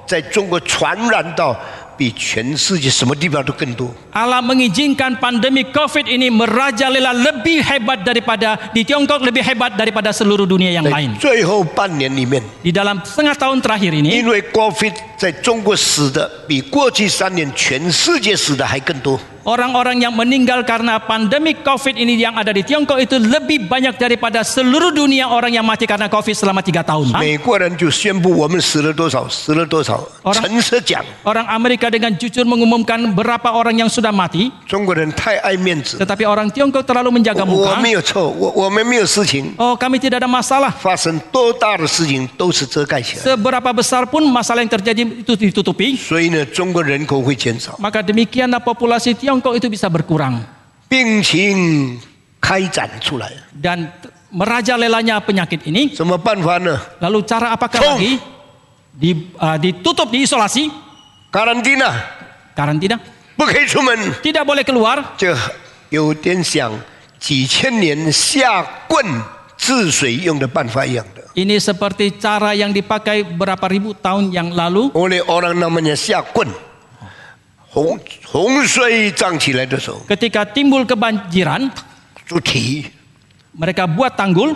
在中国传染到比全世界什么地方都更多。 Allah mengizinkan pandemi COVID ini merajalela lebih hebat daripada di Tiongkok, lebih hebat daripada seluruh dunia yang 在 lain. 最后半年里面， Di dalam setengah tahun terakhir ini, 因为 COVID 在中国死的比过去3年全世界死的还更多。 orang-orang yang meninggal karena pandemi COVID ini yang ada di Tiongkok itu lebih banyak daripada seluruh dunia orang yang mati karena COVID selama 3 tahun. 美国人就宣布我们死了多少，死了多少， Orang- 诚实讲。 Orang Amerika dengan jujur mengumumkan berapa orang yang sudah mati, 中国人太爱面子， tetapi orang Tiongkok terlalu menjaga 我 muka. 没有错，我们没有事情 Oh, kami tidak ada masalah. 发生，多大的事情都是遮盖起来。 Seberapa besar pun masalah yang terjadi itu ditutupi. 所以呢，中国人口会减少。 Maka demikianlah populasi Tiongkok Tiongkok itu bisa berkurang 病情开展出来， dan merajalelanya penyakit ini. 什么办法呢？ Lalu cara apakah Cong. lagi? Ditutup, diisolasi, 卡兰蒂娜 karantina, 不可以出门， tidak boleh keluar. 这有点像几千年下棍治水用的办法一样的。 Ini seperti cara yang dipakai berapa ribu tahun yang lalu oleh orang namanya 下棍，洪水涨起来的时候， ketika timbul kebanjiran, 筑堤； mereka buat tanggul.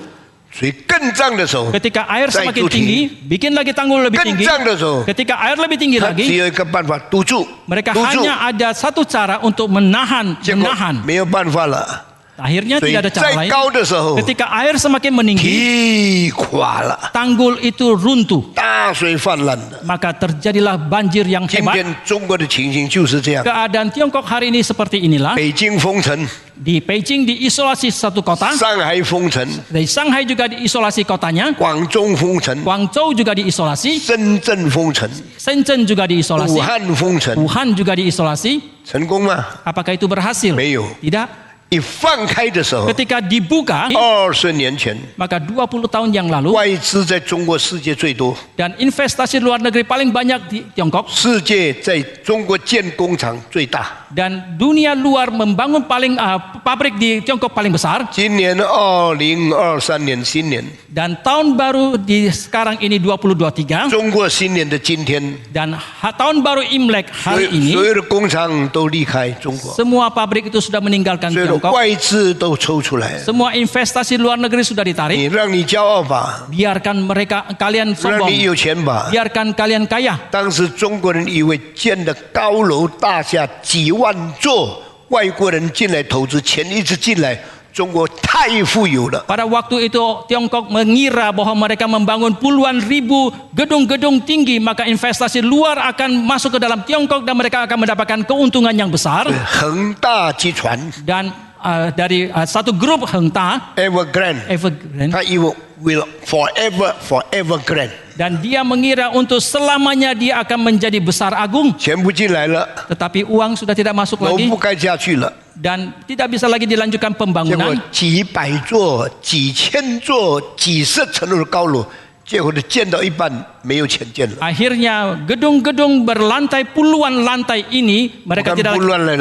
水更涨的时候， Ketika air 再 semakin 筑 tinggi, 堤； bikin lagi tanggul lebih 更 tinggi. 涨的时候， Ketika air lebih tinggi 他只 lagi, 有一个办法堵住， mereka 堵住， hanya ada satu cara untuk menahan. 结果没有办法了。 Akhirnya 水 tidak ada cara 再 lain. 高的时候， Ketika air semakin meninggi, 堤垮了， tanggul itu runtuh. 大水泛滥了。 Maka terjadilah banjir yang 今 hebat. 天中国的情形就是这样， Keadaan Tiongkok hari ini seperti inilah. 北京封城， Di Beijing diisolasi satu kota. 上海封城， Di Shanghai juga diisolasi kotanya. 广州封城， Guangzhou juga diisolasi. 深圳封城， Shenzhen juga 武 diisolasi. 汉封城， Wuhan juga diisolasi. 成功吗？ Apakah itu berhasil? 没有。 Tidak. 一放开的时候， Ketika dibuka, 20年前， maka 20 tahun yang lalu 外资在中国世界最多， dan investasi luar negeri paling banyak di Tiongkok 世界在中国建工厂最大。 dan dunia luar membangun pabrik di Tiongkok paling besar. 今年2023年新年， Dan tahun baru di sekarang ini 2023中国新年的今天， dan tahun baru Imlek 所 hari 有 ini 所有的工厂都离开中国， semua pabrik itu sudah meninggalkan 所有的 Tiongkok. 外资都抽出来。 Semua investasi luar negeri sudah ditarik. 你让你骄傲吧， Biarkan kalian 让 sombong. 你有钱吧。 Biarkan kalian kaya. 当时中国人以为建的高楼大厦几万座，外国人进来投资，钱一直进来，中国太富有了。 Pada waktu itu Tiongkok mengira bahwa mereka membangun puluhan ribu gedung-gedung tinggi, maka investasi luar akan masuk ke dalam Tiongkok dan mereka akan mendapatkan keuntungan yang besar. 恒大集团 Dan dari satu grup Hengda, Evergrande， Evergrande, 他以为 will forever grand， dan dia mengira untuk selamanya dia akan menjadi besar agung, 钱不进来了， tetapi uang sudah tidak masuk 楼 lagi 不盖下去了， dan tidak bisa lagi dilanjutkan 结果 pembangunan. 几百座、几千座、几十层楼的高楼，结果都建到一半没有钱建了。 Akhirnya gedung-gedung berlantai puluhan lantai ini mereka Bukan tidak lagi, puluhan lain,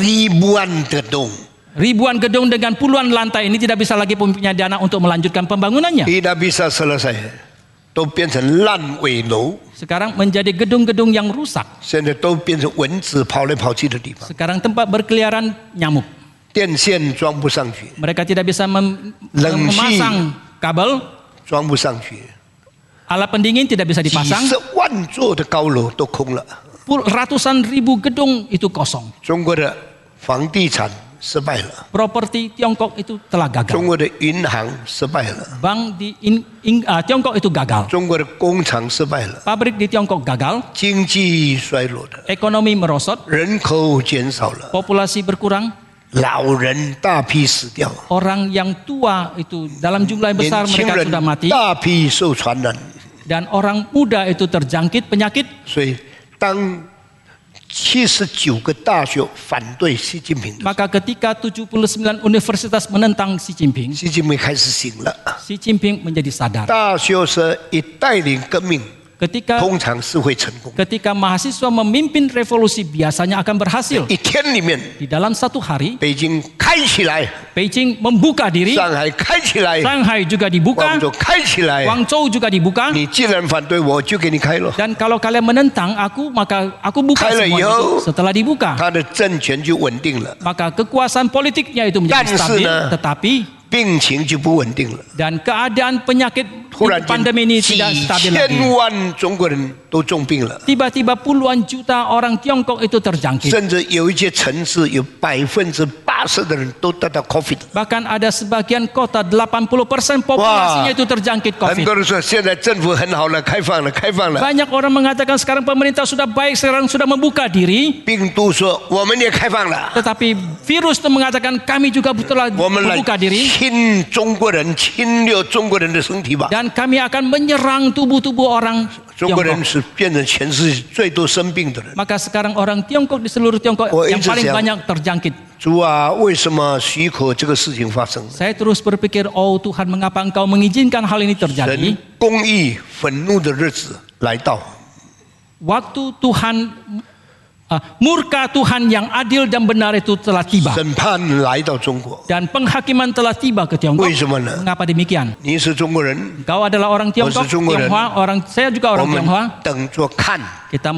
ribuan gedung. ribuan gedung dengan puluhan lantai ini tidak bisa lagi punya dana untuk melanjutkan pembangunannya. Tidak bisa selesai，都变成烂尾楼， Sekarang menjadi gedung-gedung yang rusak. 现在都变成蚊子跑来跑去的地方， Sekarang tempat berkeliaran nyamuk. 电线装不上去， Mereka tidak bisa Lengsi. memasang kabel, 装不上去， alat pendingin tidak bisa 几 dipasang. 十万座的高楼都空了。 Ratusan ribu gedung itu kosong. 中国的房地产失败了， Properti Tiongkok itu telah 中 gagal. 国的银行失败了， Bank di Tiongkok itu gagal. 中国的工厂失败了， Pabrik di Tiongkok gagal. 经济衰落的， Ekonomi merosot. 人口减少了， Populasi berkurang. 老人大批死掉， Orang yang tua itu dalam jumlah yang 年 besar 轻 mereka 人 sudah mati. 大批受传染。 Dan orang muda itu terjangkit penyakit. 所以，当79个大学反对习近平的时候， Maka ketika 79 universitas menentang Xi Jinping, 习近平开始醒了。 Xi Jinping menjadi sadar. 大学生一带领革命， Ketika 通常是会成功。 ketika mahasiswa memimpin revolusi biasanya akan berhasil. 一天里面， Di dalam satu hari, 北京开起来， Beijing membuka diri, 上海开起来， Shanghai juga 广 dibuka, 州开起来。 Guangzhou juga dibuka. 你既然反对，我就给你开了。 Dan kalau kalian menentang aku, maka aku buka Kaya semua yo. itu. Setelah dibuka, 他的政权就稳定了， maka kekuasaan politiknya itu menjadi Dan stabil. sena. Tetapi 病情就不稳定了。 dan keadaan penyakit 突然间， pandemi ini 几 tidak stabil 千 lagi. 万中国人都重病了， Tiba-tiba puluhan juta orang Tiongkok itu terjangkit. 甚至有一些城市有80%的人都得到 COVID 了。 Bahkan ada sebagian kota 80% populasinya Wah. itu terjangkit 很 COVID. 多人说现在政府很好了，开放了，开放了。 Banyak orang mengatakan sekarang pemerintah sudah baik, sekarang sudah membuka diri. 病毒说我们也开放了， Tetapi virus itu mengatakan kami juga telah 我们来 membuka diri. 侵中国人，侵略中国人的身体吧。 Dan Dan kami akan menyerang tubuh-tubuh orang 中国人 Tiongkok. 是变成全世界最多生病的人。 Maka sekarang orang Tiongkok di seluruh Tiongkok Oh, yang itu paling siapa? banyak terjangkit. 主啊，为什么许可这个事情发生？ Saya terus berpikir, oh Tuhan, mengapa Engkau mengizinkan hal ini terjadi? 神公义愤怒的日子来到， Waktu Tuhan murka Tuhan yang adil dan benar itu telah tiba 审判来到中国。 dan penghakiman telah tiba ke Tiongkok. 为什么呢？ Mengapa demikian? 你是中国人， Engkau adalah orang Tiongkok, 我是中国人。 Tionghoa, saya juga 我 orang 们 Tionghoa. 等着看 Kita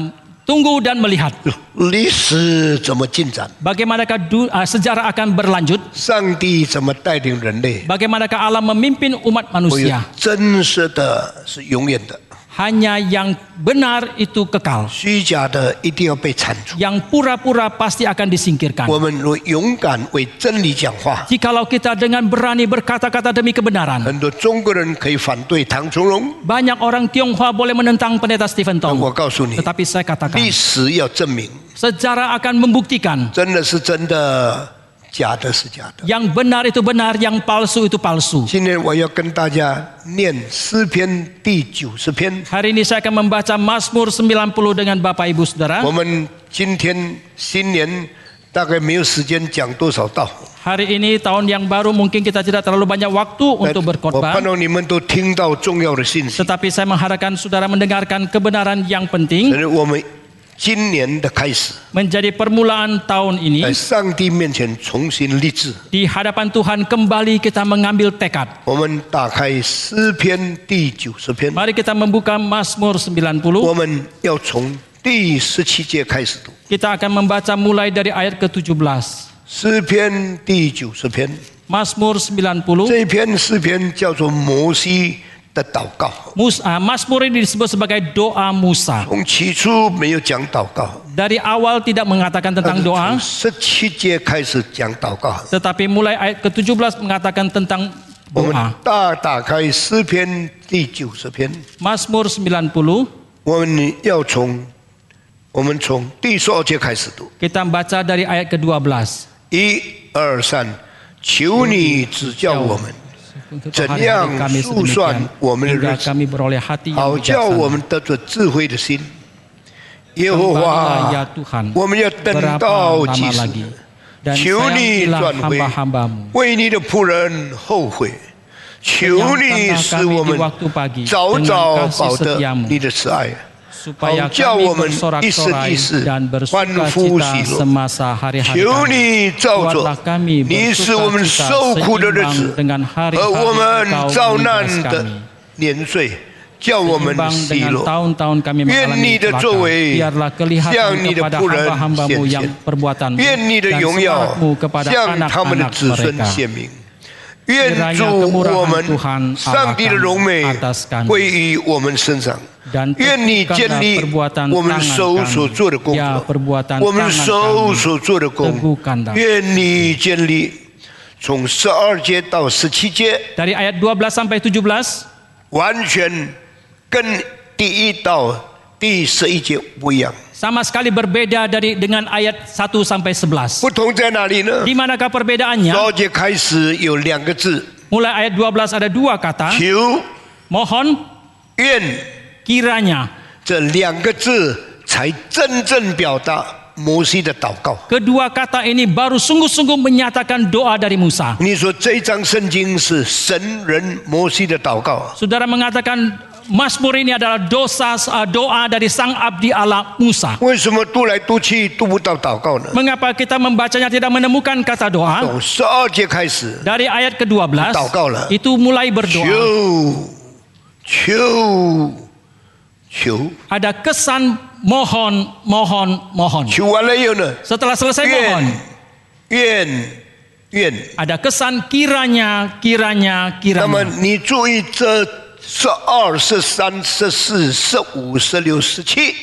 tunggu dan melihat 历史怎么进展， bagaimanakah sejarah akan berlanjut, 上帝怎么带领人类。 bagaimanakah Allah memimpin umat 我有 manusia. 真实的是永远的， Hanya yang benar itu kekal, 虚假的一定要被铲除。 yang pura-pura pasti akan disingkirkan. 我们若勇敢为真理讲话， Jikalau kita dengan berani berkata-kata demi kebenaran, 很多中国人可以反对唐崇荣， banyak orang Tionghoa boleh menentang pendeta Stephen 但 Tong. 我告诉你， Tetapi saya katakan, 历史要证明， sejarah akan membuktikan 真的是真的，假的是假的。 yang benar itu benar, yang palsu itu palsu. 今天我要跟大家念诗篇第90篇。 Hari ini saya akan membaca Mazmur 90 dengan Bapak Ibu Saudara. 我们今天新年大概没有时间讲多少道， Hari ini tahun yang baru mungkin kita tidak terlalu banyak waktu 但 untuk 我 berkhotbah. 盼望你们都听到重要的信息。 Tetapi saya mengharapkan saudara mendengarkan kebenaran yang penting 所以我们今年的开始， menjadi permulaan tahun 在 ini. 上帝面前重新立志。 Di hadapan Tuhan kembali kita mengambil tekad. 我们打开诗篇第90篇， Mari kita membuka Mazmur 90. 我们要从第17节开始读。 Kita akan membaca mulai dari ayat ke-17. 诗篇第90篇， Mazmur 90. 这篇诗篇叫做摩西的祷告。 Mazmur ini disebut sebagai doa Musa. 从起初没有讲祷告， Dari awal tidak mengatakan 但 tentang 是从 doa, 17节开始讲祷告。 tetapi mulai ayat ke-17 mengatakan tentang 我们 doa. 打开诗篇第90篇， Mazmur 90, 我们从第12节开始读。 kita baca dari ayat ke-12. 1、2、3，求你指教我们， 怎样数算我们的日 hingga 子， kami beroleh hati 好 yang 叫我们 bijaksana. 得着智慧的心。耶和 Kembalilah ya 华， Tuhan, 我们要等 berapa 到 lama 几 lagi? 时？ Dan 求你 sayangilah 转回， hamba-hambamu. 为你的仆人后悔。求你使我们早早保得你的慈爱， supaya 好叫 kami 我们一生 bersorak-sorai 一世 dan 欢呼 bersuka 喜 cita 乐。 semasa hari-hari 求 kami. 你照着 Buatlah kami 你使我们 bersuka 受 cita 苦的日 seimbang 子 dengan 和 hari-hari 我们 Engkau 遭难 menindas 的 kami. 年岁，叫我们 Seimbang 喜 dengan 乐。 tahun-tahun kami 愿 mengalami 你的 celaka. 作为 Biarlah 向 kelihatan 你的 kepada 仆人 hamba-hambamu 显 yang 现， perbuatanmu 愿你的 dan 荣耀 semangatmu kepada 向他们的 anak-anak 子孙 mereka. 显明。愿 Kiranya 主我 kemurahan 们 Tuhan 上帝的荣美 atas kami. 归于我们身上。 Dan 愿你建 teguhkanlah 立 perbuatan 我们 tangan 手所 kami. 做的工 Ya 作， perbuatan 我们 tangan 手 kami. 所做的工 Teguhkanlah.。愿你建立从12节到17节， Dari ayat 12 sampai 17, 完全跟第1到第11节不一样。 sama sekali berbeda dengan ayat 1 sampai 11. 不同在哪里呢？ Di manakah perbedaannya? 12节开始有2个字， Mulai ayat 12 ada 2 kata, 求、 mohon, 愿， kiranya. 这2个字才真正表达摩西的祷告。 Kedua kata ini baru sungguh-sungguh menyatakan doa dari Musa. 你说这一章圣经是神人摩西的祷告， Saudara mengatakan Mazmur ini adalah doa dari sang abdi Allah Musa. 为什么读来读去读不到祷告呢？ Mengapa kita membacanya tidak menemukan kata doa? 从12节开始， Dari ayat ke-12 祷告了。 itu mulai berdoa. 求， Ada kesan mohon, mohon, mohon. 求完了以后呢， Setelah selesai mohon, 愿。 ada kesan kiranya, kiranya, 那么 kiranya. 你注意这12、13、14、15、16、17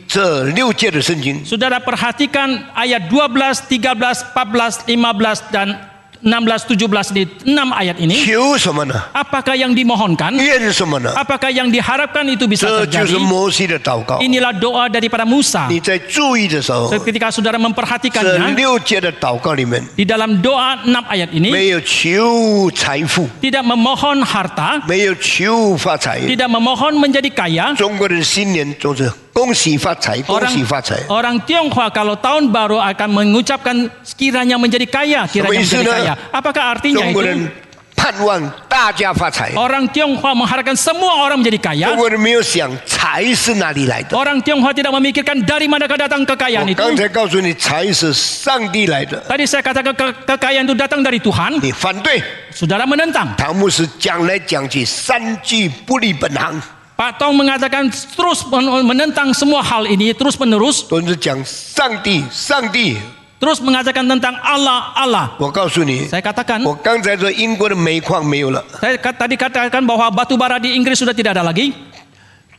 这6节的圣经， Saudara perhatikan ayat 12, 13, 14, 15 dan 16-17 di 6 ayat ini, 求什么呢？ apakah yang dimohonkan? 愿什么呢？ Apakah yang diharapkan itu bisa 这就是 terjadi? 摩西的祷告。 Inilah doa daripada Musa. 你在注意的时候， Ketika saudara 这 memperhatikannya, 6节的祷告里面 di dalam doa 6 ayat ini 没有求财富， tidak memohon harta, 没有求发财。 tidak memohon menjadi kaya. 中国人新年总是恭喜发财，恭喜发财。 Orang Tionghoa kalau tahun baru akan mengucapkan kiranya menjadi kaya, kiranya Apa menjadi isinya? kaya. Apakah artinya 中国 itu? 人盼望大家发财， Orang Tionghoa mengharapkan semua orang menjadi kaya. 中国人没有想财是哪里来的。 Orang Tionghoa tidak memikirkan dari manakah datang 我 kekayaan itu. 刚才告诉你，财是上帝来的， Tadi saya katakan kekayaan itu datang dari Tuhan. 你反对。 Saudara menentang. 唐牧师讲来讲去，三句不离本行， Pak Tong mengatakan terus menentang semua hal ini terus menerus, 都是讲上帝，上帝。 terus mengatakan tentang Allah, Allah. 我告诉你， Saya katakan, 我刚才说英国的煤矿没有了， saya tadi katakan bahwa batu bara di Inggris sudah tidak ada lagi,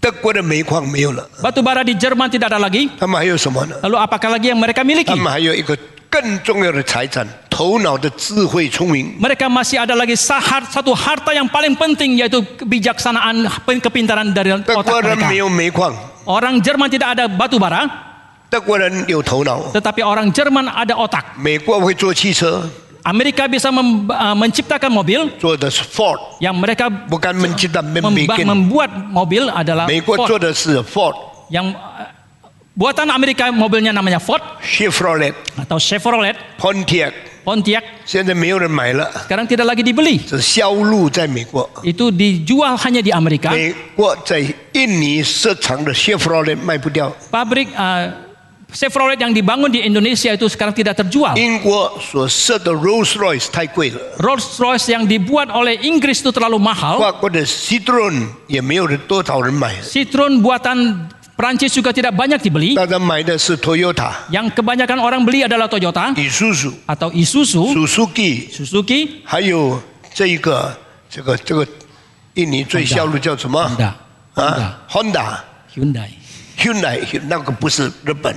德国的煤矿没有了， batu bara di Jerman tidak ada lagi. 他们还有什么呢？ Lalu apakah lagi yang mereka 他 miliki? 们还有一个更重要的财产，头脑的智慧聪明。 Mereka masih ada lagi satu harta yang paling penting yaitu kebijaksanaan, kepintaran dari 德国 otak 人没 mereka. 有煤矿， Orang Jerman tidak ada batu bara, 德国人有头脑。 tetapi orang Jerman ada otak. 美国会做汽车， Amerika bisa menciptakan mobil 做的是 Ford， yang mereka 不敢mencipta membuat。 membuat mobil adalah 美国 Ford. 做的是 Ford、 Yang buatan Amerika mobilnya namanya Ford Chevrolet、 atau Chevrolet, Pontiac， Pontiac 现在没有人买了， sekarang tidak lagi dibeli. 这销路在美国。 Itu dijual hanya di Amerika. 美国在印尼设厂的 Chevrolet 卖不掉， Pabrik Chevrolet yang dibangun di Indonesia itu sekarang tidak terjual. 英国所设的 Rolls Royce 太贵了， Rolls Royce yang dibuat oleh Inggris itu terlalu mahal. 法国的 Citroen 也没有人多少人买， Citroen buatan Prancis juga tidak banyak dibeli. 大家买的是 Toyota、 Yang kebanyakan orang beli adalah Toyota Isuzu、 atau Isuzu, Suzuki， Suzuki, 还有这一个印尼最销路叫什么 Honda, 啊 ？Honda、 Hyundai. Hyundai 那个不是日本，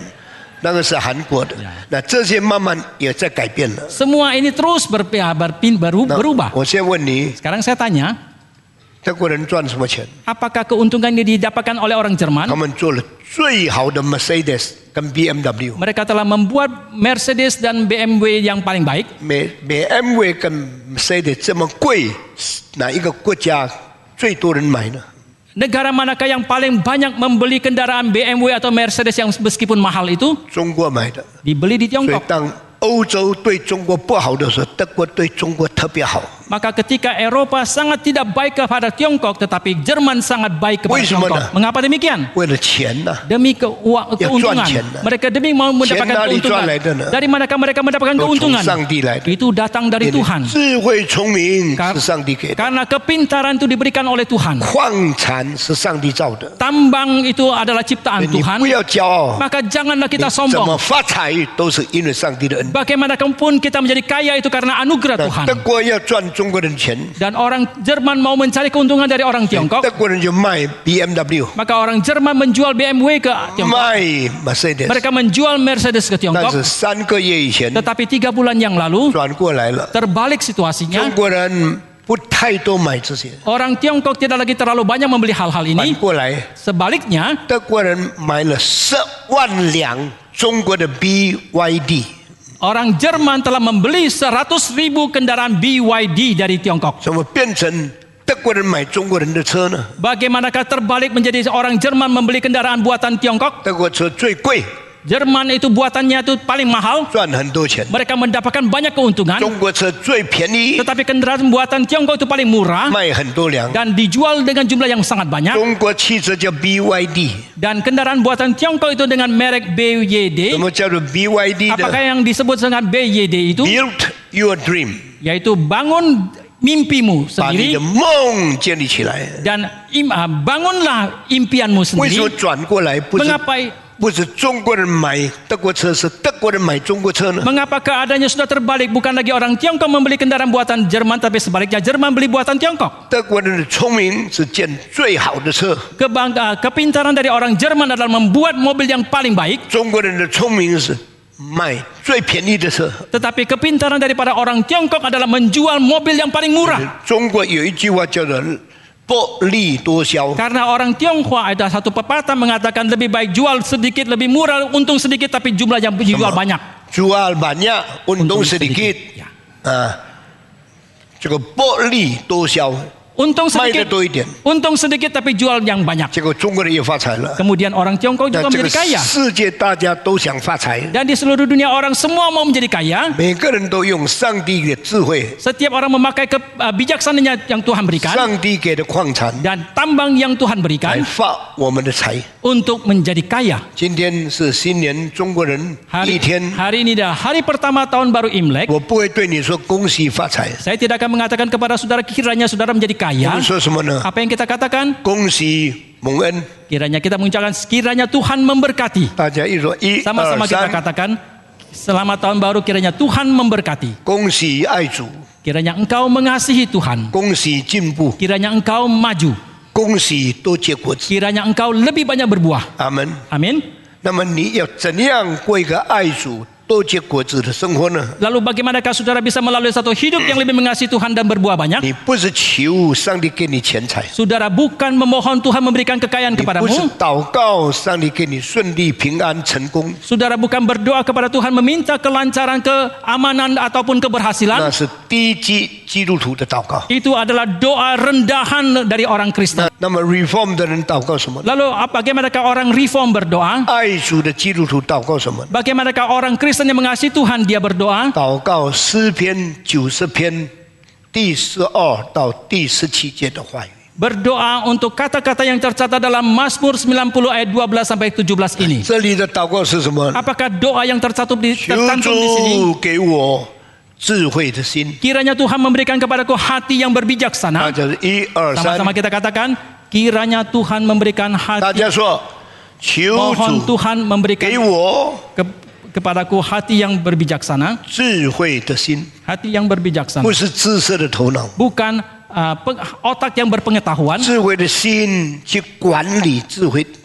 那个是韩国的。那这些慢慢也在改变了。 Semua ini terus berubah. 我先问你， Sekarang saya tanya, 德国人赚什么钱？ apakah keuntungan ini didapatkan oleh orang Jerman? 他们做了最好的 Mercedes 跟 BMW。 Mereka telah membuat Mercedes dan BMW yang paling baik. BMW 跟 Mercedes 这么贵，哪一个国家最多人买呢？ Negara manakah yang paling banyak membeli kendaraan BMW atau Mercedes yang meskipun mahal itu? 中国买的。 Dibeli di 所以 Tiongkok. 当欧洲对中国不好的时候，德国对中国特别好。 Maka ketika Eropa sangat tidak baik kepada Tiongkok, tetapi Jerman sangat baik kepada Wismana. Tiongkok. Mengapa demikian? 为了钱呐、 Demi Ya, keuntungan. juan. Mereka demi mau mendapatkan Juan dari keuntungan. juan来的呢？ Dari manakah mereka mendapatkan 都从 keuntungan? 上帝来的。 Itu datang dari 因为 Tuhan. 智慧聪明 Kar- 是上帝给的， Karena kepintaran itu diberikan oleh Tuhan. 矿产是上帝造的。 Tambang itu adalah ciptaan 你 Tuhan. 不要骄傲， Maka janganlah 你 kita 怎么 sombong. 发财都是因为上帝的恩。 Bagaimanapun kita menjadi kaya itu karena anugerah 那 Tuhan. 德国要赚中国人钱， Dan orang Jerman mau mencari keuntungan dari orang Tiongkok, 德国人就卖 BMW， maka orang Jerman menjual BMW ke Tiongkok. 卖 Mercedes。 Mereka menjual Mercedes ke 但 Tiongkok. 是3个月以前 Tetapi 3 bulan yang lalu 转过来了， terbalik situasinya. 中国人不太多买这些， Orang Tiongkok tidak lagi terlalu banyak membeli hal-hal 反 ini. 过来 Sebaliknya, 德国人买了10万辆中国的 BYD。 orang Jerman telah membeli 100.000 kendaraan BYD dari Tiongkok. 怎么变成德国人买中国人的车呢？ Bagaimanakah terbalik menjadi orang Jerman membeli kendaraan buatan Tiongkok? 德国车最贵， Jerman itu buatannya itu paling mahal. 赚很多钱。 Mereka mendapatkan banyak keuntungan. 中国车最便宜， Tetapi kendaraan buatan Tiongkok itu paling murah 卖很多辆。 dan dijual dengan jumlah yang sangat banyak. 中国汽车叫 BYD， Dan kendaraan buatan Tiongkok itu dengan merek 什 BYD. 么叫做 BYD Apakah 的 yang disebut dengan BYD itu? ？Build your dream， Yaitu bangun mimpimu 把你的 sendiri 梦建立起来。 dan bangunlah impianmu 为什么 sendiri. 转过来不是 Mengapa 不是中国人买德国车，是德国人买中国车呢？ Mengapa keadaannya sudah terbalik? Bukan lagi orang Tiongkok membeli kendaraan buatan Jerman, tapi sebaliknya Jerman beli buatan Tiongkok. 德国人的聪明是建最好的车， Kepintaran dari orang Jerman adalah membuat mobil yang paling baik. 中国人的聪明是买最便宜的车。 Tetapi kepintaran daripada orang Tiongkok adalah menjual mobil yang paling murah. 中国有一句话叫做薄利多销， Karena orang Tionghoa ada satu pepatah mengatakan lebih baik jual sedikit lebih murah, untung sedikit tapi jumlah yang dijual banyak. jual banyak untung sedikit Ya. 啊，这个薄利多销， Untung 卖的 sedikit, 多一点， untung sedikit tapi jual yang banyak. 结果中国人也发财了。 Kemudian orang Tiongkok 那 juga 这个 menjadi kaya. 世界大家都想发财， Dan di seluruh dunia orang semua mau menjadi kaya. 每个人都用上帝的智慧， Setiap orang memakai bijaksananya yang Tuhan berikan 上帝给的矿产 dan tambang yang Tuhan 来 berikan 发我们的财。 untuk menjadi kaya. 今天是新年中国人一天， Hari ini dah hari pertama tahun baru Imlek. 我不会对你说恭喜发财， Saya tidak akan mengatakan kepada saudara kiranya saudara menjadi 我 kaya. 们说什么呢？ Apa yang kita katakan? 恭喜蒙恩， Kiranya kita mengucapkan kiranya Tuhan memberkati. 大家一说一 Sama-sama 二 kita 三， katakan selamat tahun baru kiranya Tuhan memberkati. 恭喜爱主， Kiranya engkau mengasihi Tuhan. 恭喜进步， Kiranya engkau maju. 恭喜多结果子。 Kiranya engkau lebih banyak berbuah. 阿门。 Amin. 那么你要怎样过一个爱主、多结果子的生活呢？ Lalu bagaimanakah saudara bisa melalui satu hidup yang lebih mengasihi Tuhan dan berbuah banyak? 你不是求上帝给你钱财， Saudara bukan memohon Tuhan memberikan kekayaan 你不是 kepadamu. 祷告上帝给你顺利、平安、成功， Saudara bukan berdoa kepada Tuhan meminta kelancaran, keamanan ataupun 那 keberhasilan. 是低级基督徒的祷告。 Itu adalah doa rendahan dari orang Kristen. 那么 reform 的人祷告什么？ Lalu bagaimanakah orang reform berdoa? 爱主的基督徒祷告什么？ Bagaimanakah orang Kristen yang mengasihi Tuhan dia berdoa? 祷告诗篇90篇第12到第17节的话语。 Berdoa untuk kata-kata yang tercatat dalam Mazmur 90 ayat 12 sampai 17 ini. 这里的祷告是什么？ Apakah doa yang tercantum di 求 sini? 主给我智慧的心。 Kiranya Tuhan memberikan kepadaku hati yang berbijaksana. 大家一二三， Sama-sama kita katakan, kiranya Tuhan memberikan 大 hati. 家说，求 Mohon 主 Tuhan memberikan 给我 kepadaku hati yang berbijaksana. 智慧的心， Hati yang berbijaksana. 不是知识的头脑。 Bukan otak yang berpengetahuan, 智慧的心去管理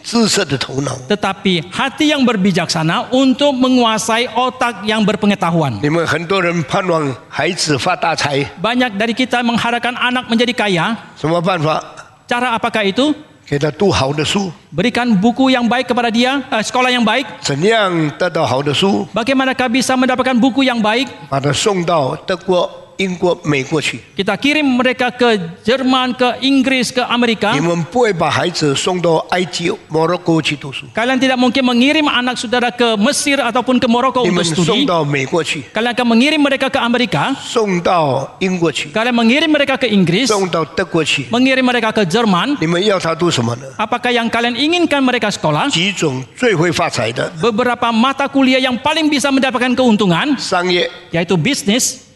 知识的头脑。 tetapi hati yang berbijaksana untuk menguasai otak yang berpengetahuan. 你们很多人盼望孩子发大财， Banyak dari kita mengharapkan anak menjadi kaya. 什么办法？ Cara apakah itu? 给他读好的书。 Berikan buku yang baik kepada dia, sekolah yang baik. 怎样得到好的书？ Bagaimanakah bisa mendapatkan buku yang baik? 把他送到德国、英国、美国去。 Kita kirim mereka ke Jerman, ke Inggris, ke Amerika. 你们不会把孩子送到埃及、摩洛哥去读书， Kalian tidak mungkin mengirim anak saudara ke Mesir ataupun ke Maroko 你 untuk 们 studi. 送到美国去， Kalian akan mengirim mereka ke Amerika. 送到英国去， Kalian mengirim mereka ke Inggris. 送到德国去。 Mengirim mereka ke Jerman. 你们要他读什么呢？ Apakah yang kalian inginkan mereka sekolah? 几种最会发财的 Beberapa mata kuliah yang paling bisa mendapatkan keuntungan, 商业。 yaitu bisnis.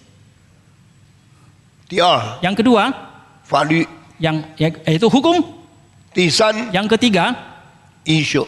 第二， Yang kedua, 法律； yaitu hukum. 第三， Yang ketiga, 医学。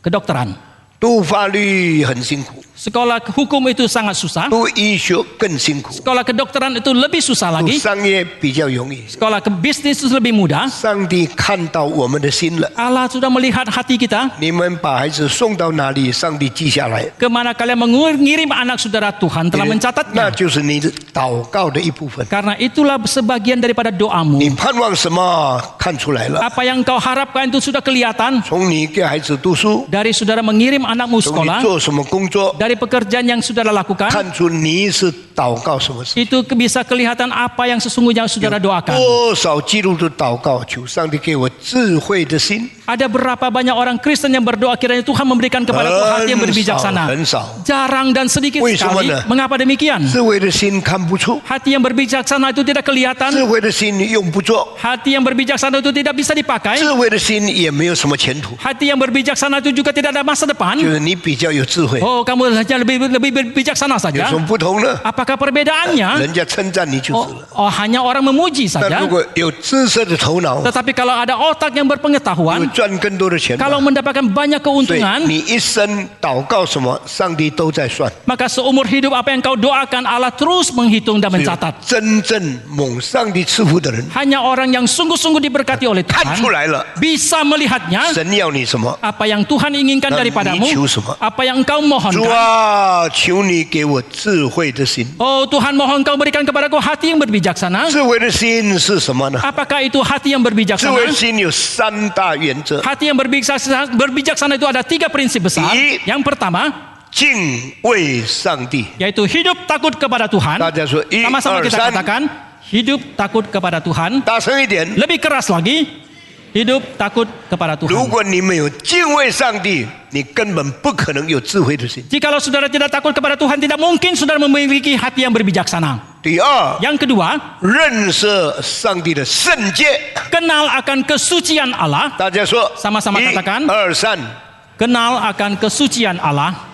kedokteran. 读法律很辛苦， Sekolah hukum itu sangat susah. 读医学更辛苦， Sekolah kedokteran itu lebih susah 读 lagi. 商业比较容易。 Sekolah ke bisnis itu lebih mudah. 上帝看到我们的心了， Allah sudah melihat hati kita. 你们把孩子送到哪里，上帝记下来， Kemana kalian mengirim anak saudara, Tuhan telah 那 mencatatnya. 就是你的祷告的一部分。 Karena itulah sebagian daripada 你 doamu. 盼望什么，看出来了。 Apa yang kau harapkan itu sudah kelihatan. 从你给孩子读书， Dari saudara mengirim anakmu 从你 sekolah, 做什么工作， dari pekerjaan yang saudara lakukan, 看出你是祷告什么事。 itu bisa kelihatan apa yang sesungguhnya saudara doakan. 多少基督徒祷告，求上帝给我智慧的心， Ada berapa banyak orang Kristen yang berdoa kiranya Tuhan memberikan kepadaku hati yang 很少 berbijaksana. 很少。 Jarang dan sedikit Wih, sekali. semana? Mengapa demikian? 智慧的心看不出， Hati yang berbijaksana itu tidak kelihatan. 智慧的心用不着， Hati yang berbijaksana itu tidak bisa dipakai. 智慧的心也没有什么前途。 Hati yang berbijaksana itu juga tidak ada masa depan. 就是你比较有智慧， Oh, kamu saja lebih berbijaksana 有 saja. 什么不同呢？ Apakah perbedaannya? 人家称赞你就是了。 Hanya orang memuji 但 saja. 如果有知识的头脑， Tetapi kalau ada otak yang 会 berpengetahuan, 赚更多的钱嘛。 kalau mendapatkan banyak 所以 keuntungan, 你一生祷告什么，上帝都在算。 maka seumur hidup apa yang kau doakan Allah terus menghitung dan mencatat. 真正蒙上帝赐福的人， Hanya orang yang sungguh-sungguh diberkati oleh 看出 Tuhan 来了， bisa melihatnya 神要你什么， apa yang Tuhan inginkan 那你 daripadamu, 求什么？ apa yang engkau 主 mohonkan. 啊，求你给我智慧的心。 Oh Tuhan, mohon engkau berikan kepadaku hati yang berbijaksana. 智慧的心是什么呢？ Apakah itu hati yang 智慧的 berbijaksana? 心有三大原则： Hati yang berbijaksana itu ada 3 prinsip besar. Yang pertama, 敬畏上帝。 yaitu hidup takut kepada Tuhan. 大家说一 Sama-sama 二 kita 三， katakan, hidup takut kepada Tuhan. 大声一点。 Lebih keras lagi, hidup takut kepada 如 Tuhan. 果你没有敬畏上帝，你根本不可能有智慧的心。 Jikalau saudara tidak takut kepada Tuhan, tidak mungkin saudara memiliki hati yang berbijaksana. 第二， Yang kedua, 认识上帝的圣洁。 kenal akan kesucian Allah. 大家说 Sama-sama 一 katakan. 二三。 Kenal akan kesucian Allah.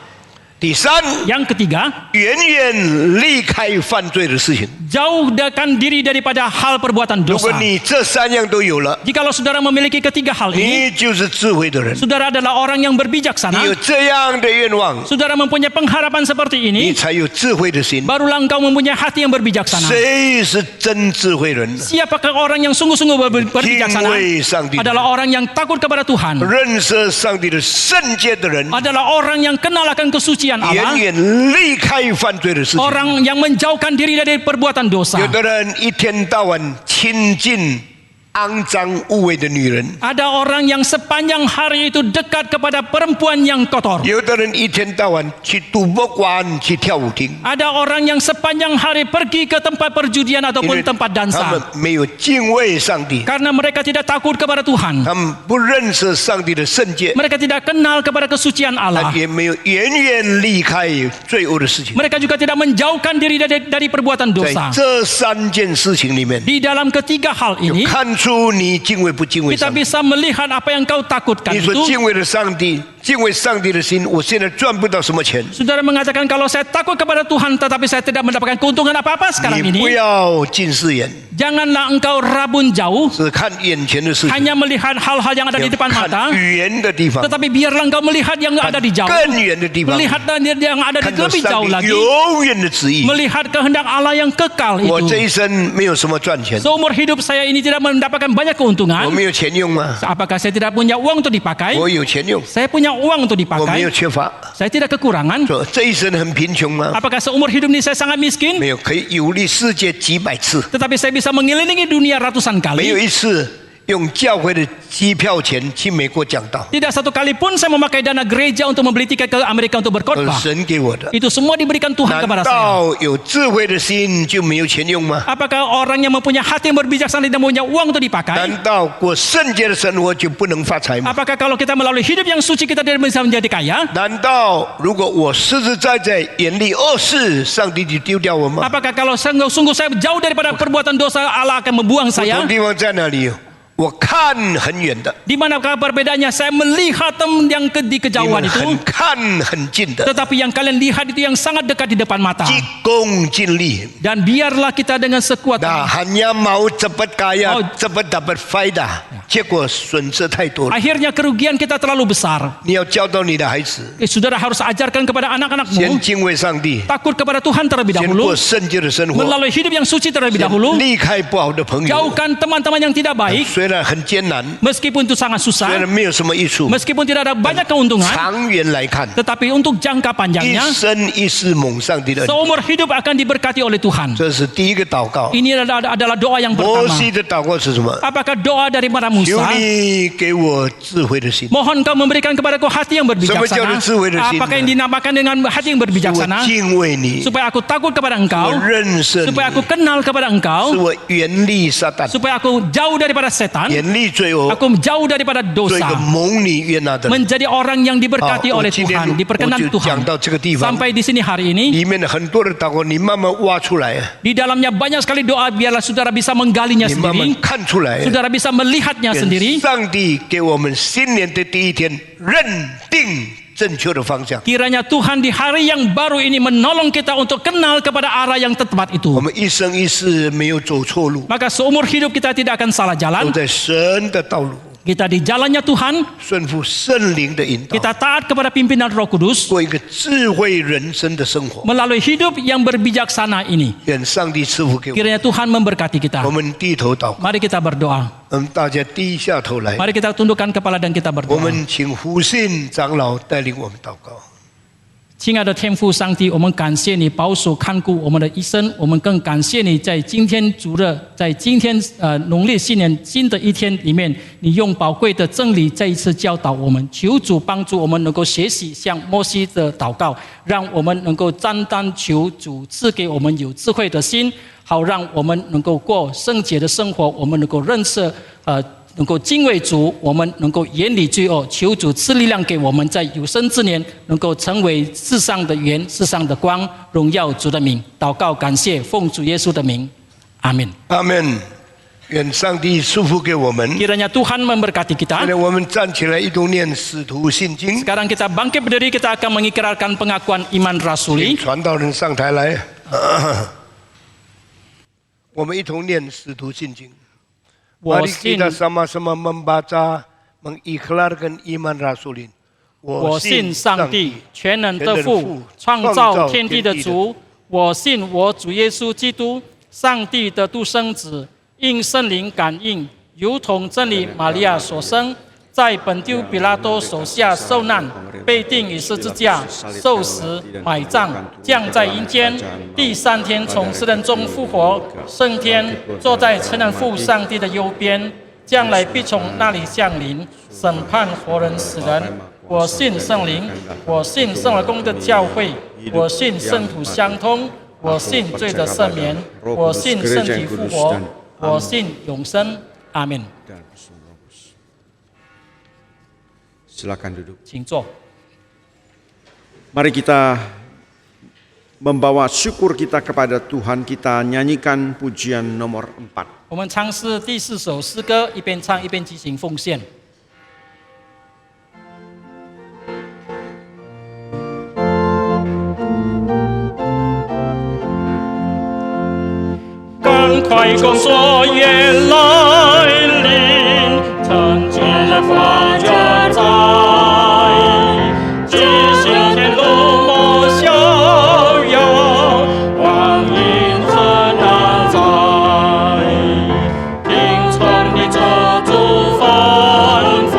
第三， Yang ketiga, 远远离开犯罪的事情。 jauhkan diri daripada hal perbuatan 如果 dosa. 你这三样都有了， Jikalau saudara memiliki ketiga hal ini, 你就是智慧的人。 saudara adalah orang yang 你 berbijaksana. 有这样的愿望， Saudara mempunyai pengharapan seperti 你 ini, 才有智慧的心。 barulah engkau mempunyai hati yang berbijaksana. 谁是真智慧人？ Siapakah orang yang sungguh-sungguh 敬 berbijaksana? 畏上帝的人， Adalah orang yang takut kepada Tuhan. 认识上帝的圣洁的人， Adalah orang yang kenal akan kesucian 远 Allah. 远离开犯罪的事情。 Orang yang menjauhkan diri dari perbuatan dosa. 有的人一天到晚亲近肮脏污秽的女人， Ada orang yang sepanjang hari itu dekat kepada perempuan yang kotor. 有的人一天到晚去赌博馆、去跳舞厅， Ada orang yang sepanjang hari pergi ke tempat perjudian 因 ataupun 为 tempat 他们 dansa. 没有敬畏上帝， Karena mereka tidak takut kepada Tuhan. 他们不认识上帝的圣洁， Mereka tidak kenal kepada kesucian Allah. 也没有远远离开罪恶的事情。 Mereka juga tidak menjauhkan diri dari perbuatan 在 dosa. 这三件事情里面， Di dalam ketiga hal 就 ini, 看出你敬畏不敬畏 kita 上帝。 bisa melihat apa yang kau takutkan 你所 itu. 敬畏的上帝，敬畏上帝的心，我现在赚不到什么钱。 Saudara mengatakan kalau saya takut kepada Tuhan tetapi saya tidak mendapatkan keuntungan apa-apa sekarang 你不 ini. 要近视眼， Janganlah engkau rabun jauh, 只看眼前的事情， hanya melihat hal-hal yang ada di depan 看 mata. 远的地方， Tetapi biarlah engkau melihat yang ada di jauh. 更远的地方， Melihat yang ada di 看到 lebih 上 jauh 帝 lagi. 永远的旨意。 Melihat kehendak Allah yang kekal 我这 itu. 一生没有什么赚钱， Seumur hidup saya ini tidak mendapatkan banyak 我 keuntungan. 没有钱用吗？ Apakah saya tidak punya uang untuk dipakai? 我有钱用， Saya punya uang untuk 我没有 dipakai. 缺乏。 Saya tidak kekurangan. 说这一生很贫穷吗？ Apakah seumur hidup ini saya sangat miskin? 没有，可以游历世界几百次， Tetapi saya bisa mengelilingi dunia ratusan 没有 kali. 一次用教会的机票钱去美国讲道， Tidak satu kali pun saya memakai dana gereja untuk membeli tiket ke Amerika untuk 都是 berkhotbah. 神给我的。 Itu semua diberikan Tuhan 难 kepada saya. 道有智慧的心就没有钱用吗？ Apakah orang yang mempunyai hati yang berbijaksana tidak punya uang untuk dipakai? 难道过圣洁的生活就不能发财吗？ Apakah kalau kita melalui hidup yang suci kita tidak bisa menjadi kaya? 难道如果我实实在在远离恶事，上帝就丢掉我吗？ Apakah kalau sungguh saya jauh daripada perbuatan dosa, Allah akan membuang 不 saya? 同地方在哪里？我看很远的， Di manakah perbedaannya? Saya melihat yang di 你 kejauhan 们 itu. 很看很近的， Tetapi yang kalian lihat itu yang sangat dekat di depan mata. 急功近利。 Dan biarlah kita dengan sekuat Nah, hanya mau cepat kaya, Oh. cepat dapat faedah，结果损失太多了。 akhirnya kerugian kita terlalu besar. 你要教导你的孩子， Saudara harus ajarkan kepada 先 anak-anakmu 敬畏上帝， takut kepada Tuhan terlebih 先 dahulu, 过圣洁的生活， melalui hidup yang suci terlebih dahulu, 离开不好的朋友。 jauhkan teman-teman yang tidak baik, 虽然很艰难， meskipun itu sangat 虽 susah, 然没有什么益处， meskipun tidak ada banyak keuntungan, 长远来看， tetapi untuk jangka 一 panjangnya, 生一世蒙上帝的恩。 seumur hidup akan diberkati oleh Tuhan. 这是第一个祷告。 Ini adalah doa yang 摩 pertama. 西的祷告是什么？ Apakah doa daripada 求 Musa? 你给我智慧的心， Mohon kau memberikan kepadaku hati yang berbijaksana. Apakah yang dinamakan dengan hati yang 我 berbijaksana? 敬畏你， Supaya aku takut kepada 我 engkau, 认识你， supaya aku kenal kepada 使 engkau, 我远离撒旦， supaya aku jauh daripada setan, 远离罪恶， aku jauh daripada 做一个 dosa, 蒙你悦纳的人。 menjadi orang yang diberkati 好， oleh 我今天 Tuhan, diperkenan 我就讲 Tuhan. 到这个地方， Sampai di sini hari ini, 里面的很多的祷告，你慢慢挖出来， di dalamnya banyak sekali doa, biarlah saudara bisa menggalinya 你慢慢 sendiri, 看出来。 saudara bisa melihatnya 愿 sendiri. 上帝给我们新年的第一天认定正确的方向。 Kiranya Tuhan di hari yang baru ini menolong kita untuk kenal kepada arah yang tepat 我 itu. 们一生一世没有走错路， Maka seumur hidup kita tidak akan salah 都 jalan, 在神的道路。kita di jalannya Tuhan, 顺服圣灵的引导， kita taat kepada pimpinan Roh Kudus, 过一个智慧人生的生活。 melalui hidup yang berbijaksana ini. 愿上帝赐福给我们。 Kiranya Tuhan memberkati kita. 我们低头祷告， Mari kita berdoa. 我们大家低下头来， Mari kita tundukkan kepala dan kita 我 berdoa. 们请福信长老带领我们祷告。 亲爱的天父上帝，我们感谢你保守看顾我们的一生，我们更感谢你在今天主日，在今天农历新年新的一天里面，你用宝贵的真理再一次教导我们，求主帮助我们能够学习像摩西的祷告，让我们能够单单求主赐给我们有智慧的心，好让我们能够过圣洁的生活，我们能够认识能够敬畏主，我们能够远离罪恶，求主赐力量给我们，在有生之年能够成为世上的盐、世上的光，荣耀主的名。祷告感谢，奉主耶稣的名，阿门。阿门。愿上帝祝福给我们。 Kiranya Tuhan memberkati 现 kita. 在我们站起来，一同念《使徒信经》。 Sekarang kita bangkit berdiri, kita akan mengikrarkan pengakuan iman 请 rasuli. 传道人上台来，我们一同念《使徒信经》。 我 Mari 信 kita sama-sama membaca, mengikhlarkan iman rasulin. 我信上帝，全能的父，创造天地的主。我信我主耶稣基督，上帝的独生子，因圣灵感应，如同真理玛利亚所生，在本丢比拉多手下受难，被钉于十字架，受死，埋葬，降在阴间，第3天从死人中复活，升天，坐在全能父上帝的右边，将来必从那里降临，审判活人死人。我信圣灵，我信圣而公的教会，我信圣徒相通，我信罪的赦免，我信身体复活，我信永生。阿门。 Silakan duduk. 请坐。 Mari kita membawa syukur kita kepada Tuhan, kita nyanyikan pujian nomor 4. 我们唱诗第4首诗歌，一边唱一边进行奉献。 赶快工作也来临，趁今日发热在，即兴天路莫逍遥，光阴很难在，听从你做主吩咐，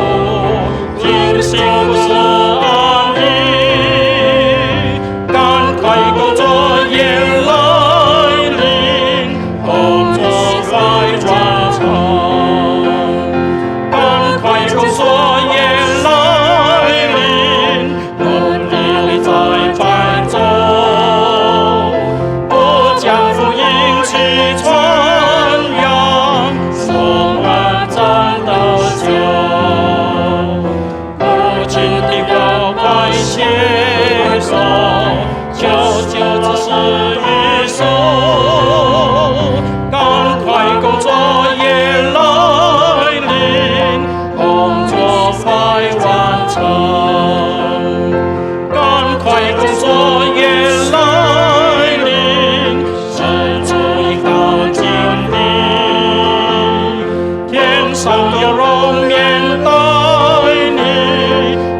听幸福是安逸，赶快工作也来临。 工作快完成，赶快工作也来临，努力在伴奏，不将福音去传扬，送儿真的救，不仅的我快携手，求救只是一首。 赶快工作也来临，工作快完成。赶快工作也来临，是主应当经历。天上有荣面待你，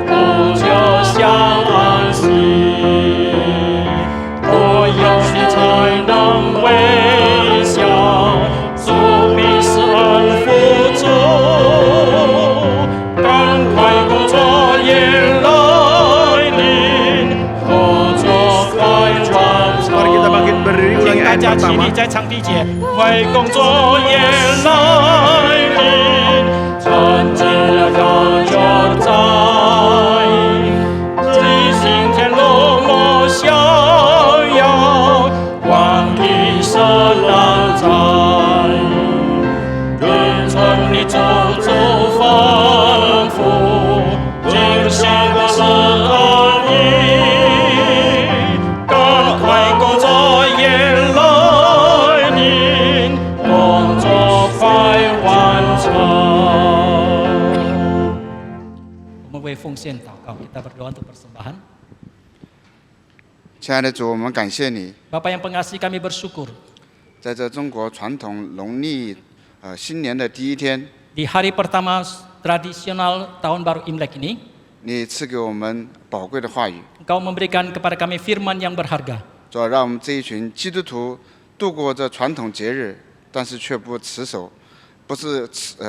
不就享安息。我有你才能微笑。 主必是恩福主，赶快工作也来临，工作快完成。 Mari kita bangkit berdiri, 请 ulangi 大 ayat 家起立， pertama. 在场地界，快工作也来临，趁今日刚就在，即行天路莫逍遥，光阴深难在。 你做主吩咐，今生的是安逸，赶快工作也来临，工作快完成。我们为奉献祷告，kita berdoa untuk persembahan。 亲爱的主，我们感谢你， Bapa yang pengasih, kami bersyukur 在这中国传统农历新年的第一天， di hari pertama tradisional Tahun Baru Imlek ini, 你赐给我们宝贵的话语， Engkau memberikan kepada kami firman yang berharga. 主要让我们这一群基督徒度过这传统节日，但是却不持守，不是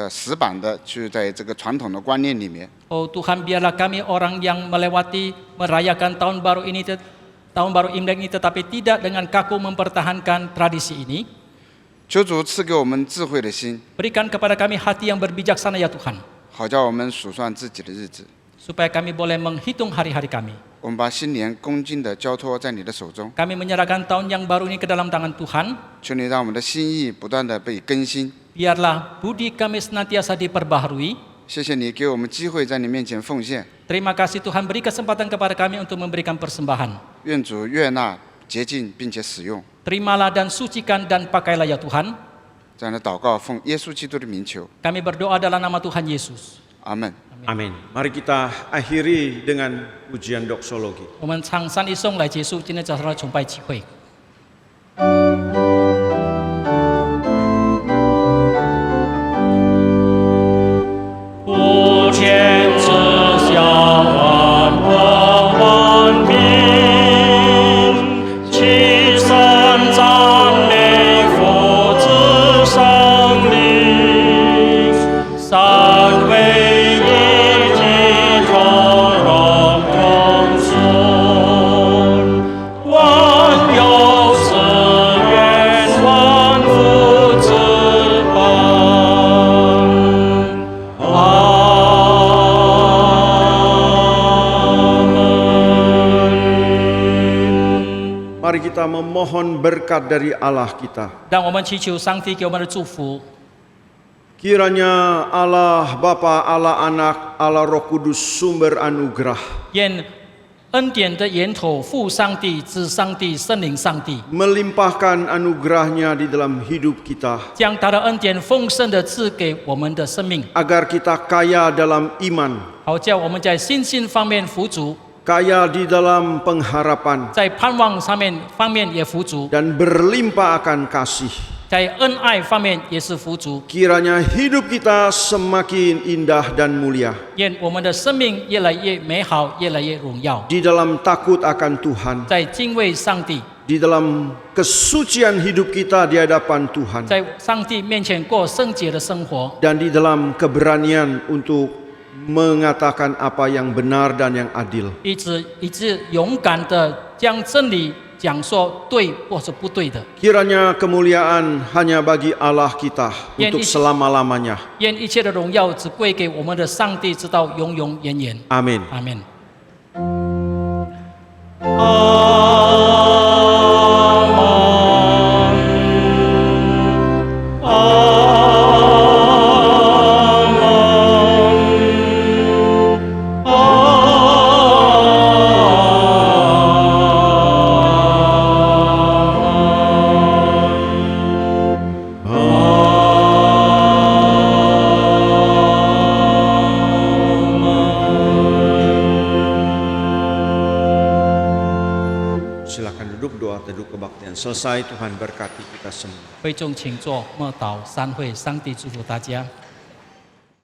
死板的去在这个传统的观念里面。 Oh Tuhan, biarlah kami orang yang melewati merayakan Tahun Baru ini, Tahun Baru Imlek ini, tetapi tidak dengan kaku mempertahankan tradisi ini. 求主赐给我们智慧的心， Berikan kepada kami hati yang berbijaksana ya Tuhan, 好叫我们数算自己的日子。 supaya kami boleh menghitung hari-hari kami. 我们把新年恭敬地交托在你的手中， Kami menyerahkan tahun yang baru ini ke dalam tangan Tuhan. 求你让我们的心意不断地被更新。 Biarlah budi kami senantiasa diperbaharui. 谢谢你给我们机会在你面前奉献， Terima kasih Tuhan, beri kesempatan kepada kami untuk memberikan persembahan. 愿主悦纳、洁净并且使用。 Terimalah dan sucikan dan pakailah ya Tuhan. 这样的祷告奉耶稣基督的名求， Kami berdoa dalam nama Tuhan Yesus. 阿门。 Amin. Mari kita akhiri dengan pujian doksologi. 我们唱三一颂来结束今天早上的崇拜集会。普天之下，万国万民，齐声赞美父子圣灵，三位一体，从容共存，万有慈愿，万福之本。Mari kita memohon berkat dari Allah kita. 让我们祈求上帝给我们的祝福。 Kiranya Allah Bapa, Allah Anak, Allah Roh Kudus sumber anugerah 愿恩典的源头父上帝、子上帝、圣灵上帝， melimpahkan anugerahnya di dalam hidup kita 将他的恩典丰盛的赐给我们的生命， agar kita kaya dalam iman, 好叫我们在信心方面富足， kaya di dalam pengharapan 在盼望方面也富足， dan berlimpah akan kasih. 在恩爱方面也是富足。 Kiranya hidup kita semakin indah dan mulia 愿我们的生命越来越美好，越来越荣耀， di dalam takut akan Tuhan, 在敬畏上帝， di dalam kesucian hidup kita di hadapan Tuhan, 在上帝面前过圣洁的生活， dan di dalam keberanian untuk mengatakan apa yang benar dan yang adil. 一直勇敢的将真理讲说对或是不对的。 Kiranya kemuliaan hanya bagi Allah kita untuk selama-lamanya. 愿一切的荣耀只归给我们的上帝，直到永永远远。 Amin. 阿门。Silakan duduk, doa teduh kebaktian selesai. Tuhan berkati kita semua. 会众请坐，默祷三会，上帝祝福大家。